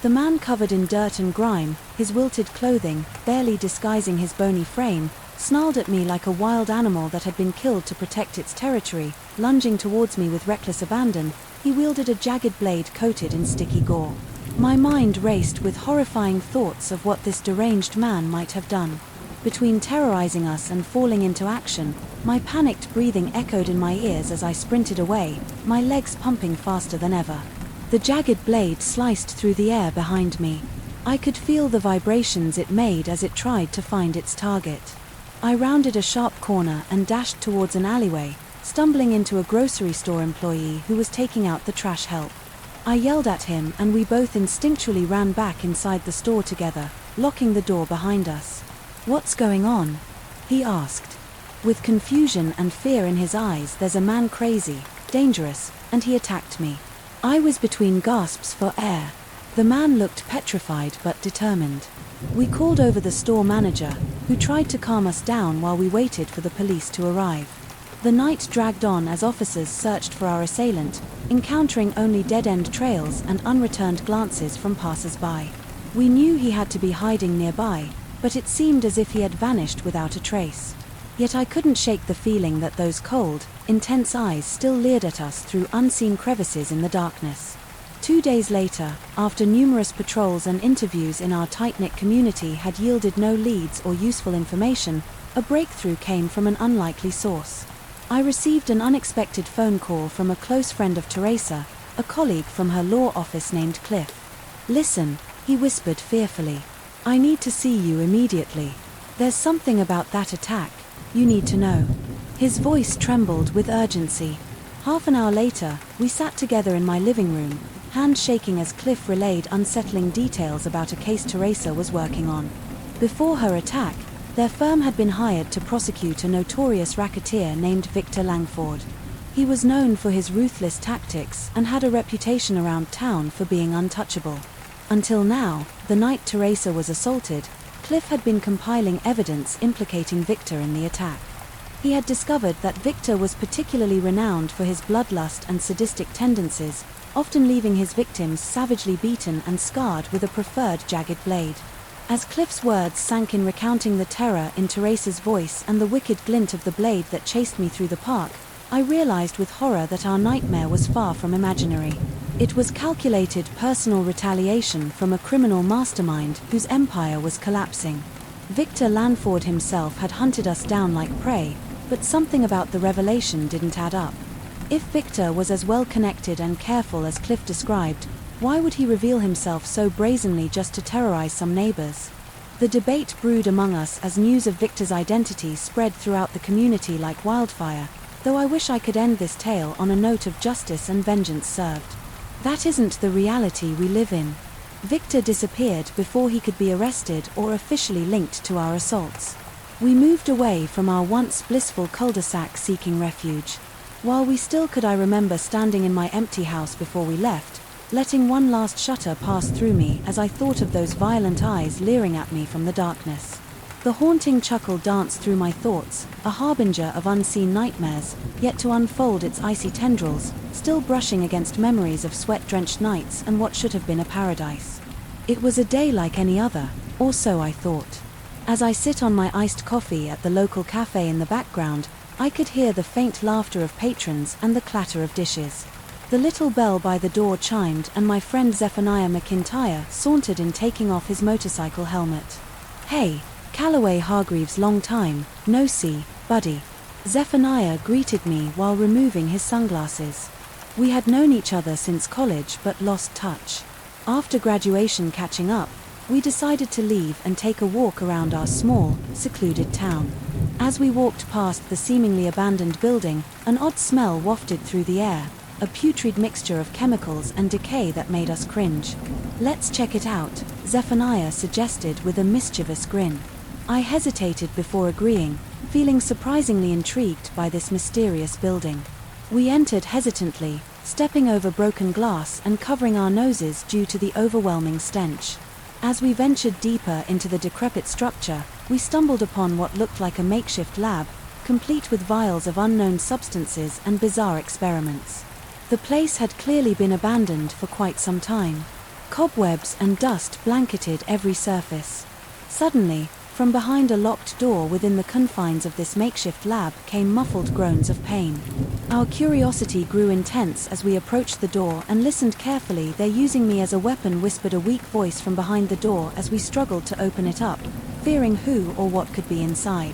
the man covered in dirt and grime, his wilted clothing barely disguising his bony frame, snarled at me like a wild animal that had been killed to protect its territory. Lunging towards me with reckless abandon, he wielded a jagged blade coated in sticky gore. My mind raced with horrifying thoughts of what this deranged man might have done. Between terrorizing us and falling into action, my panicked breathing echoed in my ears as I sprinted away, my legs pumping faster than ever. The jagged blade sliced through the air behind me. I could feel the vibrations it made as it tried to find its target. I rounded a sharp corner and dashed towards an alleyway, stumbling into a grocery store employee who was taking out the trash help. I yelled at him and we both instinctually ran back inside the store together, locking the door behind us. "What's going on?" he asked. With confusion and fear in his eyes. "There's a man crazy, dangerous, and he attacked me." I was between gasps for air. The man looked petrified but determined. We called over the store manager, who tried to calm us down while we waited for the police to arrive. The night dragged on as officers searched for our assailant, encountering only dead-end trails and unreturned glances from passers-by. We knew he had to be hiding nearby, but it seemed as if he had vanished without a trace. Yet I couldn't shake the feeling that those cold, intense eyes still leered at us through unseen crevices in the darkness. 2 days later, after numerous patrols and interviews in our tight-knit community had yielded no leads or useful information, a breakthrough came from an unlikely source. I received an unexpected phone call from a close friend of Teresa, a colleague from her law office named Cliff. "Listen," he whispered fearfully. "I need to see you immediately. There's something about that attack you need to know." His voice trembled with urgency. Half an hour later, we sat together in my living room, hands shaking as Cliff relayed unsettling details about a case Teresa was working on. Before her attack, their firm had been hired to prosecute a notorious racketeer named Victor Langford. He was known for his ruthless tactics and had a reputation around town for being untouchable. Until now, the night Teresa was assaulted, Cliff had been compiling evidence implicating Victor in the attack. He had discovered that Victor was particularly renowned for his bloodlust and sadistic tendencies, often leaving his victims savagely beaten and scarred with a preferred jagged blade. As Cliff's words sank in recounting the terror in Teresa's voice and the wicked glint of the blade that chased me through the park, I realized with horror that our nightmare was far from imaginary. It was calculated personal retaliation from a criminal mastermind whose empire was collapsing. Victor Langford himself had hunted us down like prey, but something about the revelation didn't add up. If Victor was as well connected and careful as Cliff described, why would he reveal himself so brazenly just to terrorize some neighbors? The debate brewed among us as news of Victor's identity spread throughout the community like wildfire, though I wish I could end this tale on a note of justice and vengeance served. That isn't the reality we live in. Victor disappeared before he could be arrested or officially linked to our assaults. We moved away from our once blissful cul-de-sac seeking refuge. While we still could, I remember standing in my empty house before we left, letting one last shudder pass through me as I thought of those violent eyes leering at me from the darkness. The haunting chuckle danced through my thoughts, a harbinger of unseen nightmares, yet to unfold its icy tendrils, still brushing against memories of sweat-drenched nights and what should have been a paradise. It was a day like any other, or so I thought. As I sit on my iced coffee at the local cafe in the background, I could hear the faint laughter of patrons and the clatter of dishes. The little bell by the door chimed and my friend Zephaniah McIntyre sauntered in, taking off his motorcycle helmet. "Hey, Callaway Hargreaves, long time, no see, buddy." Zephaniah greeted me while removing his sunglasses. We had known each other since college but lost touch. After graduation catching up, we decided to leave and take a walk around our small, secluded town. As we walked past the seemingly abandoned building, an odd smell wafted through the air, a putrid mixture of chemicals and decay that made us cringe. "Let's check it out," Zephaniah suggested with a mischievous grin. I hesitated before agreeing, feeling surprisingly intrigued by this mysterious building. We entered hesitantly, stepping over broken glass and covering our noses due to the overwhelming stench. As we ventured deeper into the decrepit structure, we stumbled upon what looked like a makeshift lab, complete with vials of unknown substances and bizarre experiments. The place had clearly been abandoned for quite some time. Cobwebs and dust blanketed every surface. Suddenly, from behind a locked door within the confines of this makeshift lab came muffled groans of pain. Our curiosity grew intense as we approached the door and listened carefully. "They're using me as a weapon," whispered a weak voice from behind the door as we struggled to open it up, fearing who or what could be inside.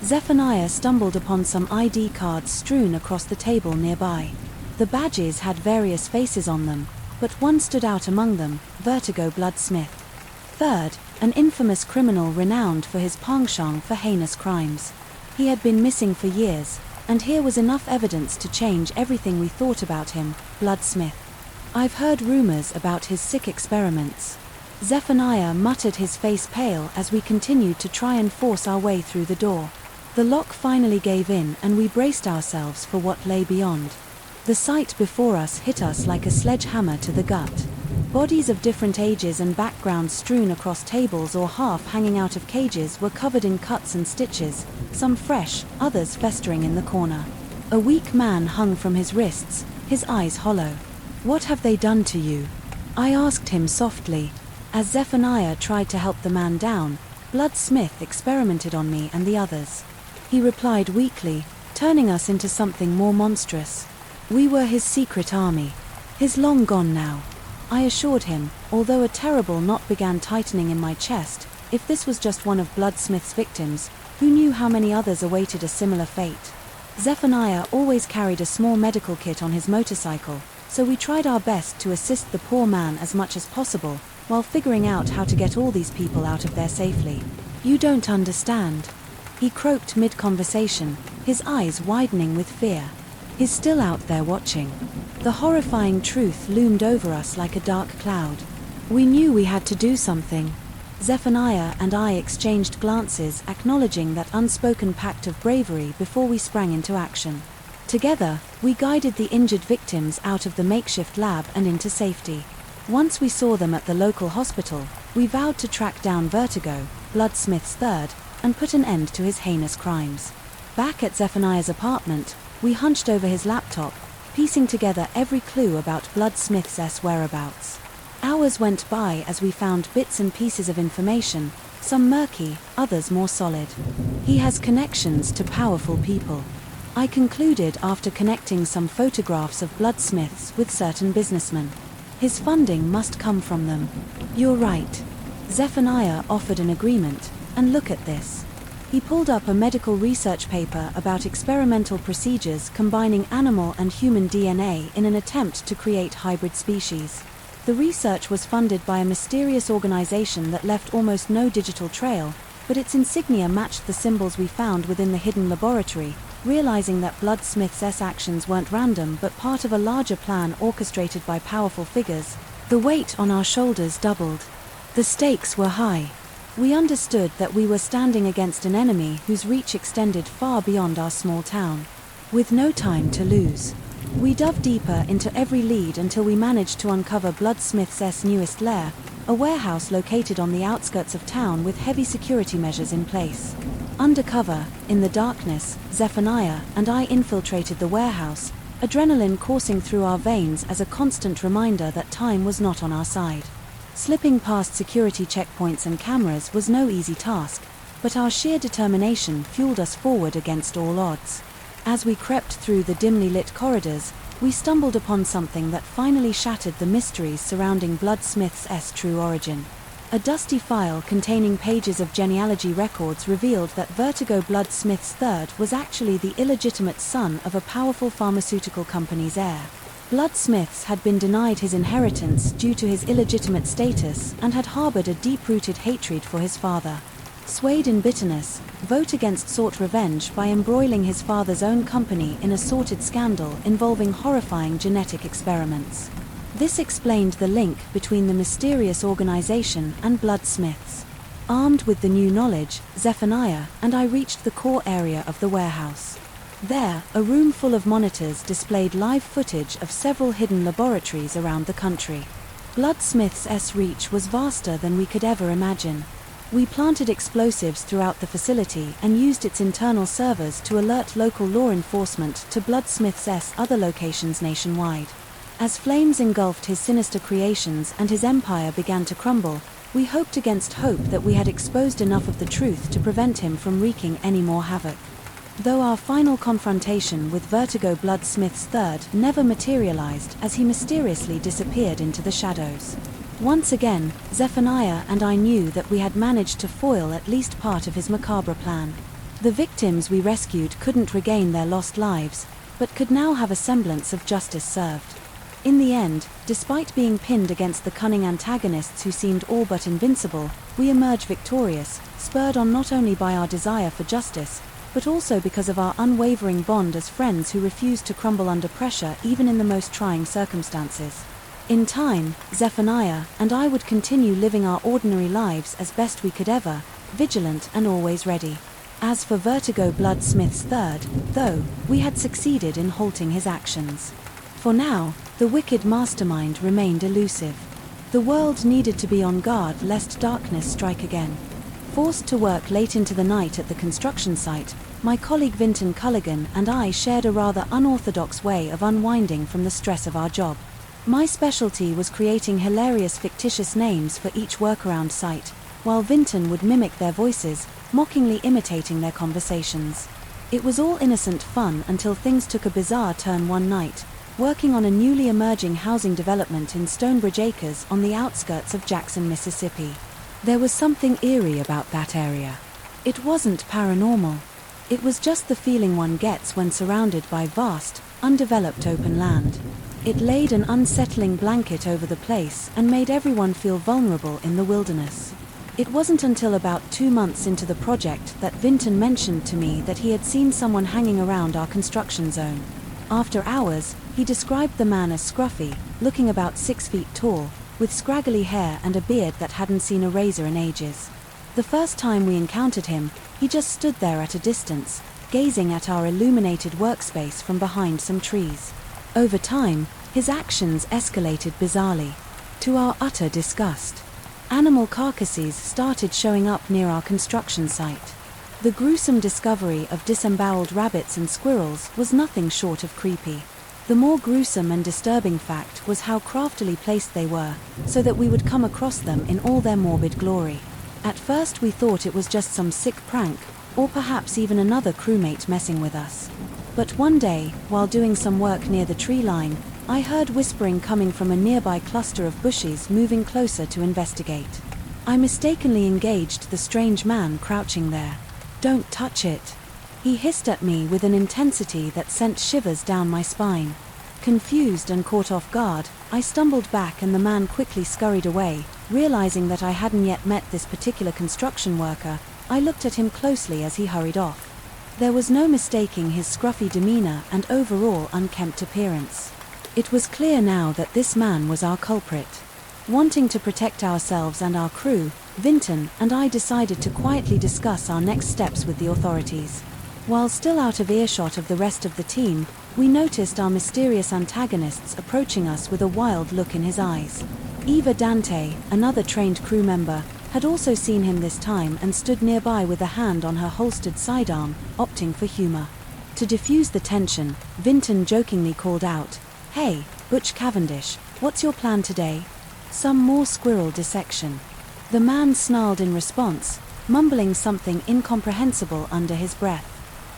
Zephaniah stumbled upon some ID cards strewn across the table nearby. The badges had various faces on them, but one stood out among them: Vertigo Bloodsmith. Third, an infamous criminal renowned for his penchant for heinous crimes. He had been missing for years, and here was enough evidence to change everything we thought about him: Bloodsmith. "I've heard rumors about his sick experiments." Zephaniah muttered, his face pale, as we continued to try and force our way through the door. The lock finally gave in and we braced ourselves for what lay beyond. The sight before us hit us like a sledgehammer to the gut. Bodies of different ages and backgrounds strewn across tables or half hanging out of cages were covered in cuts and stitches, some fresh, others festering in the corner. A weak man hung from his wrists, his eyes hollow. "What have they done to you?" I asked him softly. As Zephaniah tried to help the man down, Bloodsmith experimented on me and the others. He replied weakly, turning us into something more monstrous. "We were his secret army. He's long gone now," I assured him, although a terrible knot began tightening in my chest. If this was just one of Bloodsmith's victims, who knew how many others awaited a similar fate? Zephaniah always carried a small medical kit on his motorcycle, so we tried our best to assist the poor man as much as possible, while figuring out how to get all these people out of there safely. "You don't understand," he croaked mid-conversation, his eyes widening with fear. "He's still out there watching." The horrifying truth loomed over us like a dark cloud. We knew we had to do something. Zephaniah and I exchanged glances, acknowledging that unspoken pact of bravery before we sprang into action. Together, we guided the injured victims out of the makeshift lab and into safety. Once we saw them at the local hospital, we vowed to track down Vertigo, Bloodsmith's third, and put an end to his heinous crimes. Back at Zephaniah's apartment, we hunched over his laptop, piecing together every clue about Bloodsmith's whereabouts. Hours went by as we found bits and pieces of information, some murky, others more solid. "He has connections to powerful people," I concluded after connecting some photographs of Bloodsmiths with certain businessmen. "His funding must come from them." "You're right." Zephaniah offered an agreement, and look at this. He pulled up a medical research paper about experimental procedures combining animal and human DNA in an attempt to create hybrid species. The research was funded by a mysterious organization that left almost no digital trail, but its insignia matched the symbols we found within the hidden laboratory, realizing that Bloodsmith's actions weren't random but part of a larger plan orchestrated by powerful figures. The weight on our shoulders doubled. The stakes were high. We understood that we were standing against an enemy whose reach extended far beyond our small town. With no time to lose, we dove deeper into every lead until we managed to uncover Bloodsmith's newest lair, a warehouse located on the outskirts of town with heavy security measures in place. Undercover, in the darkness, Zephaniah and I infiltrated the warehouse, adrenaline coursing through our veins as a constant reminder that time was not on our side. Slipping past security checkpoints and cameras was no easy task, but our sheer determination fueled us forward against all odds. As we crept through the dimly lit corridors, we stumbled upon something that finally shattered the mysteries surrounding Bloodsmith's true origin. A dusty file containing pages of genealogy records revealed that Vertigo Bloodsmith III was actually the illegitimate son of a powerful pharmaceutical company's heir. Bloodsmith had been denied his inheritance due to his illegitimate status and had harbored a deep-rooted hatred for his father. Swayed in bitterness, Vertigo sought revenge by embroiling his father's own company in a sordid scandal involving horrifying genetic experiments. This explained the link between the mysterious organization and Bloodsmiths. Armed with the new knowledge, Zephaniah and I reached the core area of the warehouse. There, a room full of monitors displayed live footage of several hidden laboratories around the country. Bloodsmith's reach was vaster than we could ever imagine. We planted explosives throughout the facility and used its internal servers to alert local law enforcement to Bloodsmith's other locations nationwide. As flames engulfed his sinister creations and his empire began to crumble, we hoped against hope that we had exposed enough of the truth to prevent him from wreaking any more havoc. Though our final confrontation with Vertigo Bloodsmith III never materialized as he mysteriously disappeared into the shadows. Once again, Zephaniah and I knew that we had managed to foil at least part of his macabre plan. The victims we rescued couldn't regain their lost lives, but could now have a semblance of justice served. In the end, despite being pinned against the cunning antagonists who seemed all but invincible, we emerged victorious, spurred on not only by our desire for justice, but also because of our unwavering bond as friends who refused to crumble under pressure even in the most trying circumstances. In time, Zephaniah and I would continue living our ordinary lives as best we could ever, vigilant and always ready. As for Vertigo Bloodsmith III, though, we had succeeded in halting his actions. For now, the wicked mastermind remained elusive. The world needed to be on guard lest darkness strike again. Forced to work late into the night at the construction site, my colleague Vinton Culligan and I shared a rather unorthodox way of unwinding from the stress of our job. My specialty was creating hilarious fictitious names for each workaround site, while Vinton would mimic their voices, mockingly imitating their conversations. It was all innocent fun until things took a bizarre turn one night, working on a newly emerging housing development in Stonebridge Acres on the outskirts of Jackson, Mississippi. There was something eerie about that area. It wasn't paranormal. It was just the feeling one gets when surrounded by vast, undeveloped open land. It laid an unsettling blanket over the place and made everyone feel vulnerable in the wilderness. It wasn't until about 2 months into the project that Vinton mentioned to me that he had seen someone hanging around our construction zone. After hours, he described the man as scruffy, looking about 6 feet tall, with scraggly hair and a beard that hadn't seen a razor in ages. The first time we encountered him, he just stood there at a distance, gazing at our illuminated workspace from behind some trees. Over time, his actions escalated bizarrely. To our utter disgust, animal carcasses started showing up near our construction site. The gruesome discovery of disemboweled rabbits and squirrels was nothing short of creepy. The more gruesome and disturbing fact was how craftily placed they were, so that we would come across them in all their morbid glory. At first we thought it was just some sick prank, or perhaps even another crewmate messing with us. But one day, while doing some work near the tree line, I heard whispering coming from a nearby cluster of bushes moving closer to investigate. I mistakenly engaged the strange man crouching there. "Don't touch it," he hissed at me with an intensity that sent shivers down my spine. Confused and caught off guard, I stumbled back and the man quickly scurried away. Realizing that I hadn't yet met this particular construction worker, I looked at him closely as he hurried off. There was no mistaking his scruffy demeanor and overall unkempt appearance. It was clear now that this man was our culprit. Wanting to protect ourselves and our crew, Vinton and I decided to quietly discuss our next steps with the authorities. While still out of earshot of the rest of the team, we noticed our mysterious antagonists approaching us with a wild look in his eyes. Eva Dante, another trained crew member, had also seen him this time and stood nearby with a hand on her holstered sidearm, opting for humor. To diffuse the tension, Vinton jokingly called out, "Hey, Butch Cavendish, what's your plan today? Some more squirrel dissection." The man snarled in response, mumbling something incomprehensible under his breath.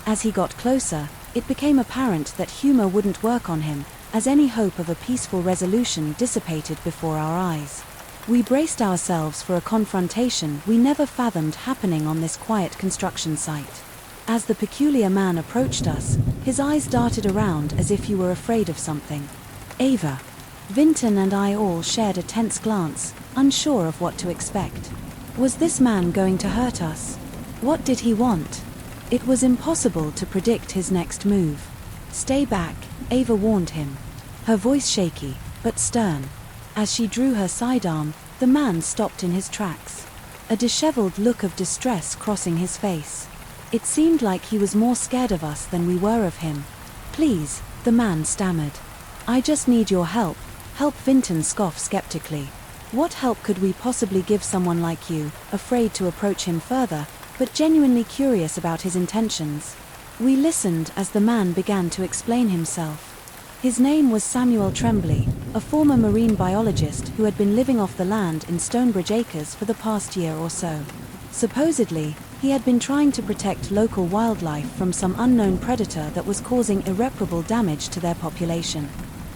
As he got closer, it became apparent that humor wouldn't work on him, as any hope of a peaceful resolution dissipated before our eyes. We braced ourselves for a confrontation we never fathomed happening on this quiet construction site. As the peculiar man approached us, his eyes darted around as if he were afraid of something. Ava. Vinton and I all shared a tense glance, unsure of what to expect. Was this man going to hurt us? What did he want? It was impossible to predict his next move. "Stay back," Ava warned him. Her voice shaky, but stern. As she drew her sidearm, the man stopped in his tracks. A disheveled look of distress crossing his face. It seemed like he was more scared of us than we were of him. "Please," the man stammered. "I just need your help." Help? Vinton scoffed skeptically. What help could we possibly give someone like you, afraid to approach him further, but genuinely curious about his intentions? We listened as the man began to explain himself. His name was Samuel Tremblay, a former marine biologist who had been living off the land in Stonebridge Acres for the past year or so. Supposedly, he had been trying to protect local wildlife from some unknown predator that was causing irreparable damage to their population.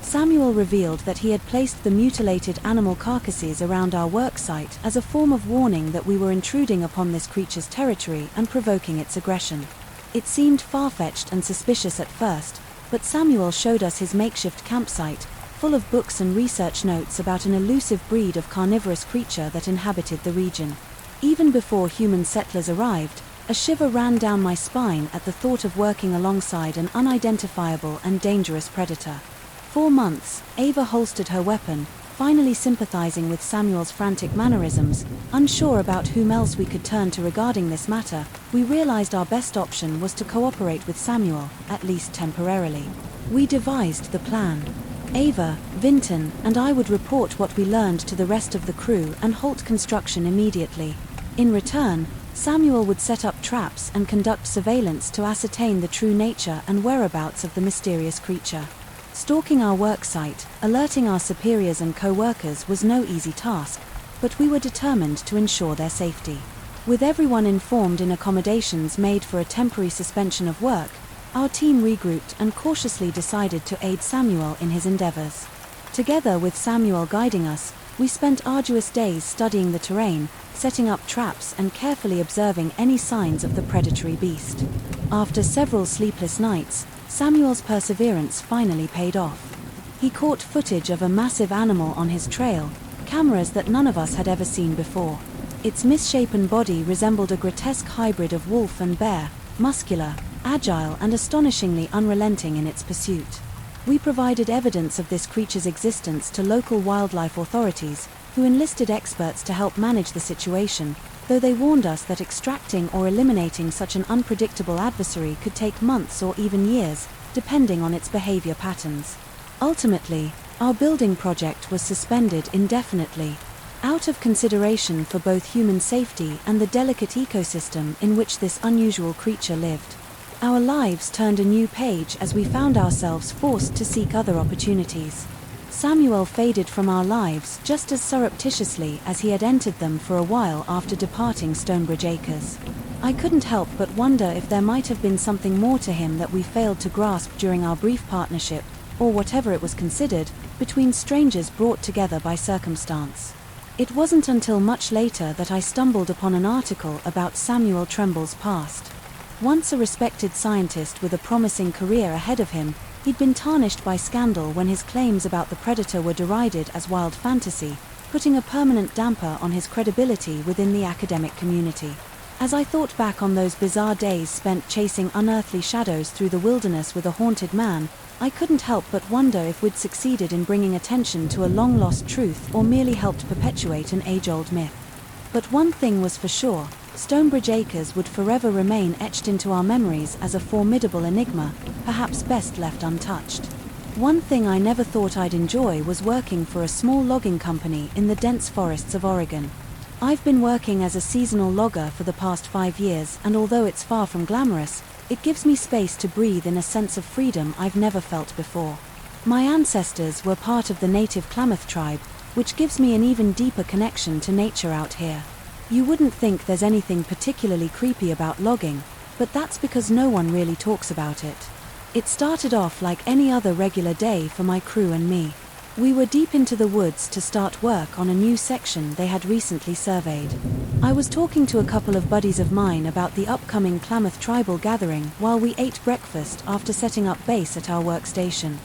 Samuel revealed that he had placed the mutilated animal carcasses around our work site as a form of warning that we were intruding upon this creature's territory and provoking its aggression. It seemed far-fetched and suspicious at first, but Samuel showed us his makeshift campsite, full of books and research notes about an elusive breed of carnivorous creature that inhabited the region. Even before human settlers arrived, a shiver ran down my spine at the thought of working alongside an unidentifiable and dangerous predator. For months, Ava holstered her weapon, finally sympathizing with Samuel's frantic mannerisms. Unsure about whom else we could turn to regarding this matter, we realized our best option was to cooperate with Samuel, at least temporarily. We devised the plan. Ava, Vinton, and I would report what we learned to the rest of the crew and halt construction immediately. In return, Samuel would set up traps and conduct surveillance to ascertain the true nature and whereabouts of the mysterious creature. Stalking our work site, alerting our superiors and co-workers was no easy task, but we were determined to ensure their safety. With everyone informed in accommodations made for a temporary suspension of work, our team regrouped and cautiously decided to aid Samuel in his endeavors. Together with Samuel guiding us, we spent arduous days studying the terrain, setting up traps and carefully observing any signs of the predatory beast. After several sleepless nights, Samuel's perseverance finally paid off. He caught footage of a massive animal on his trail, cameras that none of us had ever seen before. Its misshapen body resembled a grotesque hybrid of wolf and bear, muscular, agile and astonishingly unrelenting in its pursuit. We provided evidence of this creature's existence to local wildlife authorities, who enlisted experts to help manage the situation, though they warned us that extracting or eliminating such an unpredictable adversary could take months or even years, depending on its behavior patterns. Ultimately, our building project was suspended indefinitely, out of consideration for both human safety and the delicate ecosystem in which this unusual creature lived. Our lives turned a new page as we found ourselves forced to seek other opportunities. Samuel faded from our lives just as surreptitiously as he had entered them for a while after departing Stonebridge Acres. I couldn't help but wonder if there might have been something more to him that we failed to grasp during our brief partnership, or whatever it was considered, between strangers brought together by circumstance. It wasn't until much later that I stumbled upon an article about Samuel Tremblay's past. Once a respected scientist with a promising career ahead of him, he'd been tarnished by scandal when his claims about the predator were derided as wild fantasy, putting a permanent damper on his credibility within the academic community. As I thought back on those bizarre days spent chasing unearthly shadows through the wilderness with a haunted man, I couldn't help but wonder if we'd succeeded in bringing attention to a long-lost truth or merely helped perpetuate an age-old myth. But one thing was for sure, Stonebridge Acres would forever remain etched into our memories as a formidable enigma, perhaps best left untouched. One thing I never thought I'd enjoy was working for a small logging company in the dense forests of Oregon. I've been working as a seasonal logger for the past 5 years, and although it's far from glamorous, it gives me space to breathe in a sense of freedom I've never felt before. My ancestors were part of the native Klamath tribe, which gives me an even deeper connection to nature out here. You wouldn't think there's anything particularly creepy about logging, but that's because no one really talks about it. It started off like any other regular day for my crew and me. We were deep into the woods to start work on a new section they had recently surveyed. I was talking to a couple of buddies of mine about the upcoming Klamath tribal gathering while we ate breakfast after setting up base at our workstation.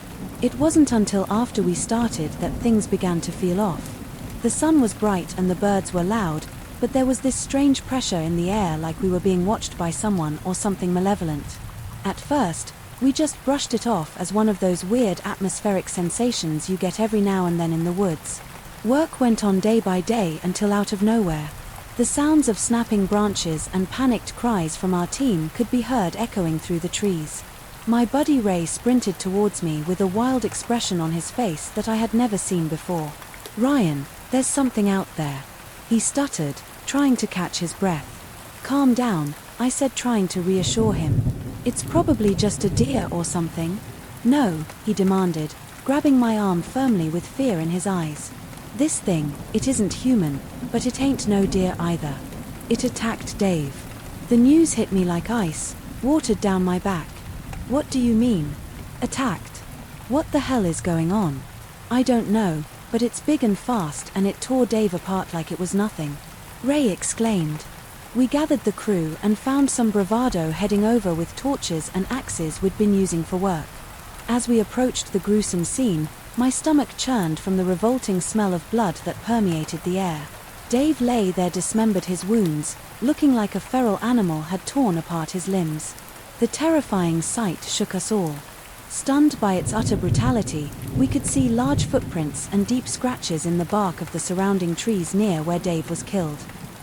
It wasn't until after we started that things began to feel off. The sun was bright and the birds were loud, but there was this strange pressure in the air, like we were being watched by someone or something malevolent. At first, we just brushed it off as one of those weird atmospheric sensations you get every now and then in the woods. Work went on day by day until out of nowhere, the sounds of snapping branches and panicked cries from our team could be heard echoing through the trees. My buddy Ray sprinted towards me with a wild expression on his face that I had never seen before. "Ryan, there's something out there," he stuttered, trying to catch his breath. "Calm down," I said, trying to reassure him. "It's probably just a deer or something." "No," he demanded, grabbing my arm firmly with fear in his eyes. "This thing, it isn't human, but it ain't no deer either. It attacked Dave." The news hit me like ice, watered down my back. "What do you mean? Attacked? What the hell is going on?" "I don't know, but it's big and fast and it tore Dave apart like it was nothing," Ray exclaimed. We gathered the crew and found some bravado heading over with torches and axes we'd been using for work. As we approached the gruesome scene, my stomach churned from the revolting smell of blood that permeated the air. Dave lay there dismembered, his wounds, looking like a feral animal had torn apart his limbs. The terrifying sight shook us all. Stunned by its utter brutality, we could see large footprints and deep scratches in the bark of the surrounding trees near where Dave was killed.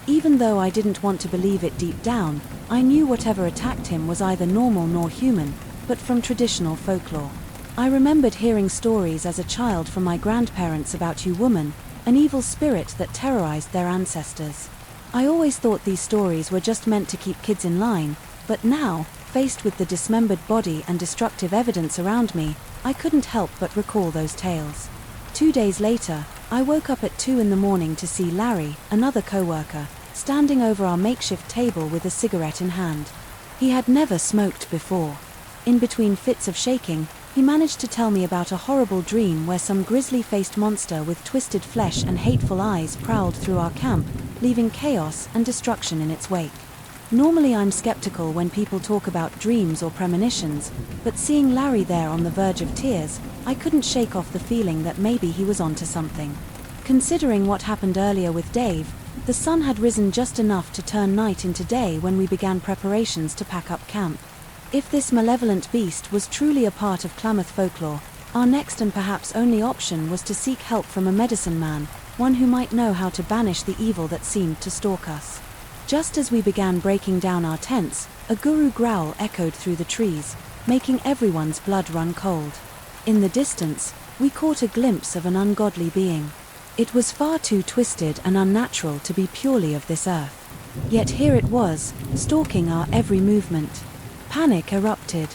Even though I didn't want to believe it deep down, I knew whatever attacked him was either normal nor human, but from traditional folklore. I remembered hearing stories as a child from my grandparents about Woman, an evil spirit that terrorized their ancestors. I always thought these stories were just meant to keep kids in line, but now, faced with the dismembered body and destructive evidence around me, I couldn't help but recall those tales. 2 days later, I woke up at 2 in the morning to see Larry, another co-worker, standing over our makeshift table with a cigarette in hand. He had never smoked before. In between fits of shaking, he managed to tell me about a horrible dream where some grisly-faced monster with twisted flesh and hateful eyes prowled through our camp, leaving chaos and destruction in its wake. Normally I'm skeptical when people talk about dreams or premonitions, but seeing Larry there on the verge of tears, I couldn't shake off the feeling that maybe he was onto something. Considering what happened earlier with Dave, the sun had risen just enough to turn night into day when we began preparations to pack up camp. If this malevolent beast was truly a part of Klamath folklore, our next and perhaps only option was to seek help from a medicine man, one who might know how to banish the evil that seemed to stalk us. Just as we began breaking down our tents, a guru growl echoed through the trees, making everyone's blood run cold. In the distance, we caught a glimpse of an ungodly being. It was far too twisted and unnatural to be purely of this earth. Yet here it was, stalking our every movement. Panic erupted.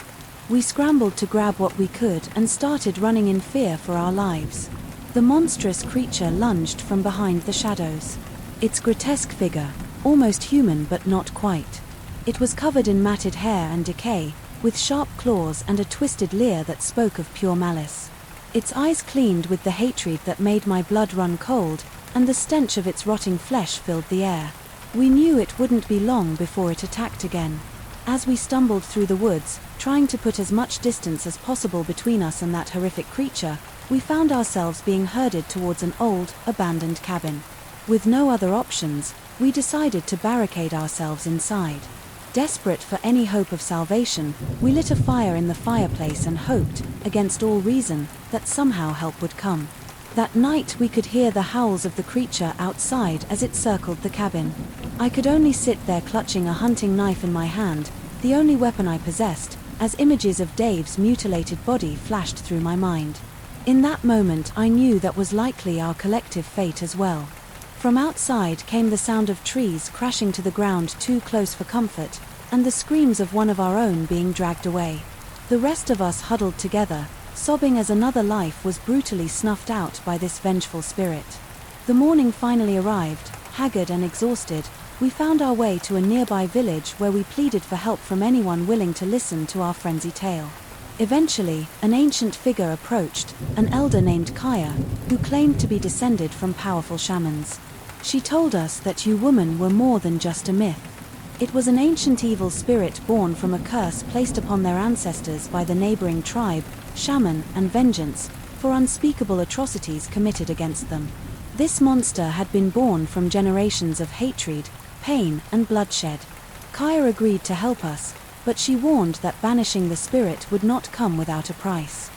We scrambled to grab what we could and started running in fear for our lives. The monstrous creature lunged from behind the shadows. Its grotesque figure, almost human but not quite. It was covered in matted hair and decay, with sharp claws and a twisted leer that spoke of pure malice. Its eyes gleamed with the hatred that made my blood run cold, and the stench of its rotting flesh filled the air. We knew it wouldn't be long before it attacked again. As we stumbled through the woods, trying to put as much distance as possible between us and that horrific creature, we found ourselves being herded towards an old, abandoned cabin. With no other options, we decided to barricade ourselves inside. Desperate for any hope of salvation, we lit a fire in the fireplace and hoped, against all reason, that somehow help would come. That night we could hear the howls of the creature outside as it circled the cabin. I could only sit there clutching a hunting knife in my hand, the only weapon I possessed, as images of Dave's mutilated body flashed through my mind. In that moment I knew that was likely our collective fate as well. From outside came the sound of trees crashing to the ground too close for comfort, and the screams of one of our own being dragged away. The rest of us huddled together, sobbing as another life was brutally snuffed out by this vengeful spirit. The morning finally arrived. Haggard and exhausted, we found our way to a nearby village where we pleaded for help from anyone willing to listen to our frenzied tale. Eventually, an ancient figure approached, an elder named Kaya, who claimed to be descended from powerful shamans. She told us that you women were more than just a myth. It was an ancient evil spirit born from a curse placed upon their ancestors by the neighboring tribe, shaman, and vengeance, for unspeakable atrocities committed against them. This monster had been born from generations of hatred, pain, and bloodshed. Kaya agreed to help us, but she warned that banishing the spirit would not come without a price.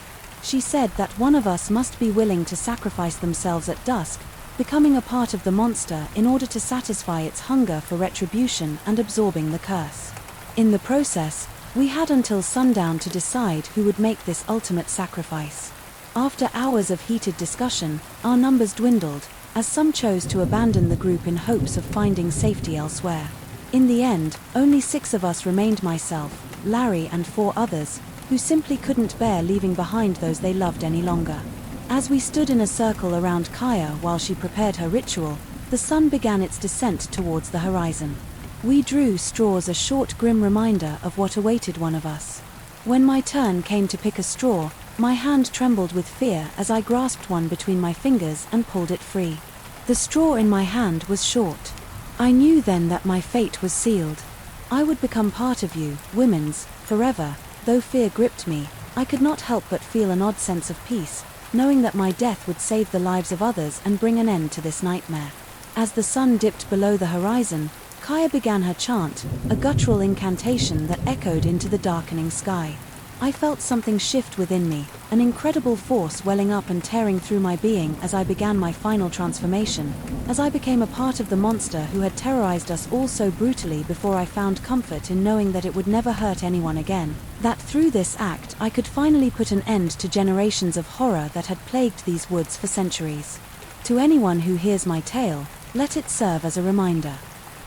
She said that one of us must be willing to sacrifice themselves at dusk, becoming a part of the monster in order to satisfy its hunger for retribution and absorbing the curse. In the process, we had until sundown to decide who would make this ultimate sacrifice. After hours of heated discussion, our numbers dwindled, as some chose to abandon the group in hopes of finding safety elsewhere. In the end, only 6 of us remained: myself, Larry, and 4 others, who simply couldn't bear leaving behind those they loved any longer. As we stood in a circle around Kaya while she prepared her ritual, the sun began its descent towards the horizon. We drew straws, a short grim reminder of what awaited one of us. When my turn came to pick a straw, my hand trembled with fear as I grasped one between my fingers and pulled it free. The straw in my hand was short. I knew then that my fate was sealed. I would become part of you, women's, forever. Though fear gripped me, I could not help but feel an odd sense of peace, knowing that my death would save the lives of others and bring an end to this nightmare. As the sun dipped below the horizon, Kaya began her chant, a guttural incantation that echoed into the darkening sky. I felt something shift within me, an incredible force welling up and tearing through my being as I began my final transformation, as I became a part of the monster who had terrorized us all so brutally before. I found comfort in knowing that it would never hurt anyone again, that through this act I could finally put an end to generations of horror that had plagued these woods for centuries. To anyone who hears my tale, let it serve as a reminder.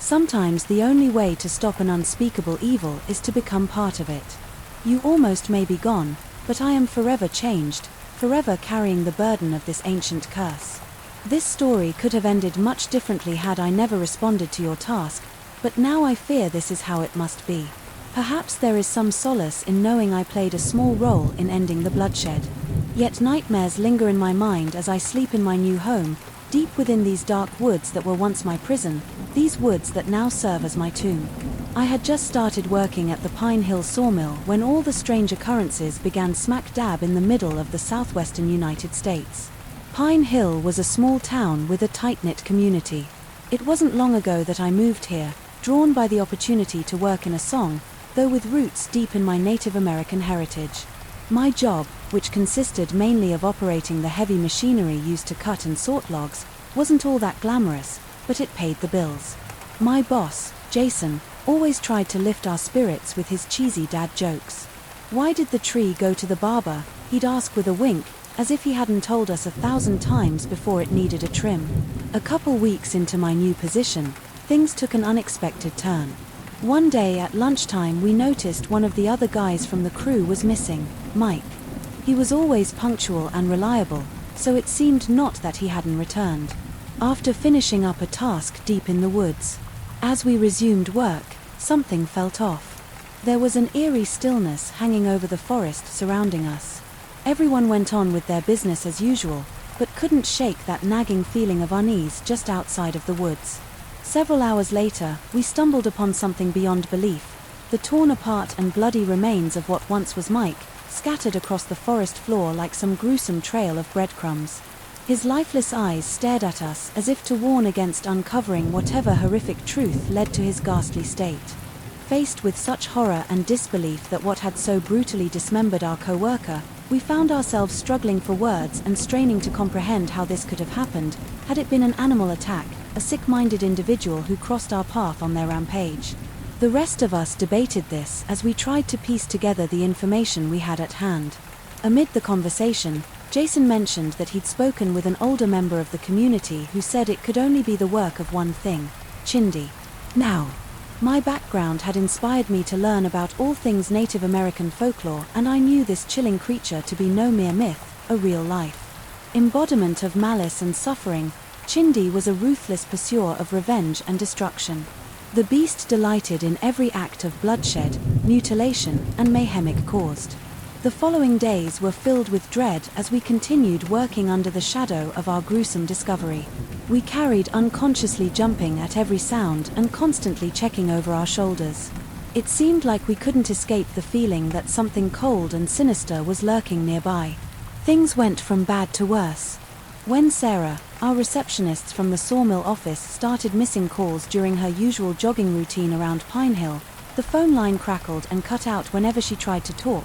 Sometimes the only way to stop an unspeakable evil is to become part of it. You almost may be gone, but I am forever changed, forever carrying the burden of this ancient curse. This story could have ended much differently had I never responded to your task, but now I fear this is how it must be. Perhaps there is some solace in knowing I played a small role in ending the bloodshed. Yet nightmares linger in my mind as I sleep in my new home, deep within these dark woods that were once my prison, these woods that now serve as my tomb. I had just started working at the Pine Hill sawmill when all the strange occurrences began smack dab in the middle of the southwestern United States. Pine Hill was a small town with a tight-knit community. It wasn't long ago that I moved here, drawn by the opportunity to work in a song, though with roots deep in my Native American heritage. My job, which consisted mainly of operating the heavy machinery used to cut and sort logs, wasn't all that glamorous, but it paid the bills. My boss, Jason, always tried to lift our spirits with his cheesy dad jokes. Why did the tree go to the barber? He'd ask with a wink, as if he hadn't told us 1,000 times before it needed a trim. A couple weeks into my new position, things took an unexpected turn. One day at lunchtime we noticed one of the other guys from the crew was missing, Mike. He was always punctual and reliable, so it seemed not that he hadn't returned. After finishing up a task deep in the woods, as we resumed work, something felt off. There was an eerie stillness hanging over the forest surrounding us. Everyone went on with their business as usual, but couldn't shake that nagging feeling of unease just outside of the woods. Several hours later, we stumbled upon something beyond belief: the torn apart and bloody remains of what once was Mike, scattered across the forest floor like some gruesome trail of breadcrumbs. His lifeless eyes stared at us as if to warn against uncovering whatever horrific truth led to his ghastly state. Faced with such horror and disbelief that what had so brutally dismembered our co-worker, we found ourselves struggling for words and straining to comprehend how this could have happened, had it been an animal attack, a sick-minded individual who crossed our path on their rampage. The rest of us debated this as we tried to piece together the information we had at hand. Amid the conversation, Jason mentioned that he'd spoken with an older member of the community who said it could only be the work of one thing, Chindi. Now, my background had inspired me to learn about all things Native American folklore, and I knew this chilling creature to be no mere myth, a real-life embodiment of malice and suffering. Chindi was a ruthless pursuer of revenge and destruction. The beast delighted in every act of bloodshed, mutilation, and mayhem it caused. The following days were filled with dread as we continued working under the shadow of our gruesome discovery. We carried unconsciously jumping at every sound and constantly checking over our shoulders. It seemed like we couldn't escape the feeling that something cold and sinister was lurking nearby. Things went from bad to worse. When Sarah, our receptionist from the sawmill office, started missing calls during her usual jogging routine around Pine Hill, the phone line crackled and cut out whenever she tried to talk,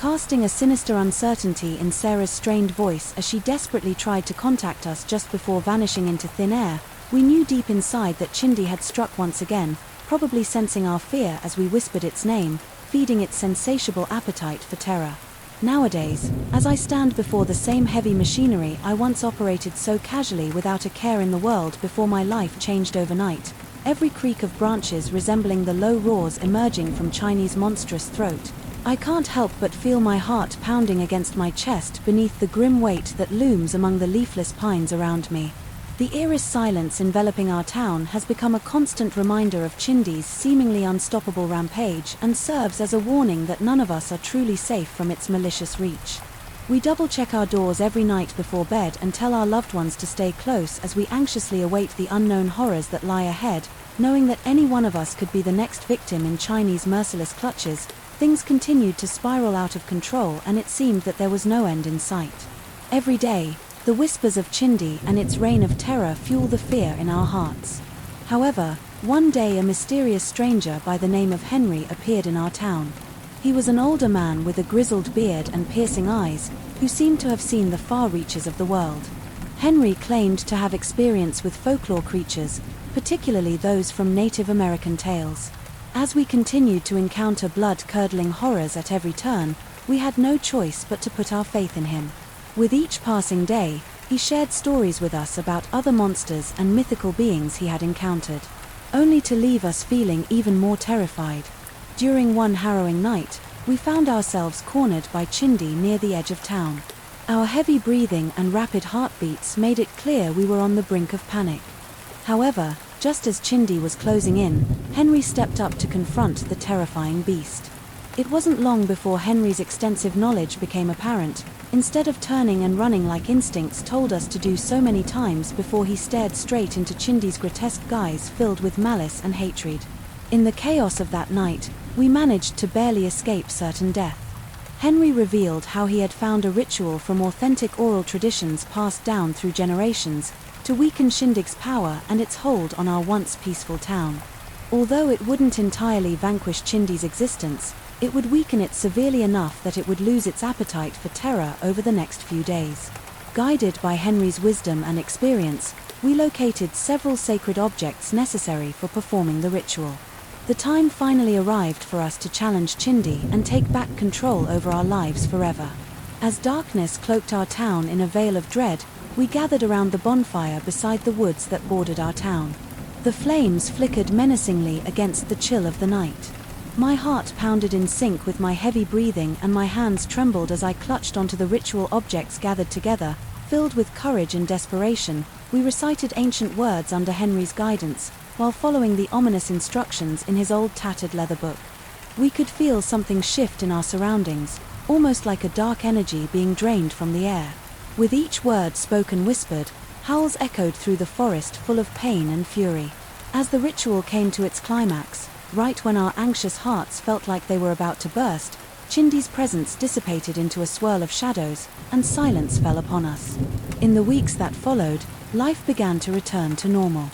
casting a sinister uncertainty in Sarah's strained voice as she desperately tried to contact us just before vanishing into thin air. We knew deep inside that Chindi had struck once again, probably sensing our fear as we whispered its name, feeding its insatiable appetite for terror. Nowadays, as I stand before the same heavy machinery I once operated so casually without a care in the world before my life changed overnight, every creak of branches resembling the low roars emerging from Chinese monstrous throat, I can't help but feel my heart pounding against my chest beneath the grim weight that looms among the leafless pines around me. The eerie silence enveloping our town has become a constant reminder of Chindi's seemingly unstoppable rampage and serves as a warning that none of us are truly safe from its malicious reach. We double-check our doors every night before bed and tell our loved ones to stay close as we anxiously await the unknown horrors that lie ahead, knowing that any one of us could be the next victim in Chinese merciless clutches. Things continued to spiral out of control and it seemed that there was no end in sight. Every day, the whispers of Chindi and its reign of terror fuel the fear in our hearts. However, one day a mysterious stranger by the name of Henry appeared in our town. He was an older man with a grizzled beard and piercing eyes, who seemed to have seen the far reaches of the world. Henry claimed to have experience with folklore creatures, particularly those from Native American tales. As we continued to encounter blood-curdling horrors at every turn, we had no choice but to put our faith in him. With each passing day, he shared stories with us about other monsters and mythical beings he had encountered, only to leave us feeling even more terrified. During one harrowing night, we found ourselves cornered by Chindi near the edge of town. Our heavy breathing and rapid heartbeats made it clear we were on the brink of panic. However, just as Chindi was closing in, Henry stepped up to confront the terrifying beast. It wasn't long before Henry's extensive knowledge became apparent. Instead of turning and running like instincts told us to do so many times before, he stared straight into Chindi's grotesque guise filled with malice and hatred. In the chaos of that night, we managed to barely escape certain death. Henry revealed how he had found a ritual from authentic oral traditions passed down through generations to weaken Shindig's power and its hold on our once peaceful town. Although it wouldn't entirely vanquish Chindi's existence, it would weaken it severely enough that it would lose its appetite for terror over the next few days. Guided by Henry's wisdom and experience, we located several sacred objects necessary for performing the ritual. The time finally arrived for us to challenge Chindi and take back control over our lives forever. As darkness cloaked our town in a veil of dread, we gathered around the bonfire beside the woods that bordered our town. The flames flickered menacingly against the chill of the night. My heart pounded in sync with my heavy breathing and my hands trembled as I clutched onto the ritual objects gathered together. Filled with courage and desperation, we recited ancient words under Henry's guidance, while following the ominous instructions in his old tattered leather book. We could feel something shift in our surroundings, almost like a dark energy being drained from the air. With each word spoken whispered, howls echoed through the forest full of pain and fury. As the ritual came to its climax, right when our anxious hearts felt like they were about to burst, Chindy's presence dissipated into a swirl of shadows, and silence fell upon us. In the weeks that followed, life began to return to normal.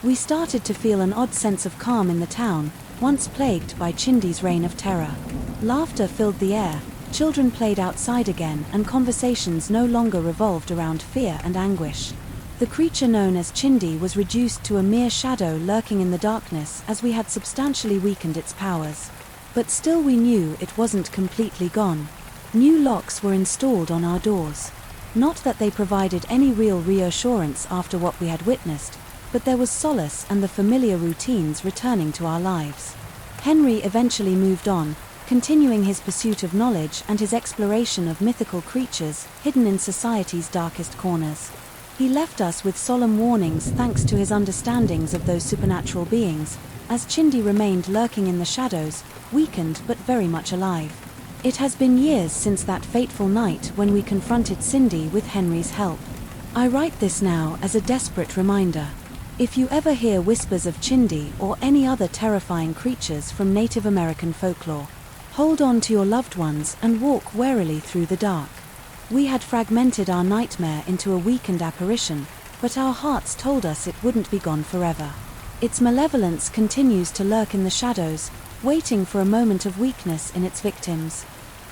We started to feel an odd sense of calm in the town, once plagued by Chindy's reign of terror. Laughter filled the air, children played outside again, and conversations no longer revolved around fear and anguish. The creature known as Chindy was reduced to a mere shadow lurking in the darkness, as we had substantially weakened its powers. But still we knew it wasn't completely gone. New locks were installed on our doors. Not that they provided any real reassurance after what we had witnessed, but there was solace and the familiar routines returning to our lives. Henry eventually moved on, continuing his pursuit of knowledge and his exploration of mythical creatures hidden in society's darkest corners. He left us with solemn warnings thanks to his understandings of those supernatural beings, as Chindy remained lurking in the shadows, weakened but very much alive. It has been years since that fateful night when we confronted Cindy with Henry's help. I write this now as a desperate reminder. If you ever hear whispers of Chindy or any other terrifying creatures from Native American folklore, hold on to your loved ones and walk warily through the dark. We had fragmented our nightmare into a weakened apparition, but our hearts told us it wouldn't be gone forever. Its malevolence continues to lurk in the shadows, waiting for a moment of weakness in its victims.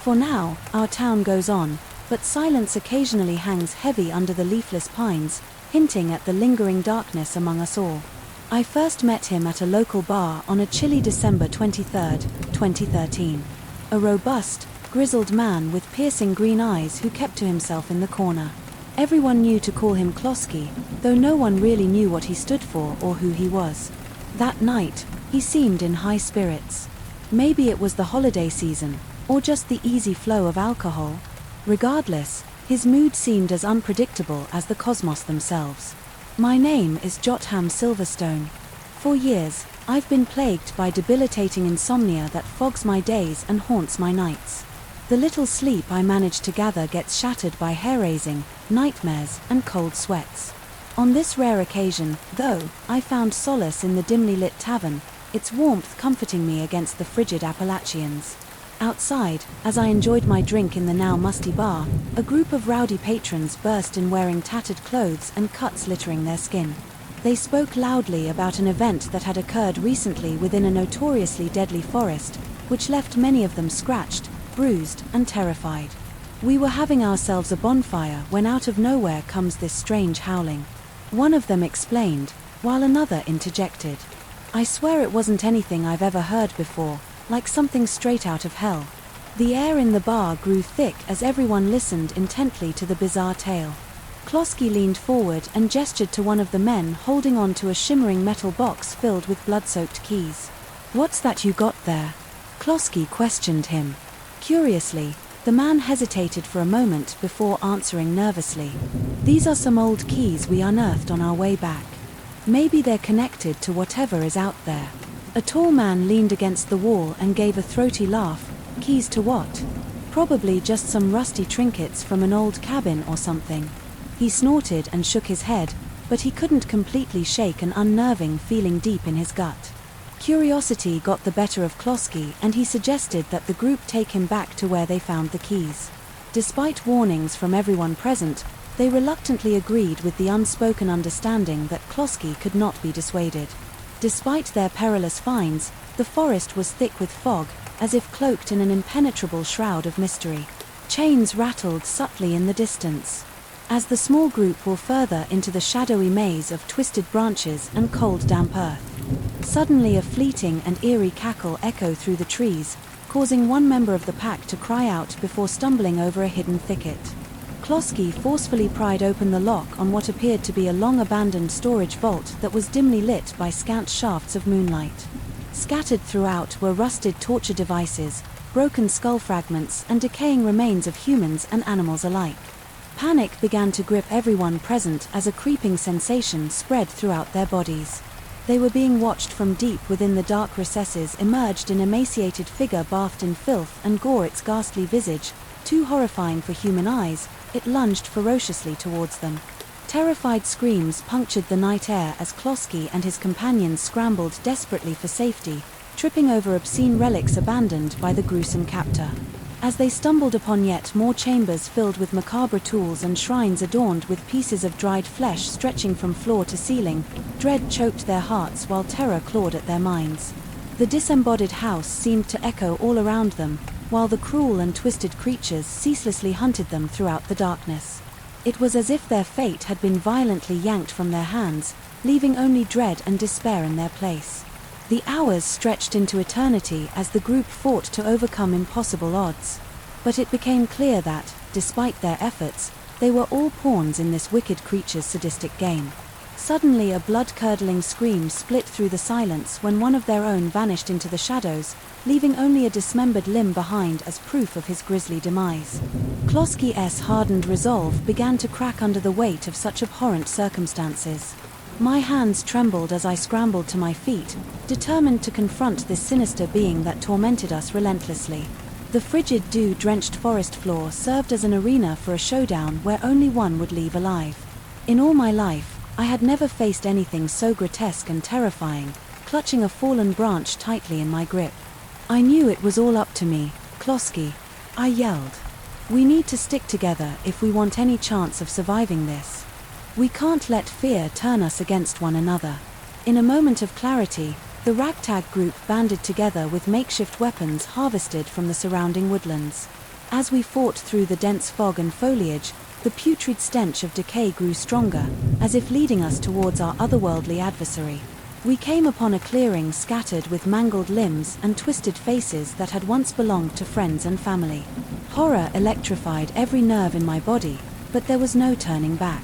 For now, our town goes on, but silence occasionally hangs heavy under the leafless pines, hinting at the lingering darkness among us all. I first met him at a local bar on a chilly December 23, 2013. A robust, grizzled man with piercing green eyes who kept to himself in the corner. Everyone knew to call him Klosky, though no one really knew what he stood for or who he was. That night, he seemed in high spirits. Maybe it was the holiday season, or just the easy flow of alcohol. Regardless, his mood seemed as unpredictable as the cosmos themselves. My name is Jotham Silverstone. For years, I've been plagued by debilitating insomnia that fogs my days and haunts my nights. The little sleep I manage to gather gets shattered by hair-raising, nightmares, and cold sweats. On this rare occasion, though, I found solace in the dimly lit tavern, its warmth comforting me against the frigid Appalachians. Outside, as I enjoyed my drink in the now musty bar, a group of rowdy patrons burst in wearing tattered clothes and cuts littering their skin. They spoke loudly about an event that had occurred recently within a notoriously deadly forest, which left many of them scratched, bruised, and terrified. We were having ourselves a bonfire when out of nowhere comes this strange howling. One of them explained, while another interjected. I swear it wasn't anything I've ever heard before, like something straight out of hell. The air in the bar grew thick as everyone listened intently to the bizarre tale. Klosky leaned forward and gestured to one of the men holding on to a shimmering metal box filled with blood-soaked keys. "What's that you got there?" Klosky questioned him. Curiously, the man hesitated for a moment before answering nervously. "These are some old keys we unearthed on our way back. Maybe they're connected to whatever is out there." A tall man leaned against the wall and gave a throaty laugh. "Keys to what? Probably just some rusty trinkets from an old cabin or something." He snorted and shook his head, but he couldn't completely shake an unnerving feeling deep in his gut. Curiosity got the better of Klosky, and he suggested that the group take him back to where they found the keys. Despite warnings from everyone present, they reluctantly agreed with the unspoken understanding that Klosky could not be dissuaded. Despite their perilous finds, the forest was thick with fog, as if cloaked in an impenetrable shroud of mystery. Chains rattled subtly in the distance. As the small group wore further into the shadowy maze of twisted branches and cold damp earth, suddenly a fleeting and eerie cackle echoed through the trees, causing one member of the pack to cry out before stumbling over a hidden thicket. Klosky forcefully pried open the lock on what appeared to be a long-abandoned storage vault that was dimly lit by scant shafts of moonlight. Scattered throughout were rusted torture devices, broken skull fragments, and decaying remains of humans and animals alike. Panic began to grip everyone present as a creeping sensation spread throughout their bodies. They were being watched from deep within the dark recesses. Emerged an emaciated figure bathed in filth and gore. Its ghastly visage, too horrifying for human eyes, it lunged ferociously towards them. Terrified screams punctured the night air as Klosky and his companions scrambled desperately for safety, tripping over obscene relics abandoned by the gruesome captor. As they stumbled upon yet more chambers filled with macabre tools and shrines adorned with pieces of dried flesh stretching from floor to ceiling, dread choked their hearts while terror clawed at their minds. The disembodied house seemed to echo all around them, while the cruel and twisted creatures ceaselessly hunted them throughout the darkness. It was as if their fate had been violently yanked from their hands, leaving only dread and despair in their place. The hours stretched into eternity as the group fought to overcome impossible odds. But it became clear that, despite their efforts, they were all pawns in this wicked creature's sadistic game. Suddenly a blood-curdling scream split through the silence when one of their own vanished into the shadows, leaving only a dismembered limb behind as proof of his grisly demise. Kloski's hardened resolve began to crack under the weight of such abhorrent circumstances. My hands trembled as I scrambled to my feet, determined to confront this sinister being that tormented us relentlessly. The frigid dew-drenched forest floor served as an arena for a showdown where only one would leave alive. In all my life, I had never faced anything so grotesque and terrifying, clutching a fallen branch tightly in my grip. I knew it was all up to me, Kloski, I yelled. We need to stick together if we want any chance of surviving this. We can't let fear turn us against one another. In a moment of clarity, the ragtag group banded together with makeshift weapons harvested from the surrounding woodlands. As we fought through the dense fog and foliage, the putrid stench of decay grew stronger, as if leading us towards our otherworldly adversary. We came upon a clearing scattered with mangled limbs and twisted faces that had once belonged to friends and family. Horror electrified every nerve in my body, but there was no turning back.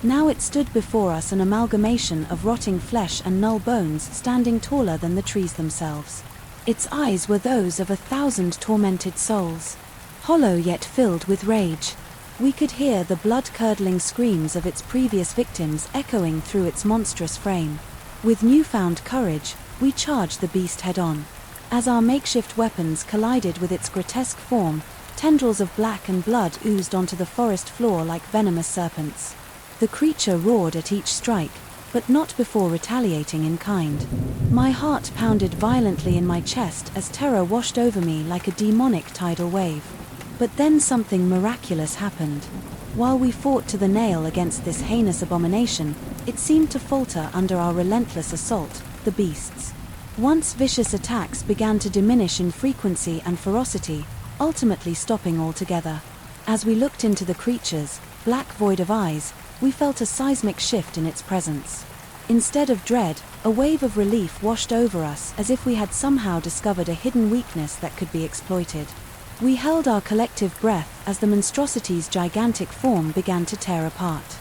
Now it stood before us, an amalgamation of rotting flesh and null bones standing taller than the trees themselves. Its eyes were those of 1,000 tormented souls, hollow yet filled with rage. We could hear the blood-curdling screams of its previous victims echoing through its monstrous frame. With newfound courage, we charged the beast head-on. As our makeshift weapons collided with its grotesque form, tendrils of black and blood oozed onto the forest floor like venomous serpents. The creature roared at each strike, but not before retaliating in kind. My heart pounded violently in my chest as terror washed over me like a demonic tidal wave. But then something miraculous happened. While we fought to the nail against this heinous abomination, it seemed to falter under our relentless assault, the beast's. Once vicious attacks began to diminish in frequency and ferocity, ultimately stopping altogether. As we looked into the creature's black void of eyes, we felt a seismic shift in its presence. Instead of dread, a wave of relief washed over us as if we had somehow discovered a hidden weakness that could be exploited. We held our collective breath as the monstrosity's gigantic form began to tear apart.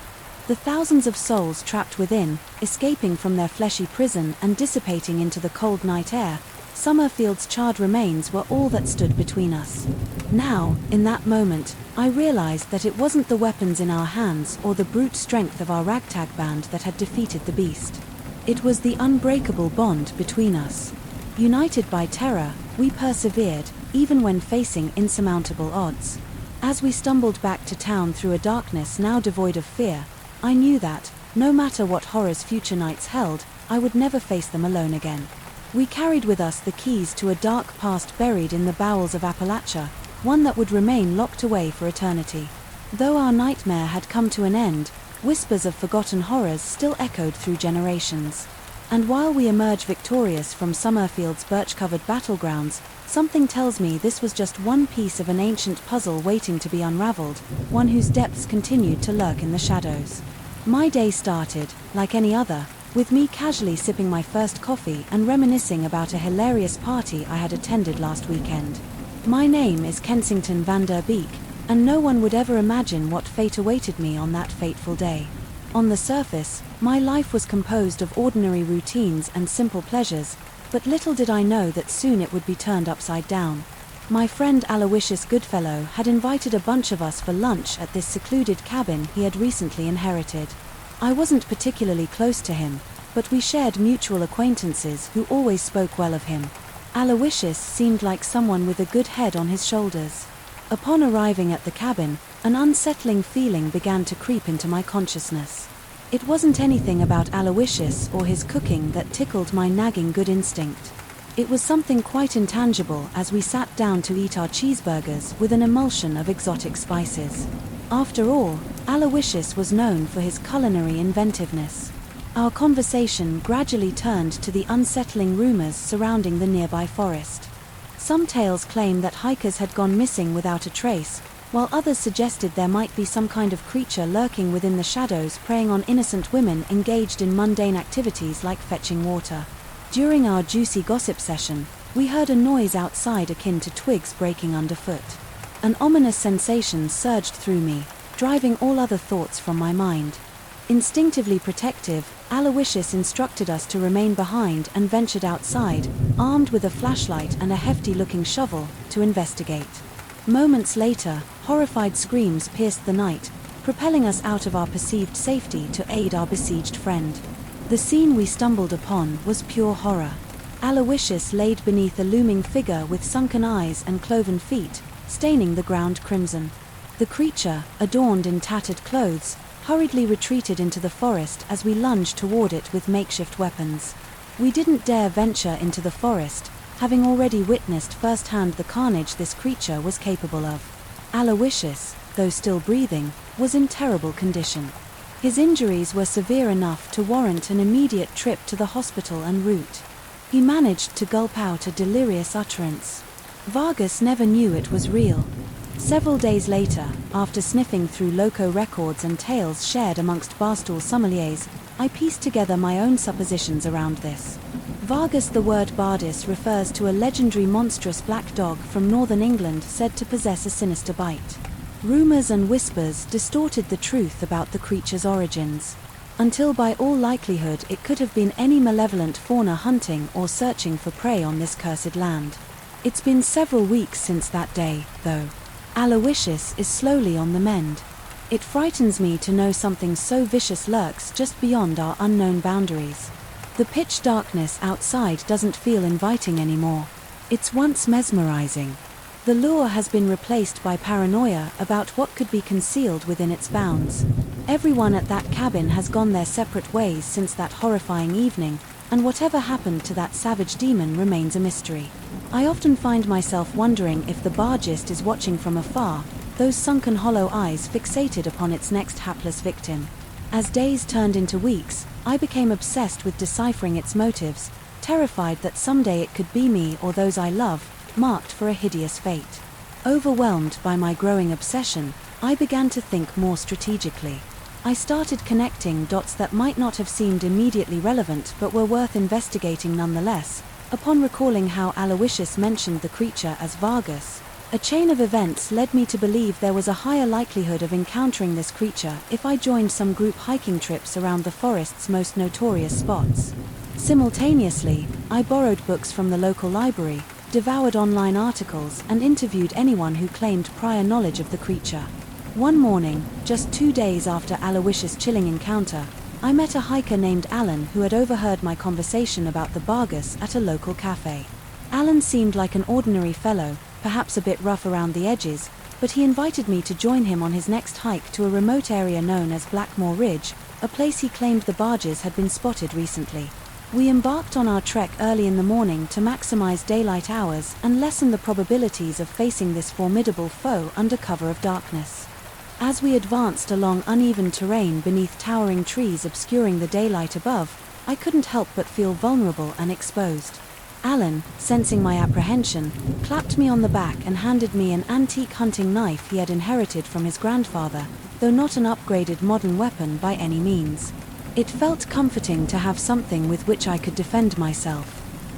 The thousands of souls trapped within, escaping from their fleshy prison and dissipating into the cold night air, Summerfield's charred remains were all that stood between us. Now, in that moment, I realized that it wasn't the weapons in our hands or the brute strength of our ragtag band that had defeated the beast. It was the unbreakable bond between us. United by terror, we persevered, even when facing insurmountable odds. As we stumbled back to town through a darkness now devoid of fear, I knew that, no matter what horrors future nights held, I would never face them alone again. We carried with us the keys to a dark past buried in the bowels of Appalachia, one that would remain locked away for eternity. Though our nightmare had come to an end, whispers of forgotten horrors still echoed through generations. And while we emerge victorious from Summerfield's birch-covered battlegrounds, something tells me this was just one piece of an ancient puzzle waiting to be unraveled, one whose depths continued to lurk in the shadows. My day started, like any other, with me casually sipping my first coffee and reminiscing about a hilarious party I had attended last weekend. My name is Kensington van der Beek, and no one would ever imagine what fate awaited me on that fateful day. On the surface, my life was composed of ordinary routines and simple pleasures, but little did I know that soon it would be turned upside down. My friend Aloysius Goodfellow had invited a bunch of us for lunch at this secluded cabin he had recently inherited. I wasn't particularly close to him, but we shared mutual acquaintances who always spoke well of him. Aloysius seemed like someone with a good head on his shoulders. Upon arriving at the cabin, an unsettling feeling began to creep into my consciousness. It wasn't anything about Aloysius or his cooking that tickled my nagging good instinct. It was something quite intangible as we sat down to eat our cheeseburgers with an emulsion of exotic spices. After all, Aloysius was known for his culinary inventiveness. Our conversation gradually turned to the unsettling rumors surrounding the nearby forest. Some tales claim that hikers had gone missing without a trace, while others suggested there might be some kind of creature lurking within the shadows preying on innocent women engaged in mundane activities like fetching water. During our juicy gossip session, we heard a noise outside akin to twigs breaking underfoot. An ominous sensation surged through me, driving all other thoughts from my mind. Instinctively protective, Aloysius instructed us to remain behind and ventured outside, armed with a flashlight and a hefty-looking shovel, to investigate. Moments later, horrified screams pierced the night, propelling us out of our perceived safety to aid our besieged friend. The scene we stumbled upon was pure horror. Aloysius laid beneath a looming figure with sunken eyes and cloven feet, staining the ground crimson. The creature, adorned in tattered clothes, hurriedly retreated into the forest as we lunged toward it with makeshift weapons. We didn't dare venture into the forest, having already witnessed firsthand the carnage this creature was capable of. Aloysius, though still breathing, was in terrible condition. His injuries were severe enough to warrant an immediate trip to the hospital en route. He managed to gulp out a delirious utterance. Vargas never knew it was real. Several days later, after sniffing through loco records and tales shared amongst barstool sommeliers, I pieced together my own suppositions around this. Vargas, the word Bardis refers to a legendary monstrous black dog from northern England said to possess a sinister bite. Rumors and whispers distorted the truth about the creature's origins, until by all likelihood it could have been any malevolent fauna hunting or searching for prey on this cursed land. It's been several weeks since that day, though. Aloysius is slowly on the mend. It frightens me to know something so vicious lurks just beyond our unknown boundaries. The pitch darkness outside doesn't feel inviting anymore. It's once mesmerizing. The lure has been replaced by paranoia about what could be concealed within its bounds. Everyone at that cabin has gone their separate ways since that horrifying evening, and whatever happened to that savage demon remains a mystery. I often find myself wondering if the bargist is watching from afar, those sunken hollow eyes fixated upon its next hapless victim. As days turned into weeks, I became obsessed with deciphering its motives, terrified that someday it could be me or those I love, marked for a hideous fate. Overwhelmed by my growing obsession, I began to think more strategically. I started connecting dots that might not have seemed immediately relevant but were worth investigating nonetheless. Upon recalling how Aloysius mentioned the creature as Vargas, a chain of events led me to believe there was a higher likelihood of encountering this creature if I joined some group hiking trips around the forest's most notorious spots. Simultaneously, I borrowed books from the local library, devoured online articles, and interviewed anyone who claimed prior knowledge of the creature. One morning, just 2 days after Aloysius' chilling encounter, I met a hiker named Alan who had overheard my conversation about the Vargas at a local cafe. Alan seemed like an ordinary fellow, perhaps a bit rough around the edges, but he invited me to join him on his next hike to a remote area known as Blackmore Ridge, a place he claimed the barges had been spotted recently. We embarked on our trek early in the morning to maximize daylight hours and lessen the probabilities of facing this formidable foe under cover of darkness. As we advanced along uneven terrain beneath towering trees obscuring the daylight above, I couldn't help but feel vulnerable and exposed. Alan, sensing my apprehension, clapped me on the back and handed me an antique hunting knife he had inherited from his grandfather, though not an upgraded modern weapon by any means. It felt comforting to have something with which I could defend myself.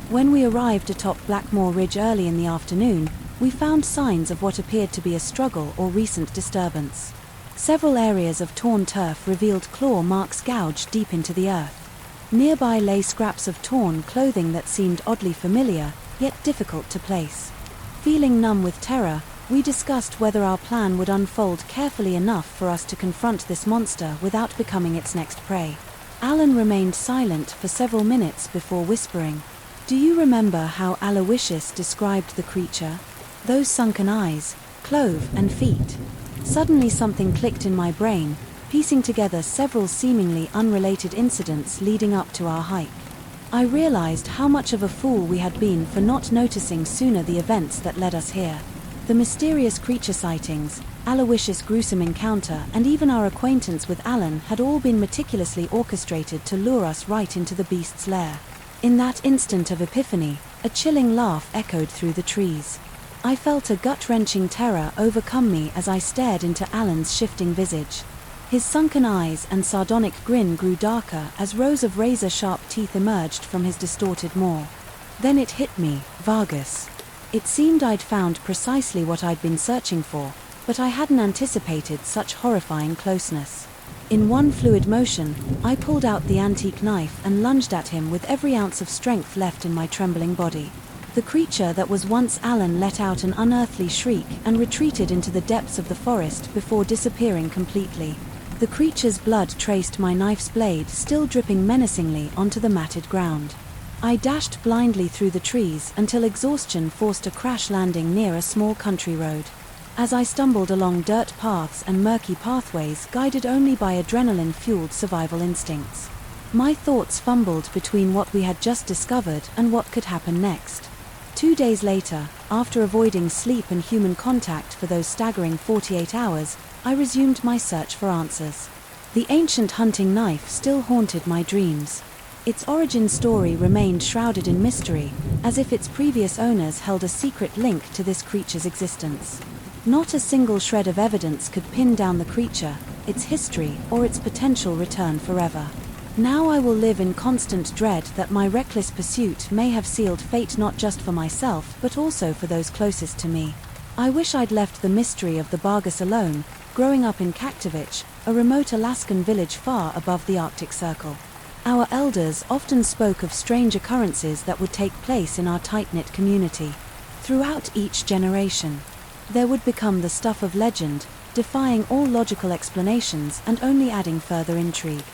When we arrived atop Blackmore Ridge early in the afternoon, we found signs of what appeared to be a struggle or recent disturbance. Several areas of torn turf revealed claw marks gouged deep into the earth. Nearby lay scraps of torn clothing that seemed oddly familiar, yet difficult to place. Feeling numb with terror, we discussed whether our plan would unfold carefully enough for us to confront this monster without becoming its next prey. Alan remained silent for several minutes before whispering, "Do you remember how Aloysius described the creature? Those sunken eyes, clove and feet." Suddenly something clicked in my brain, piecing together several seemingly unrelated incidents leading up to our hike. I realized how much of a fool we had been for not noticing sooner the events that led us here. The mysterious creature sightings, Aloysius' gruesome encounter, and even our acquaintance with Alan had all been meticulously orchestrated to lure us right into the beast's lair. In that instant of epiphany, a chilling laugh echoed through the trees. I felt a gut-wrenching terror overcome me as I stared into Alan's shifting visage. His sunken eyes and sardonic grin grew darker as rows of razor-sharp teeth emerged from his distorted maw. Then it hit me, Vargas. It seemed I'd found precisely what I'd been searching for, but I hadn't anticipated such horrifying closeness. In one fluid motion, I pulled out the antique knife and lunged at him with every ounce of strength left in my trembling body. The creature that was once Alan let out an unearthly shriek and retreated into the depths of the forest before disappearing completely. The creature's blood traced my knife's blade, still dripping menacingly onto the matted ground. I dashed blindly through the trees until exhaustion forced a crash landing near a small country road. As I stumbled along dirt paths and murky pathways guided only by adrenaline-fueled survival instincts, my thoughts fumbled between what we had just discovered and what could happen next. 2 days later, after avoiding sleep and human contact for those staggering 48 hours, I resumed my search for answers. The ancient hunting knife still haunted my dreams. Its origin story remained shrouded in mystery, as if its previous owners held a secret link to this creature's existence. Not a single shred of evidence could pin down the creature, its history, or its potential return forever. Now I will live in constant dread that my reckless pursuit may have sealed fate not just for myself but also for those closest to me. I wish I'd left the mystery of the Vargas alone, growing up in Kaktovich, a remote Alaskan village far above the Arctic Circle. Our elders often spoke of strange occurrences that would take place in our tight-knit community. Throughout each generation, there would become the stuff of legend, defying all logical explanations and only adding further intrigue.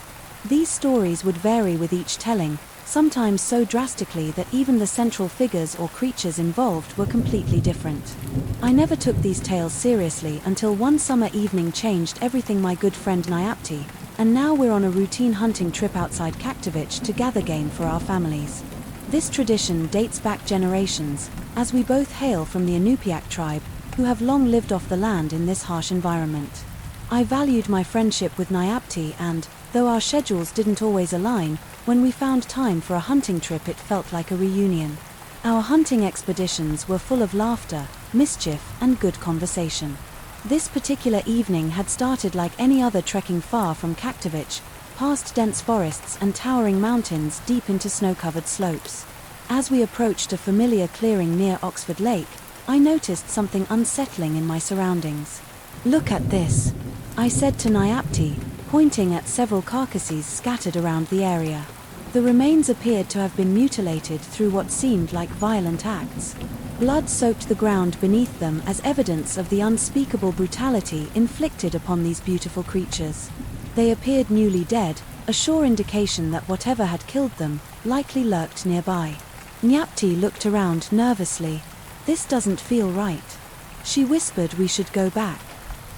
These stories would vary with each telling, sometimes so drastically that even the central figures or creatures involved were completely different. I never took these tales seriously until one summer evening changed everything. My good friend Nyapti, and now we're on a routine hunting trip outside Kaktovich to gather game for our families. This tradition dates back generations, as we both hail from the Inupiaq tribe, who have long lived off the land in this harsh environment. I valued my friendship with Nyapti and, though our schedules didn't always align, when we found time for a hunting trip it felt like a reunion. Our hunting expeditions were full of laughter, mischief, and good conversation. This particular evening had started like any other trekking far from Kaktovich, past dense forests and towering mountains deep into snow-covered slopes. As we approached a familiar clearing near Oxford Lake, I noticed something unsettling in my surroundings. "Look at this," I said to Nyapti, pointing at several carcasses scattered around the area. The remains appeared to have been mutilated through what seemed like violent acts. Blood soaked the ground beneath them as evidence of the unspeakable brutality inflicted upon these beautiful creatures. They appeared newly dead, a sure indication that whatever had killed them likely lurked nearby. Nyapti looked around nervously. "This doesn't feel right." She whispered we should go back.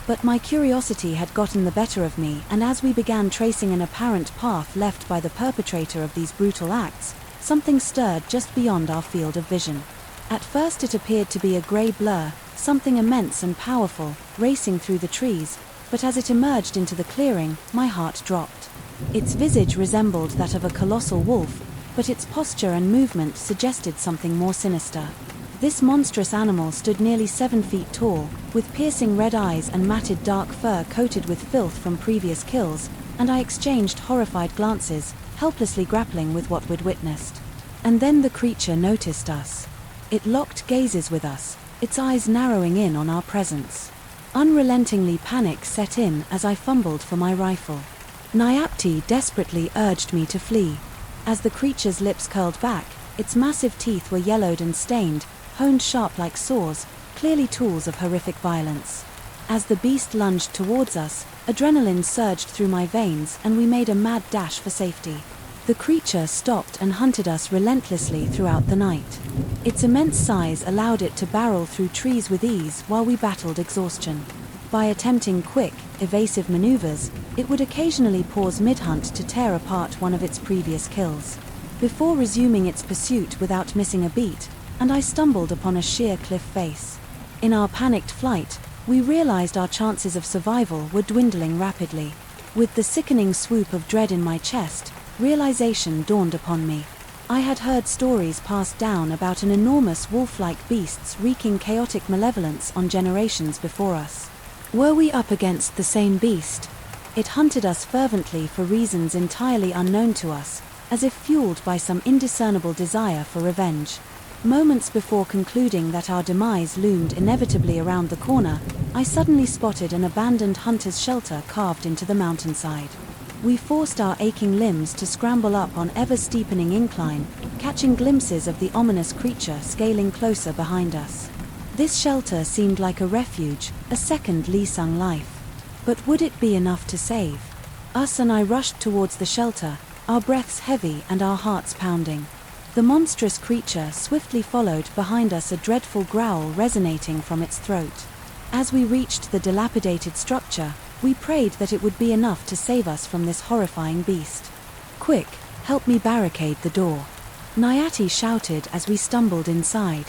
But my curiosity had gotten the better of me, and as we began tracing an apparent path left by the perpetrator of these brutal acts, something stirred just beyond our field of vision. At first it appeared to be a grey blur, something immense and powerful, racing through the trees, but as it emerged into the clearing, my heart dropped. Its visage resembled that of a colossal wolf, but its posture and movement suggested something more sinister. This monstrous animal stood nearly 7 feet tall, with piercing red eyes and matted dark fur coated with filth from previous kills, and I exchanged horrified glances, helplessly grappling with what we'd witnessed. And then the creature noticed us. It locked gazes with us, its eyes narrowing in on our presence. Unrelentingly, panic set in as I fumbled for my rifle. Nyapti desperately urged me to flee. As the creature's lips curled back, its massive teeth were yellowed and stained, honed sharp like saws, clearly tools of horrific violence. As the beast lunged towards us, adrenaline surged through my veins and we made a mad dash for safety. The creature stopped and hunted us relentlessly throughout the night. Its immense size allowed it to barrel through trees with ease while we battled exhaustion. By attempting quick, evasive maneuvers, it would occasionally pause mid-hunt to tear apart one of its previous kills. before resuming its pursuit without missing a beat, and I stumbled upon a sheer cliff face. In our panicked flight, we realized our chances of survival were dwindling rapidly. With the sickening swoop of dread in my chest, realization dawned upon me. I had heard stories passed down about an enormous wolf-like beasts wreaking chaotic malevolence on generations before us. Were we up against the same beast? It hunted us fervently for reasons entirely unknown to us, as if fueled by some indiscernible desire for revenge. Moments before concluding that our demise loomed inevitably around the corner, I suddenly spotted an abandoned hunter's shelter carved into the mountainside. We forced our aching limbs to scramble up on ever-steepening incline, catching glimpses of the ominous creature scaling closer behind us. This shelter seemed like a refuge, a second Lee Sung life. But would it be enough to save us? And I rushed towards the shelter, our breaths heavy and our hearts pounding. The monstrous creature swiftly followed behind us, a dreadful growl resonating from its throat. As we reached the dilapidated structure, we prayed that it would be enough to save us from this horrifying beast. "Quick, help me barricade the door," Nyati shouted as we stumbled inside.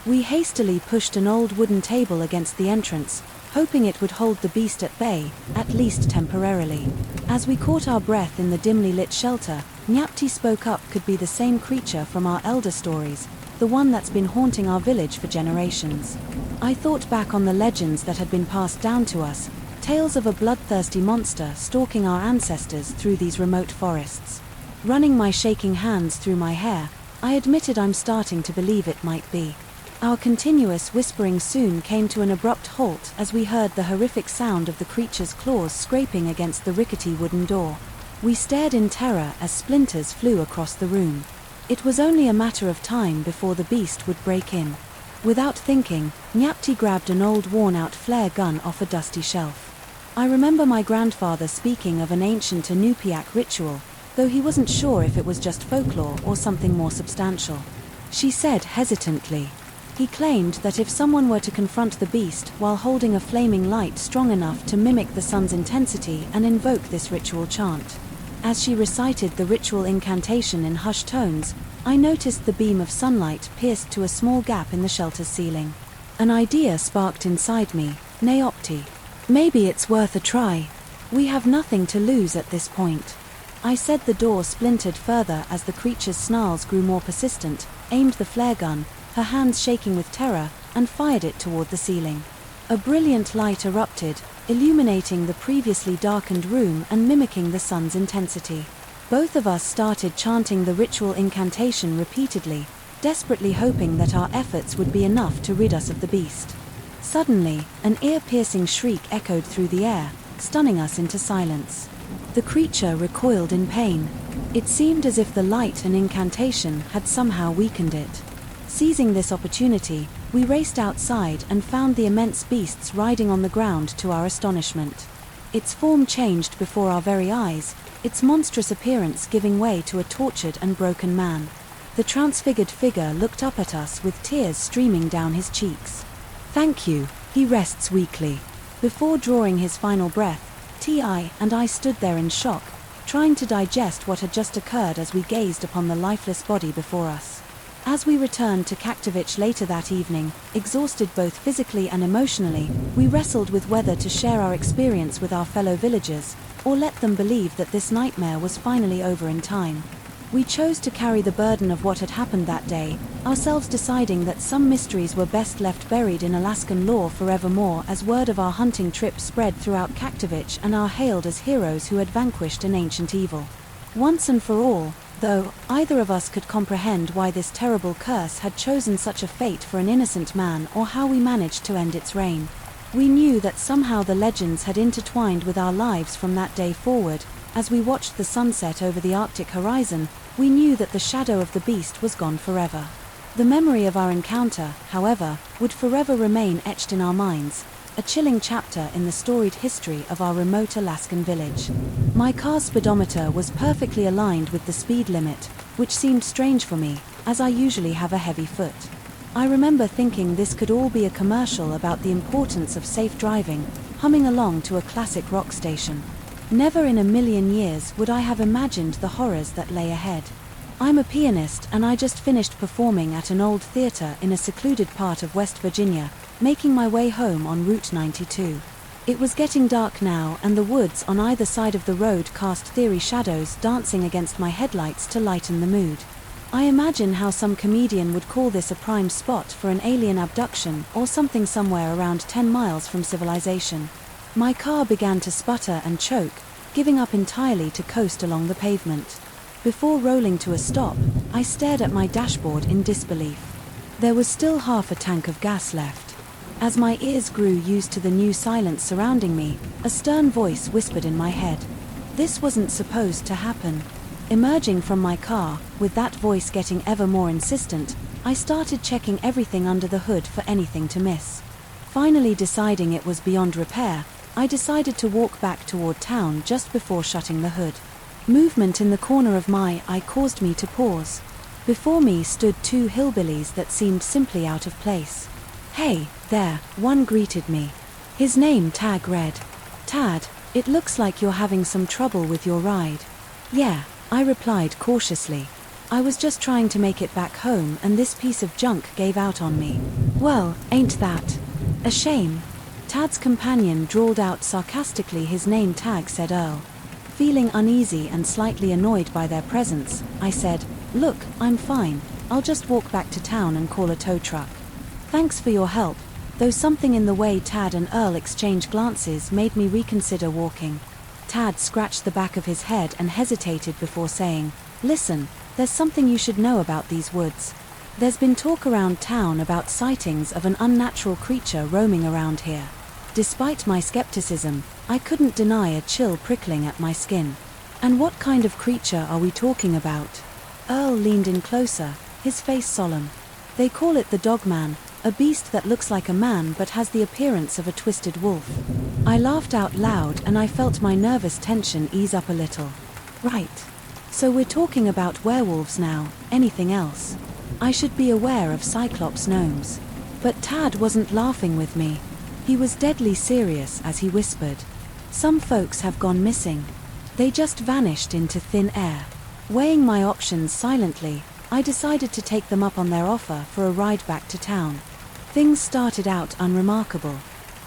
We hastily pushed an old wooden table against the entrance, hoping it would hold the beast at bay, at least temporarily. As we caught our breath in the dimly lit shelter, Nyapti spoke up. "Could be the same creature from our elder stories, the one that's been haunting our village for generations." I thought back on the legends that had been passed down to us, tales of a bloodthirsty monster stalking our ancestors through these remote forests. Running my shaking hands through my hair, I admitted I'm starting to believe it might be. Our continuous whispering soon came to an abrupt halt as we heard the horrific sound of the creature's claws scraping against the rickety wooden door. We stared in terror as splinters flew across the room. It was only a matter of time before the beast would break in. Without thinking, Nyapti grabbed an old worn-out flare gun off a dusty shelf. I remember my grandfather speaking of an ancient Inupiaq ritual, though he wasn't sure if it was just folklore or something more substantial. She said hesitantly. He claimed that if someone were to confront the beast while holding a flaming light strong enough to mimic the sun's intensity and invoke this ritual chant. As she recited the ritual incantation in hushed tones, I noticed the beam of sunlight pierced to a small gap in the shelter's ceiling. An idea sparked inside me. "Neopti. Maybe it's worth a try. We have nothing to lose at this point." I said. The door splintered further as the creature's snarls grew more persistent, aimed the flare gun, her hands shaking with terror, and fired it toward the ceiling. A brilliant light erupted, illuminating the previously darkened room and mimicking the sun's intensity. Both of us started chanting the ritual incantation repeatedly, desperately hoping that our efforts would be enough to rid us of the beast. Suddenly, an ear-piercing shriek echoed through the air, stunning us into silence. The creature recoiled in pain. It seemed as if the light and incantation had somehow weakened it. Seizing this opportunity, we raced outside and found the immense beasts riding on the ground. To our astonishment, its form changed before our very eyes, its monstrous appearance giving way to a tortured and broken man. The transfigured figure looked up at us with tears streaming down his cheeks. "Thank you," he rests weakly. Before drawing his final breath, Ti and I stood there in shock, trying to digest what had just occurred as we gazed upon the lifeless body before us. As we returned to Kaktovich later that evening, exhausted both physically and emotionally, we wrestled with whether to share our experience with our fellow villagers, or let them believe that this nightmare was finally over in time. We chose to carry the burden of what had happened that day, ourselves deciding that some mysteries were best left buried in Alaskan lore forevermore, as word of our hunting trip spread throughout Kaktovich and are hailed as heroes who had vanquished an ancient evil. Once and for all, though, either of us could comprehend why this terrible curse had chosen such a fate for an innocent man or how we managed to end its reign. We knew that somehow the legends had intertwined with our lives from that day forward. As we watched the sunset over the Arctic horizon, we knew that the shadow of the beast was gone forever. The memory of our encounter, however, would forever remain etched in our minds, a chilling chapter in the storied history of our remote Alaskan village. My car's speedometer was perfectly aligned with the speed limit, which seemed strange for me, as I usually have a heavy foot. I remember thinking this could all be a commercial about the importance of safe driving, humming along to a classic rock station. Never in a million years would I have imagined the horrors that lay ahead. I'm a pianist and I just finished performing at an old theater in a secluded part of West Virginia, making my way home on Route 92. It was getting dark now and the woods on either side of the road cast eerie shadows dancing against my headlights to lighten the mood. I imagine how some comedian would call this a prime spot for an alien abduction or something somewhere around 10 miles from civilization. My car began to sputter and choke, giving up entirely to coast along the pavement. Before rolling to a stop, I stared at my dashboard in disbelief. There was still half a tank of gas left. As my ears grew used to the new silence surrounding me, a stern voice whispered in my head. This wasn't supposed to happen. Emerging from my car, with that voice getting ever more insistent, I started checking everything under the hood for anything to miss. Finally deciding it was beyond repair, I decided to walk back toward town just before shutting the hood. Movement in the corner of my eye caused me to pause. Before me stood two hillbillies that seemed simply out of place. "Hey, there," one greeted me. His name Tag read. "Tad, it looks like you're having some trouble with your ride." "Yeah," I replied cautiously. "I was just trying to make it back home and this piece of junk gave out on me." "Well, ain't that a shame?" Tad's companion drawled out sarcastically. His name Tag, said Earl. Feeling uneasy and slightly annoyed by their presence, I said, "Look, I'm fine. I'll just walk back to town and call a tow truck." "Thanks for your help," though something in the way Tad and Earl exchanged glances made me reconsider walking. Tad scratched the back of his head and hesitated before saying, "Listen, there's something you should know about these woods. There's been talk around town about sightings of an unnatural creature roaming around here." Despite my skepticism, I couldn't deny a chill prickling at my skin. "And what kind of creature are we talking about?" Earl leaned in closer, his face solemn. "They call it the Dogman, a beast that looks like a man but has the appearance of a twisted wolf." I laughed out loud and I felt my nervous tension ease up a little. "Right. So we're talking about werewolves now, anything else? I should be aware of Cyclops gnomes." But Tad wasn't laughing with me. He was deadly serious as he whispered, "Some folks have gone missing. They just vanished into thin air." Weighing my options silently, I decided to take them up on their offer for a ride back to town. Things started out unremarkable.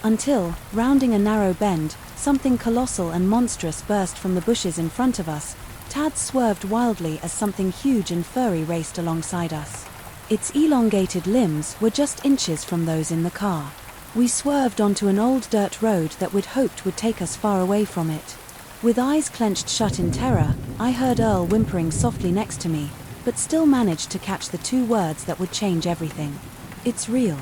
Until, rounding a narrow bend, something colossal and monstrous burst from the bushes in front of us. Tad swerved wildly as something huge and furry raced alongside us. Its elongated limbs were just inches from those in the car. We swerved onto an old dirt road that we'd hoped would take us far away from it. With eyes clenched shut in terror, I heard Earl whimpering softly next to me, but still managed to catch the two words that would change everything. "It's real."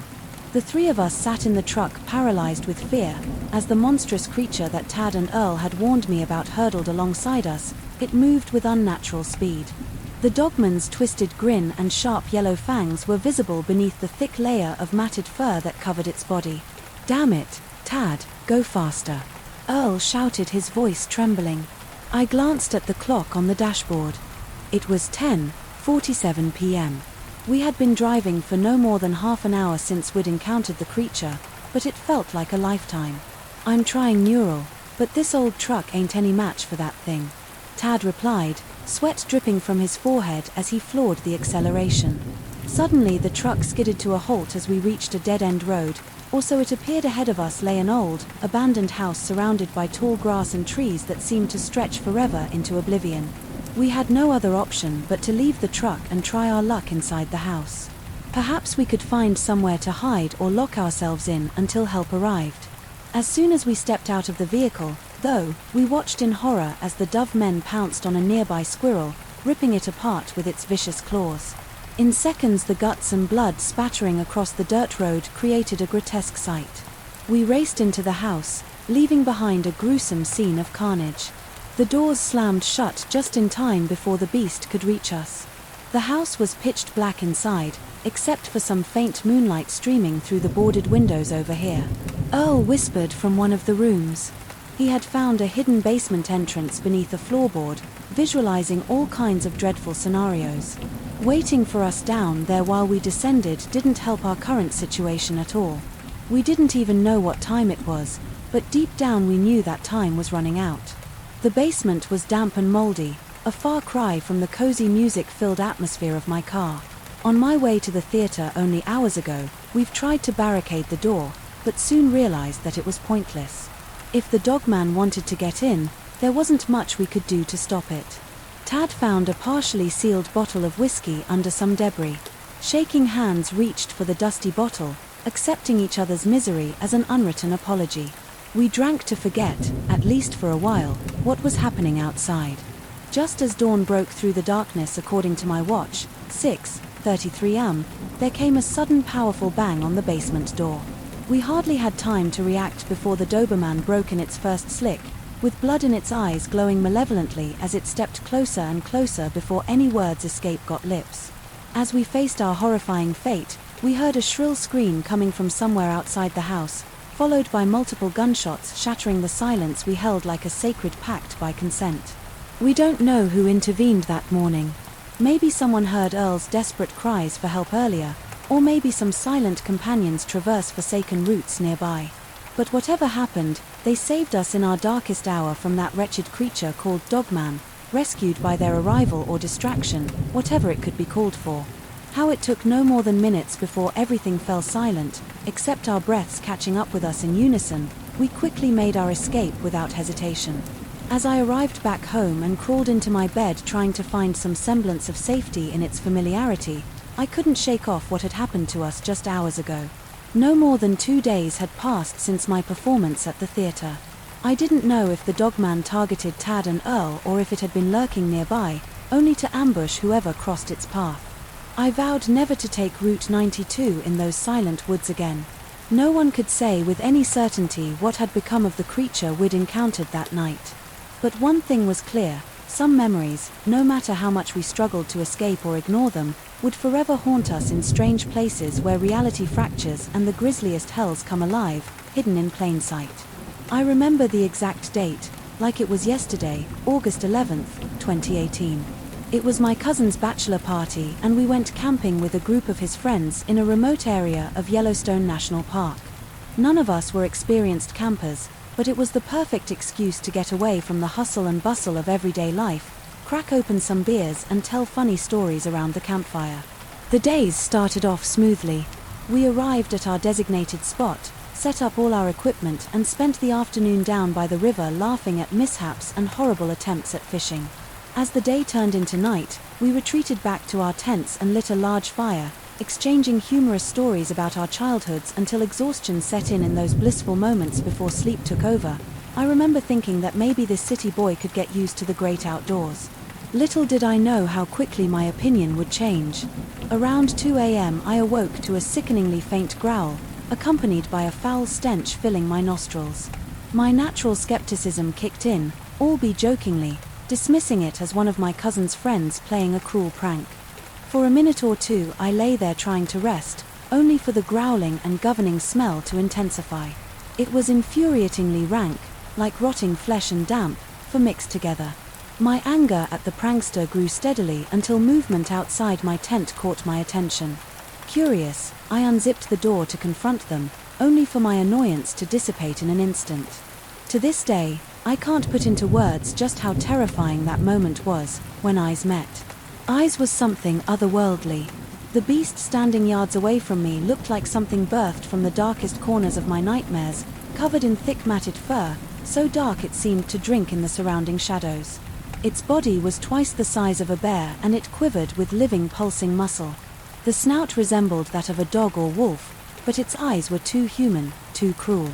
The three of us sat in the truck paralyzed with fear, as the monstrous creature that Tad and Earl had warned me about hurtled alongside us. It moved with unnatural speed. The Dogman's twisted grin and sharp yellow fangs were visible beneath the thick layer of matted fur that covered its body. "Damn it, Tad, go faster!" Earl shouted, his voice trembling. I glanced at the clock on the dashboard. It was 10:47 p.m. We had been driving for no more than half an hour since we'd encountered the creature, but it felt like a lifetime. "I'm trying neural, but this old truck ain't any match for that thing," Tad replied, sweat dripping from his forehead as he floored the acceleration. Suddenly the truck skidded to a halt as we reached a dead-end road. Also it appeared ahead of us lay an old, abandoned house surrounded by tall grass and trees that seemed to stretch forever into oblivion. We had no other option but to leave the truck and try our luck inside the house. Perhaps we could find somewhere to hide or lock ourselves in until help arrived. As soon as we stepped out of the vehicle, though, we watched in horror as the Dove men pounced on a nearby squirrel, ripping it apart with its vicious claws. In seconds the guts and blood spattering across the dirt road created a grotesque sight. We raced into the house, leaving behind a gruesome scene of carnage. The doors slammed shut just in time before the beast could reach us. The house was pitched black inside, except for some faint moonlight streaming through the boarded windows over here. Earl whispered from one of the rooms. He had found a hidden basement entrance beneath a floorboard, visualizing all kinds of dreadful scenarios. Waiting for us down there while we descended didn't help our current situation at all. We didn't even know what time it was, but deep down we knew that time was running out. The basement was damp and moldy, a far cry from the cozy music-filled atmosphere of my car. On my way to the theater only hours ago, we've tried to barricade the door, but soon realized that it was pointless. If the dogman wanted to get in, there wasn't much we could do to stop it. Tad found a partially sealed bottle of whiskey under some debris. Shaking hands, reached for the dusty bottle, accepting each other's misery as an unwritten apology. We drank to forget, at least for a while, what was happening outside. Just as dawn broke through the darkness according to my watch, 6:33 am, there came a sudden powerful bang on the basement door. We hardly had time to react before the Doberman broke in its first slick, with blood in its eyes glowing malevolently as it stepped closer and closer before any words got lips. As we faced our horrifying fate, we heard a shrill scream coming from somewhere outside the house, followed by multiple gunshots shattering the silence we held like a sacred pact by consent. We don't know who intervened that morning. Maybe someone heard Earl's desperate cries for help earlier, or maybe some silent companions traverse forsaken routes nearby. But whatever happened, they saved us in our darkest hour from that wretched creature called Dogman, rescued by their arrival or distraction, whatever it could be called for. How it took no more than minutes before everything fell silent, except our breaths catching up with us in unison, we quickly made our escape without hesitation. As I arrived back home and crawled into my bed trying to find some semblance of safety in its familiarity, I couldn't shake off what had happened to us just hours ago. No more than 2 days had passed since my performance at the theater. I didn't know if the dogman targeted Tad and Earl or if it had been lurking nearby, only to ambush whoever crossed its path. I vowed never to take Route 92 in those silent woods again. No one could say with any certainty what had become of the creature we'd encountered that night. But one thing was clear, some memories, no matter how much we struggled to escape or ignore them, would forever haunt us in strange places where reality fractures and the grisliest hells come alive, hidden in plain sight. I remember the exact date, like it was yesterday, August 11th, 2018. It was my cousin's bachelor party and we went camping with a group of his friends in a remote area of Yellowstone National Park. None of us were experienced campers, but it was the perfect excuse to get away from the hustle and bustle of everyday life, crack open some beers and tell funny stories around the campfire. The days started off smoothly. We arrived at our designated spot, set up all our equipment and spent the afternoon down by the river laughing at mishaps and horrible attempts at fishing. As the day turned into night, we retreated back to our tents and lit a large fire, exchanging humorous stories about our childhoods until exhaustion set in those blissful moments before sleep took over. I remember thinking that maybe this city boy could get used to the great outdoors. Little did I know how quickly my opinion would change. Around 2 a.m. I awoke to a sickeningly faint growl, accompanied by a foul stench filling my nostrils. My natural skepticism kicked in, albeit jokingly, dismissing it as one of my cousin's friends playing a cruel prank. For a minute or two I lay there trying to rest, only for the growling and governing smell to intensify. It was infuriatingly rank, like rotting flesh and damp, for mixed together. My anger at the prankster grew steadily until movement outside my tent caught my attention. Curious, I unzipped the door to confront them, only for my annoyance to dissipate in an instant. To this day, I can't put into words just how terrifying that moment was, when eyes met. Eyes was something otherworldly. The beast standing yards away from me looked like something birthed from the darkest corners of my nightmares, covered in thick matted fur, so dark it seemed to drink in the surrounding shadows. Its body was twice the size of a bear and it quivered with living pulsing muscle. The snout resembled that of a dog or wolf, but its eyes were too human, too cruel.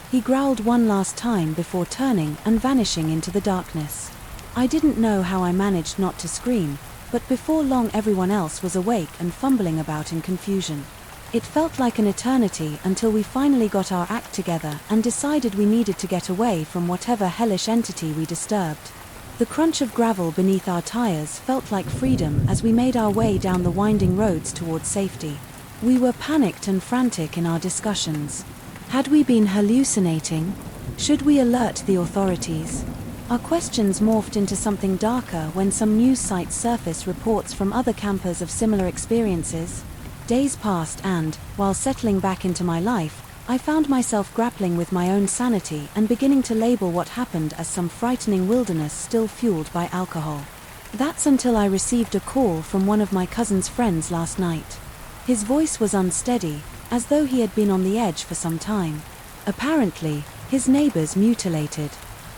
He growled one last time before turning and vanishing into the darkness. I didn't know how I managed not to scream, but before long everyone else was awake and fumbling about in confusion. It felt like an eternity until we finally got our act together and decided we needed to get away from whatever hellish entity we disturbed. The crunch of gravel beneath our tires felt like freedom as we made our way down the winding roads towards safety. We were panicked and frantic in our discussions. Had we been hallucinating? Should we alert the authorities? Our questions morphed into something darker when some news sites surfaced reports from other campers of similar experiences. Days passed and, while settling back into my life, I found myself grappling with my own sanity and beginning to label what happened as some frightening wilderness still fueled by alcohol. That's until I received a call from one of my cousin's friends last night. His voice was unsteady, as though he had been on the edge for some time. Apparently, his neighbors mutilated.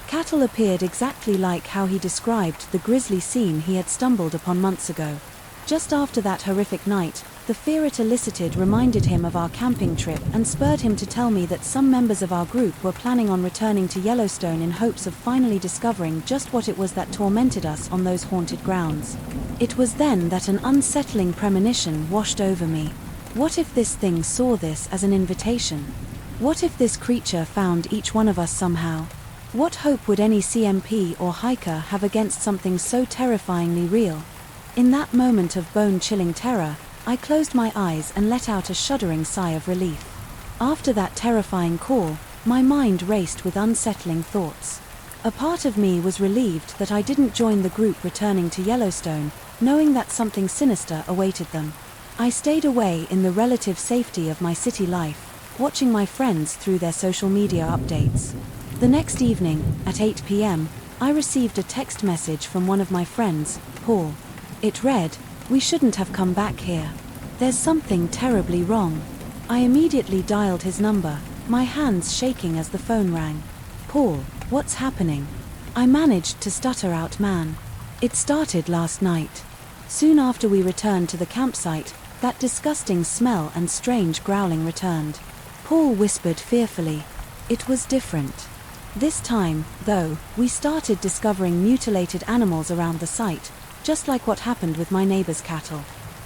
Cattle appeared exactly like how he described the grisly scene he had stumbled upon months ago. Just after that horrific night, the fear it elicited reminded him of our camping trip and spurred him to tell me that some members of our group were planning on returning to Yellowstone in hopes of finally discovering just what it was that tormented us on those haunted grounds. It was then that an unsettling premonition washed over me. What if this thing saw this as an invitation? What if this creature found each one of us somehow? What hope would any CMP or hiker have against something so terrifyingly real? In that moment of bone-chilling terror, I closed my eyes and let out a shuddering sigh of relief. After that terrifying call, my mind raced with unsettling thoughts. A part of me was relieved that I didn't join the group returning to Yellowstone, knowing that something sinister awaited them. I stayed away in the relative safety of my city life, watching my friends through their social media updates. The next evening, at 8 p.m., I received a text message from one of my friends, Paul. It read, "We shouldn't have come back here. There's something terribly wrong." I immediately dialed his number, my hands shaking as the phone rang. "Paul, what's happening?" I managed to stutter out, "Man. It started last night. Soon after we returned to the campsite, that disgusting smell and strange growling returned." Paul whispered fearfully. It was different. This time, though, we started discovering mutilated animals around the site, just like what happened with my neighbor's cattle.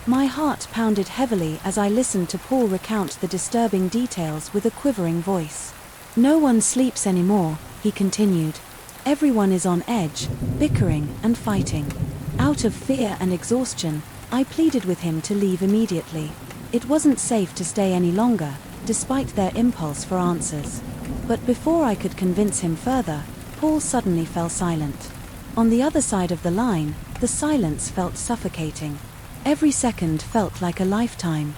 My heart pounded heavily as I listened to Paul recount the disturbing details with a quivering voice. "No one sleeps anymore," he continued. "Everyone is on edge, bickering and fighting." Out of fear and exhaustion, I pleaded with him to leave immediately. It wasn't safe to stay any longer, despite their impulse for answers. But before I could convince him further, Paul suddenly fell silent. On the other side of the line, the silence felt suffocating. Every second felt like a lifetime.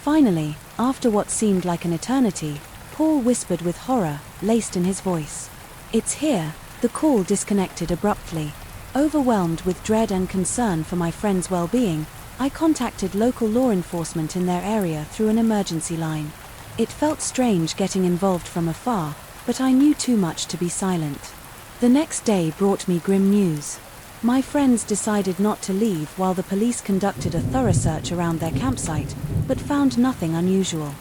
Finally, after what seemed like an eternity, Paul whispered with horror, laced in his voice. "It's here." The call disconnected abruptly. Overwhelmed with dread and concern for my friend's well-being, I contacted local law enforcement in their area through an emergency line. It felt strange getting involved from afar, but I knew too much to be silent. The next day brought me grim news. My friends decided not to leave while the police conducted a thorough search around their campsite, but found nothing unusual.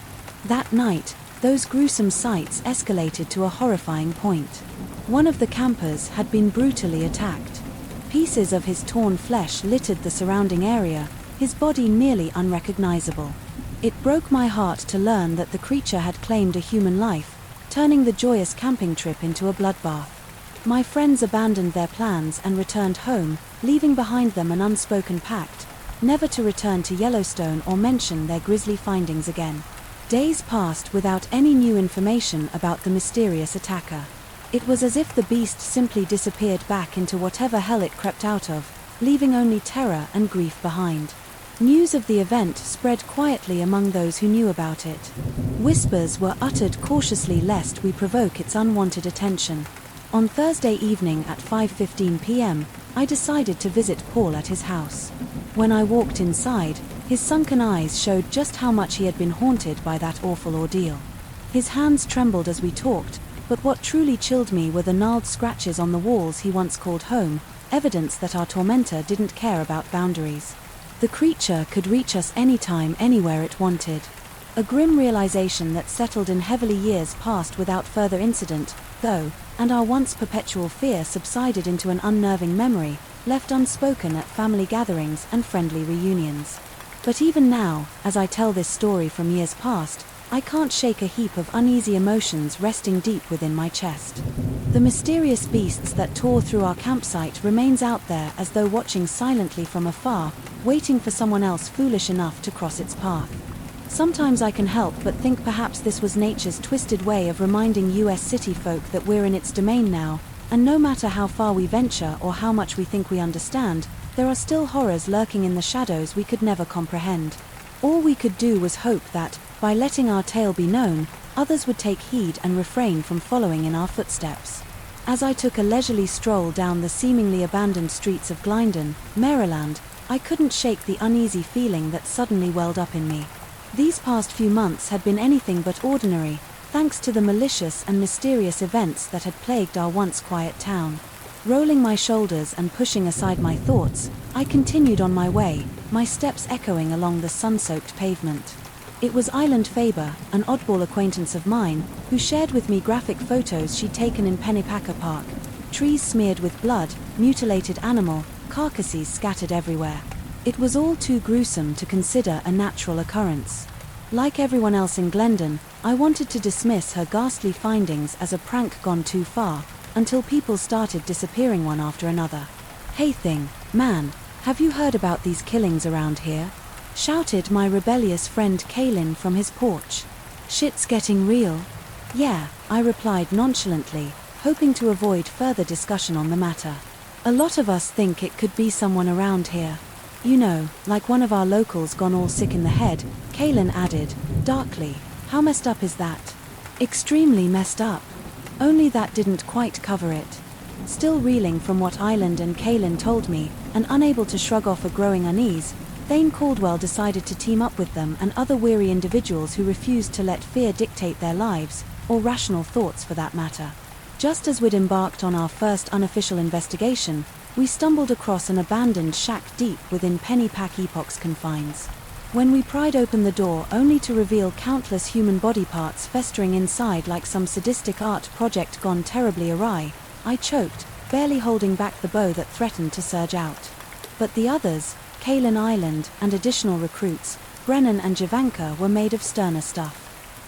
That night, those gruesome sights escalated to a horrifying point. One of the campers had been brutally attacked. Pieces of his torn flesh littered the surrounding area, his body nearly unrecognizable. It broke my heart to learn that the creature had claimed a human life, turning the joyous camping trip into a bloodbath. My friends abandoned their plans and returned home, leaving behind them an unspoken pact, never to return to Yellowstone or mention their grisly findings again. Days passed without any new information about the mysterious attacker. It was as if the beast simply disappeared back into whatever hell it crept out of, leaving only terror and grief behind. News of the event spread quietly among those who knew about it. Whispers were uttered cautiously lest we provoke its unwanted attention. On Thursday evening at 5:15 p.m., I decided to visit Paul at his house. When I walked inside, his sunken eyes showed just how much he had been haunted by that awful ordeal. His hands trembled as we talked, but what truly chilled me were the gnarled scratches on the walls he once called home, evidence that our tormentor didn't care about boundaries. The creature could reach us anytime, anywhere it wanted. A grim realization that settled in heavily years passed without further incident, though, and our once perpetual fear subsided into an unnerving memory, left unspoken at family gatherings and friendly reunions. But even now, as I tell this story from years past, I can't shake a heap of uneasy emotions resting deep within my chest. The mysterious beasts that tore through our campsite remains out there as though watching silently from afar, waiting for someone else foolish enough to cross its path. Sometimes I can help but think perhaps this was nature's twisted way of reminding US city folk that we're in its domain now, and no matter how far we venture or how much we think we understand, there are still horrors lurking in the shadows we could never comprehend. All we could do was hope that, by letting our tale be known, others would take heed and refrain from following in our footsteps. As I took a leisurely stroll down the seemingly abandoned streets of Glendon, Maryland, I couldn't shake the uneasy feeling that suddenly welled up in me. These past few months had been anything but ordinary, thanks to the malicious and mysterious events that had plagued our once quiet town. Rolling my shoulders and pushing aside my thoughts, I continued on my way, my steps echoing along the sun-soaked pavement. It was Island Faber, an oddball acquaintance of mine, who shared with me graphic photos she'd taken in Pennypacker Park. Trees smeared with blood, mutilated animal, carcasses scattered everywhere. It was all too gruesome to consider a natural occurrence. Like everyone else in Glendon, I wanted to dismiss her ghastly findings as a prank gone too far, until people started disappearing one after another. "Hey thing, man, have you heard about these killings around here?" shouted my rebellious friend Kaylin from his porch. "Shit's getting real." "Yeah," I replied nonchalantly, hoping to avoid further discussion on the matter. "A lot of us think it could be someone around here. You know, like one of our locals gone all sick in the head," Kaylin added, darkly. "How messed up is that?" "Extremely messed up. Only that didn't quite cover it." Still reeling from what Island and Kaylin told me, and unable to shrug off a growing unease, Thane Caldwell decided to team up with them and other weary individuals who refused to let fear dictate their lives, or rational thoughts for that matter. Just as we'd embarked on our first unofficial investigation, we stumbled across an abandoned shack deep within Pennypack Epoch's confines. When we pried open the door only to reveal countless human body parts festering inside like some sadistic art project gone terribly awry, I choked, barely holding back the bow that threatened to surge out. But the others, Kaylin, Island, and additional recruits, Brennan and Javanka, were made of sterner stuff.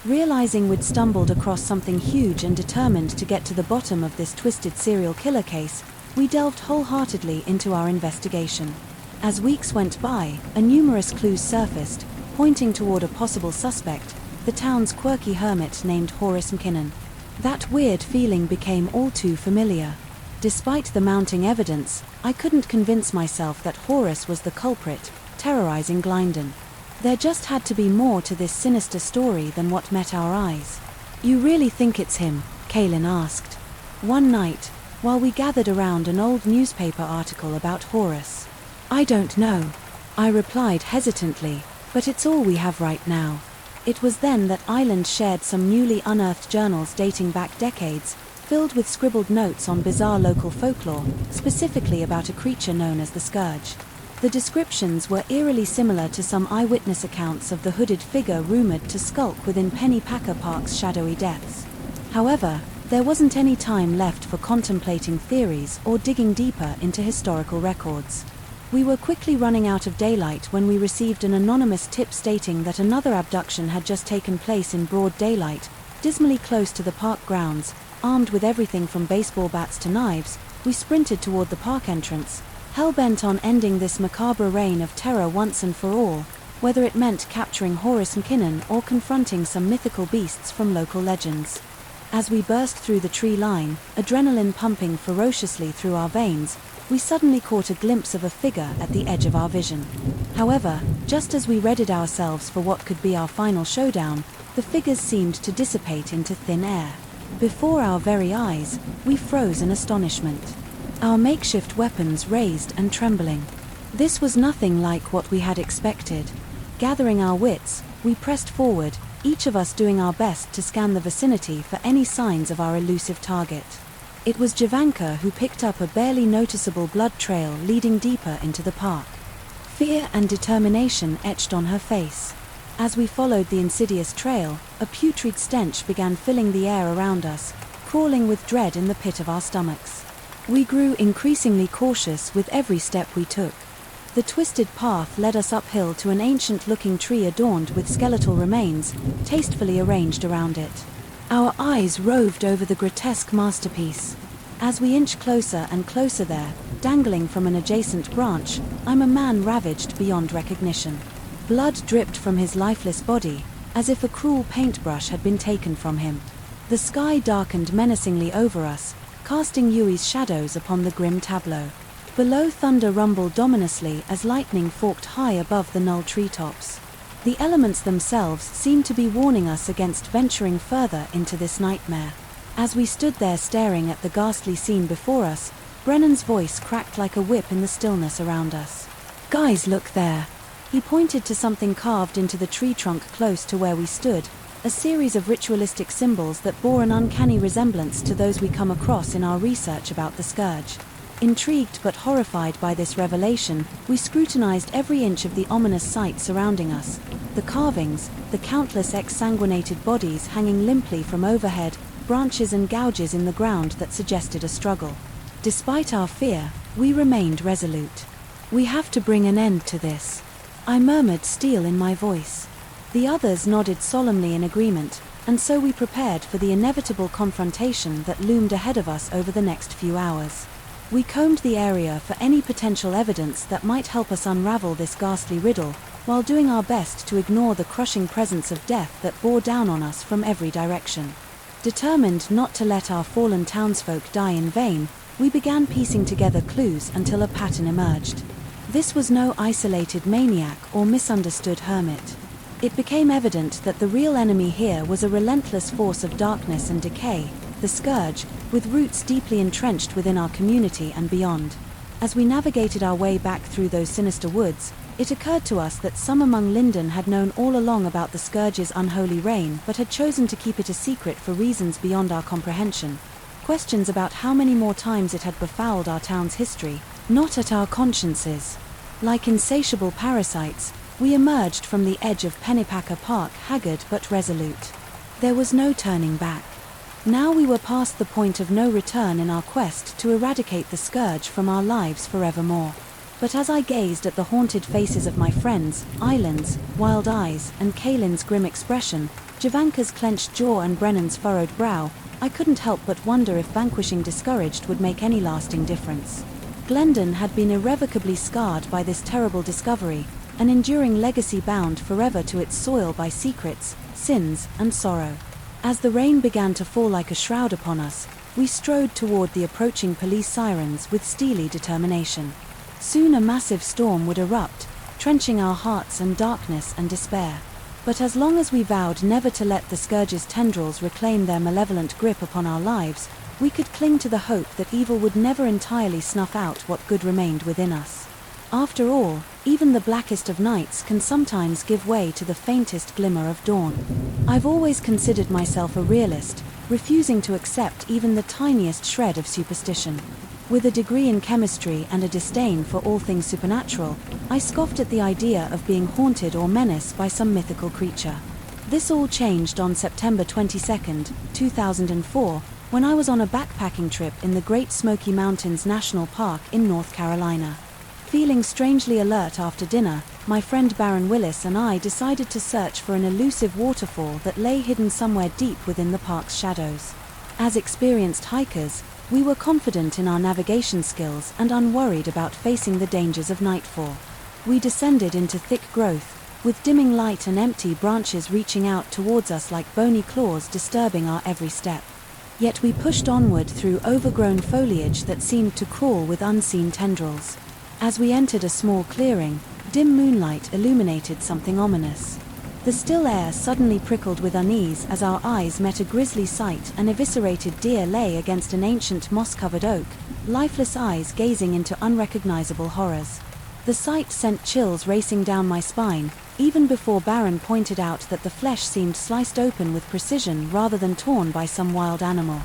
Realizing we'd stumbled across something huge and determined to get to the bottom of this twisted serial killer case, we delved wholeheartedly into our investigation. As weeks went by, numerous clues surfaced, pointing toward a possible suspect, the town's quirky hermit named Horace McKinnon. That weird feeling became all too familiar. Despite the mounting evidence, I couldn't convince myself that Horace was the culprit, terrorizing Glendon. There just had to be more to this sinister story than what met our eyes. "You really think it's him?" Kaylin asked. One night, while we gathered around an old newspaper article about Horace. "I don't know," I replied hesitantly, "but it's all we have right now." It was then that Island shared some newly unearthed journals dating back decades, filled with scribbled notes on bizarre local folklore, specifically about a creature known as the Scourge. The descriptions were eerily similar to some eyewitness accounts of the hooded figure rumored to skulk within Pennypacker Park's shadowy depths. However, there wasn't any time left for contemplating theories or digging deeper into historical records. We were quickly running out of daylight when we received an anonymous tip stating that another abduction had just taken place in broad daylight, dismally close to the park grounds. Armed with everything from baseball bats to knives, we sprinted toward the park entrance, hell-bent on ending this macabre reign of terror once and for all, whether it meant capturing Horace McKinnon or confronting some mythical beasts from local legends. As we burst through the tree line, adrenaline pumping ferociously through our veins, we suddenly caught a glimpse of a figure at the edge of our vision. However, just as we readied ourselves for what could be our final showdown, the figures seemed to dissipate into thin air. Before our very eyes, we froze in astonishment. Our makeshift weapons raised and trembling. This was nothing like what we had expected. Gathering our wits, we pressed forward, each of us doing our best to scan the vicinity for any signs of our elusive target. It was Javanka who picked up a barely noticeable blood trail leading deeper into the park. Fear and determination etched on her face. As we followed the insidious trail, a putrid stench began filling the air around us, crawling with dread in the pit of our stomachs. We grew increasingly cautious with every step we took. The twisted path led us uphill to an ancient-looking tree adorned with skeletal remains, tastefully arranged around it. Our eyes roved over the grotesque masterpiece. As we inched closer and closer there, dangling from an adjacent branch, I'm a man ravaged beyond recognition. Blood dripped from his lifeless body, as if a cruel paintbrush had been taken from him. The sky darkened menacingly over us, casting Yui's shadows upon the grim tableau. Below, thunder rumbled ominously as lightning forked high above the null treetops. The elements themselves seemed to be warning us against venturing further into this nightmare. As we stood there staring at the ghastly scene before us, Brennan's voice cracked like a whip in the stillness around us. "Guys, look there!" He pointed to something carved into the tree trunk close to where we stood, a series of ritualistic symbols that bore an uncanny resemblance to those we come across in our research about the scourge. Intrigued but horrified by this revelation, we scrutinized every inch of the ominous sight surrounding us. The carvings, the countless exsanguinated bodies hanging limply from overhead, branches and gouges in the ground that suggested a struggle. Despite our fear, we remained resolute. "We have to bring an end to this," I murmured, steel in my voice. The others nodded solemnly in agreement, and so we prepared for the inevitable confrontation that loomed ahead of us over the next few hours. We combed the area for any potential evidence that might help us unravel this ghastly riddle, while doing our best to ignore the crushing presence of death that bore down on us from every direction. Determined not to let our fallen townsfolk die in vain, we began piecing together clues until a pattern emerged. This was no isolated maniac or misunderstood hermit. It became evident that the real enemy here was a relentless force of darkness and decay, the scourge, with roots deeply entrenched within our community and beyond. As we navigated our way back through those sinister woods, it occurred to us that some among Linden had known all along about the scourge's unholy reign but had chosen to keep it a secret for reasons beyond our comprehension. Questions about how many more times it had befouled our town's history, not at our consciences. Like insatiable parasites, we emerged from the edge of Pennypacker Park haggard but resolute. There was no turning back. Now we were past the point of no return in our quest to eradicate the scourge from our lives forevermore. But as I gazed at the haunted faces of my friends, Island's wild eyes, and Kaylin's grim expression, Javanka's clenched jaw and Brennan's furrowed brow, I couldn't help but wonder if vanquishing discouraged would make any lasting difference. Glendon had been irrevocably scarred by this terrible discovery, an enduring legacy bound forever to its soil by secrets, sins, and sorrow. As the rain began to fall like a shroud upon us, we strode toward the approaching police sirens with steely determination. Soon a massive storm would erupt, trenching our hearts in darkness and despair. But as long as we vowed never to let the scourge's tendrils reclaim their malevolent grip upon our lives, we could cling to the hope that evil would never entirely snuff out what good remained within us. After all, even the blackest of nights can sometimes give way to the faintest glimmer of dawn. I've always considered myself a realist, refusing to accept even the tiniest shred of superstition. With a degree in chemistry and a disdain for all things supernatural, I scoffed at the idea of being haunted or menaced by some mythical creature. This all changed on September 22, 2004, when I was on a backpacking trip in the Great Smoky Mountains National Park in North Carolina. Feeling strangely alert after dinner, my friend Baron Willis and I decided to search for an elusive waterfall that lay hidden somewhere deep within the park's shadows. As experienced hikers, we were confident in our navigation skills and unworried about facing the dangers of nightfall. We descended into thick growth, with dimming light and empty branches reaching out towards us like bony claws disturbing our every step. Yet we pushed onward through overgrown foliage that seemed to crawl with unseen tendrils. As we entered a small clearing, dim moonlight illuminated something ominous. The still air suddenly prickled with unease as our eyes met a grisly sight. An eviscerated deer lay against an ancient moss-covered oak, lifeless eyes gazing into unrecognizable horrors. The sight sent chills racing down my spine, even before Baron pointed out that the flesh seemed sliced open with precision rather than torn by some wild animal.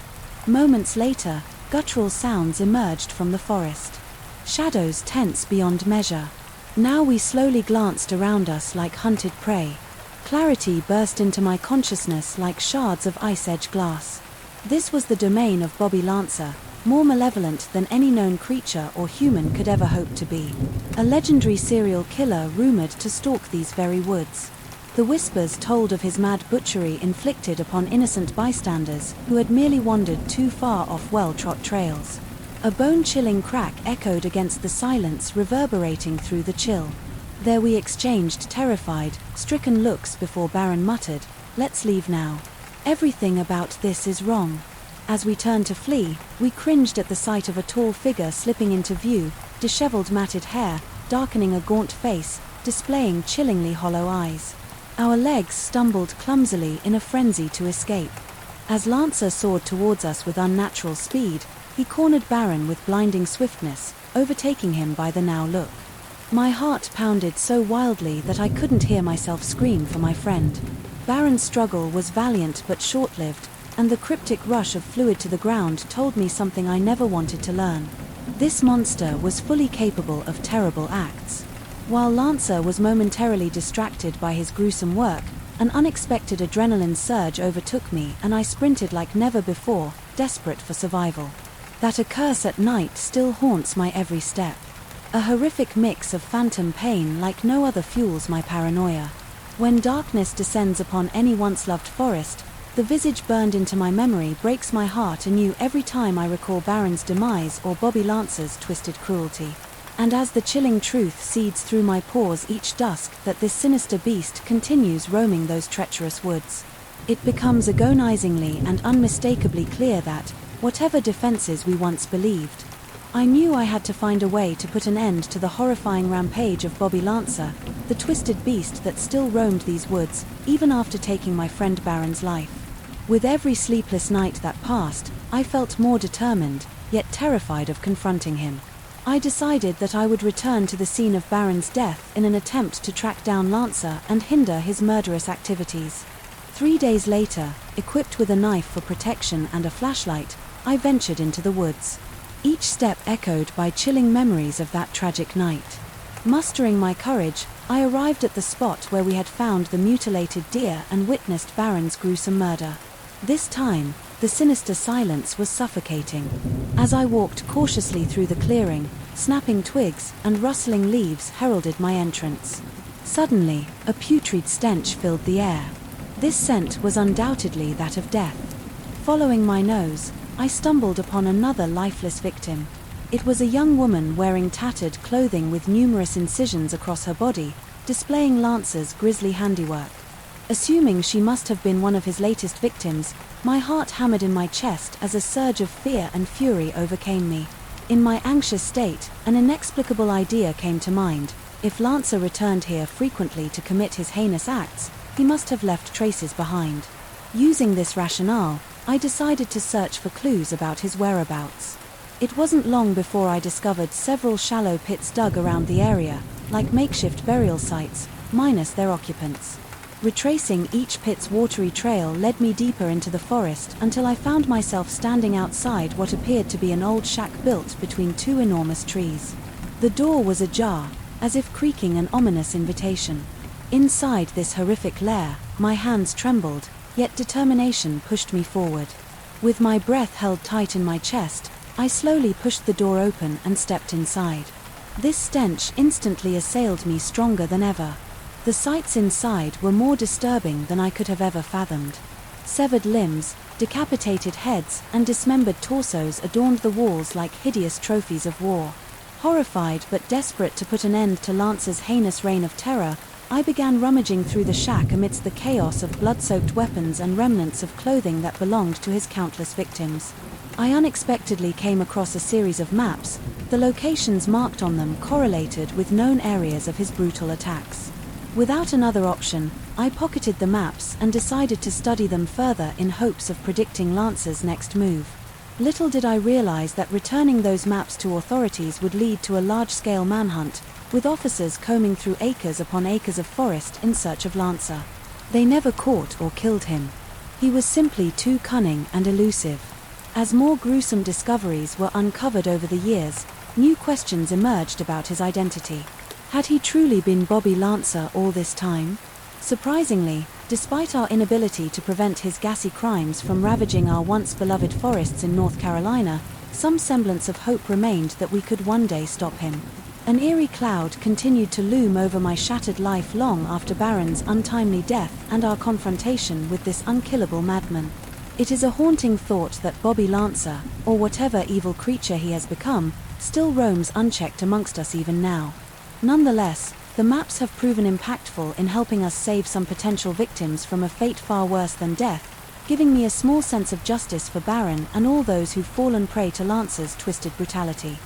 Moments later, guttural sounds emerged from the forest. Shadows tense beyond measure. Now we slowly glanced around us like hunted prey. Clarity burst into my consciousness like shards of ice-edge glass. This was the domain of Bobby Lancer, more malevolent than any known creature or human could ever hope to be. A legendary serial killer rumored to stalk these very woods. The whispers told of his mad butchery inflicted upon innocent bystanders who had merely wandered too far off well-trod trails. A bone-chilling crack echoed against the silence reverberating through the chill. There we exchanged terrified, stricken looks before Baron muttered, "Let's leave now. Everything about this is wrong." As we turned to flee, we cringed at the sight of a tall figure slipping into view, disheveled matted hair, darkening a gaunt face, displaying chillingly hollow eyes. Our legs stumbled clumsily in a frenzy to escape. As Lancer soared towards us with unnatural speed, he cornered Baron with blinding swiftness, overtaking him by the now look. My heart pounded so wildly that I couldn't hear myself scream for my friend. Baron's struggle was valiant but short-lived, and the cryptic rush of fluid to the ground told me something I never wanted to learn. This monster was fully capable of terrible acts. While Lancer was momentarily distracted by his gruesome work, an unexpected adrenaline surge overtook me and I sprinted like never before, desperate for survival. That a curse at night still haunts my every step. A horrific mix of phantom pain like no other fuels my paranoia. When darkness descends upon any once-loved forest, the visage burned into my memory breaks my heart anew every time I recall Baron's demise or Bobby Lancer's twisted cruelty. And as the chilling truth seeds through my pores each dusk that this sinister beast continues roaming those treacherous woods, it becomes agonizingly and unmistakably clear that, whatever defenses we once believed, I knew I had to find a way to put an end to the horrifying rampage of Bobby Lancer, the twisted beast that still roamed these woods, even after taking my friend Baron's life. With every sleepless night that passed, I felt more determined, yet terrified of confronting him. I decided that I would return to the scene of Baron's death in an attempt to track down Lancer and hinder his murderous activities. 3 days later, equipped with a knife for protection and a flashlight, I ventured into the woods. Each step echoed by chilling memories of that tragic night. Mustering my courage, I arrived at the spot where we had found the mutilated deer and witnessed Baron's gruesome murder. This time, the sinister silence was suffocating. As I walked cautiously through the clearing, snapping twigs and rustling leaves heralded my entrance. Suddenly, a putrid stench filled the air. This scent was undoubtedly that of death. Following my nose, I stumbled upon another lifeless victim. It was a young woman wearing tattered clothing with numerous incisions across her body, displaying Lancer's grisly handiwork. Assuming she must have been one of his latest victims, my heart hammered in my chest as a surge of fear and fury overcame me. In my anxious state, an inexplicable idea came to mind. If Lancer returned here frequently to commit his heinous acts, he must have left traces behind. Using this rationale, I decided to search for clues about his whereabouts. It wasn't long before I discovered several shallow pits dug around the area, like makeshift burial sites, minus their occupants. Retracing each pit's watery trail led me deeper into the forest until I found myself standing outside what appeared to be an old shack built between two enormous trees. The door was ajar, as if creaking an ominous invitation. Inside this horrific lair, my hands trembled, yet determination pushed me forward. With my breath held tight in my chest, I slowly pushed the door open and stepped inside. This stench instantly assailed me stronger than ever. The sights inside were more disturbing than I could have ever fathomed. Severed limbs, decapitated heads, and dismembered torsos adorned the walls like hideous trophies of war. Horrified but desperate to put an end to Lancer's heinous reign of terror, I began rummaging through the shack amidst the chaos of blood-soaked weapons and remnants of clothing that belonged to his countless victims. I unexpectedly came across a series of maps. The locations marked on them correlated with known areas of his brutal attacks. Without another option, I pocketed the maps and decided to study them further in hopes of predicting Lancer's next move. Little did I realize that returning those maps to authorities would lead to a large-scale manhunt, with officers combing through acres upon acres of forest in search of Lancer. They never caught or killed him. He was simply too cunning and elusive. As more gruesome discoveries were uncovered over the years, new questions emerged about his identity. Had he truly been Bobby Lancer all this time? Surprisingly, despite our inability to prevent his ghastly crimes from ravaging our once beloved forests in North Carolina, some semblance of hope remained that we could one day stop him. An eerie cloud continued to loom over my shattered life long after Baron's untimely death and our confrontation with this unkillable madman. It is a haunting thought that Bobby Lancer, or whatever evil creature he has become, still roams unchecked amongst us even now. Nonetheless, the maps have proven impactful in helping us save some potential victims from a fate far worse than death, giving me a small sense of justice for Baron and all those who've fallen prey to Lancer's twisted brutality.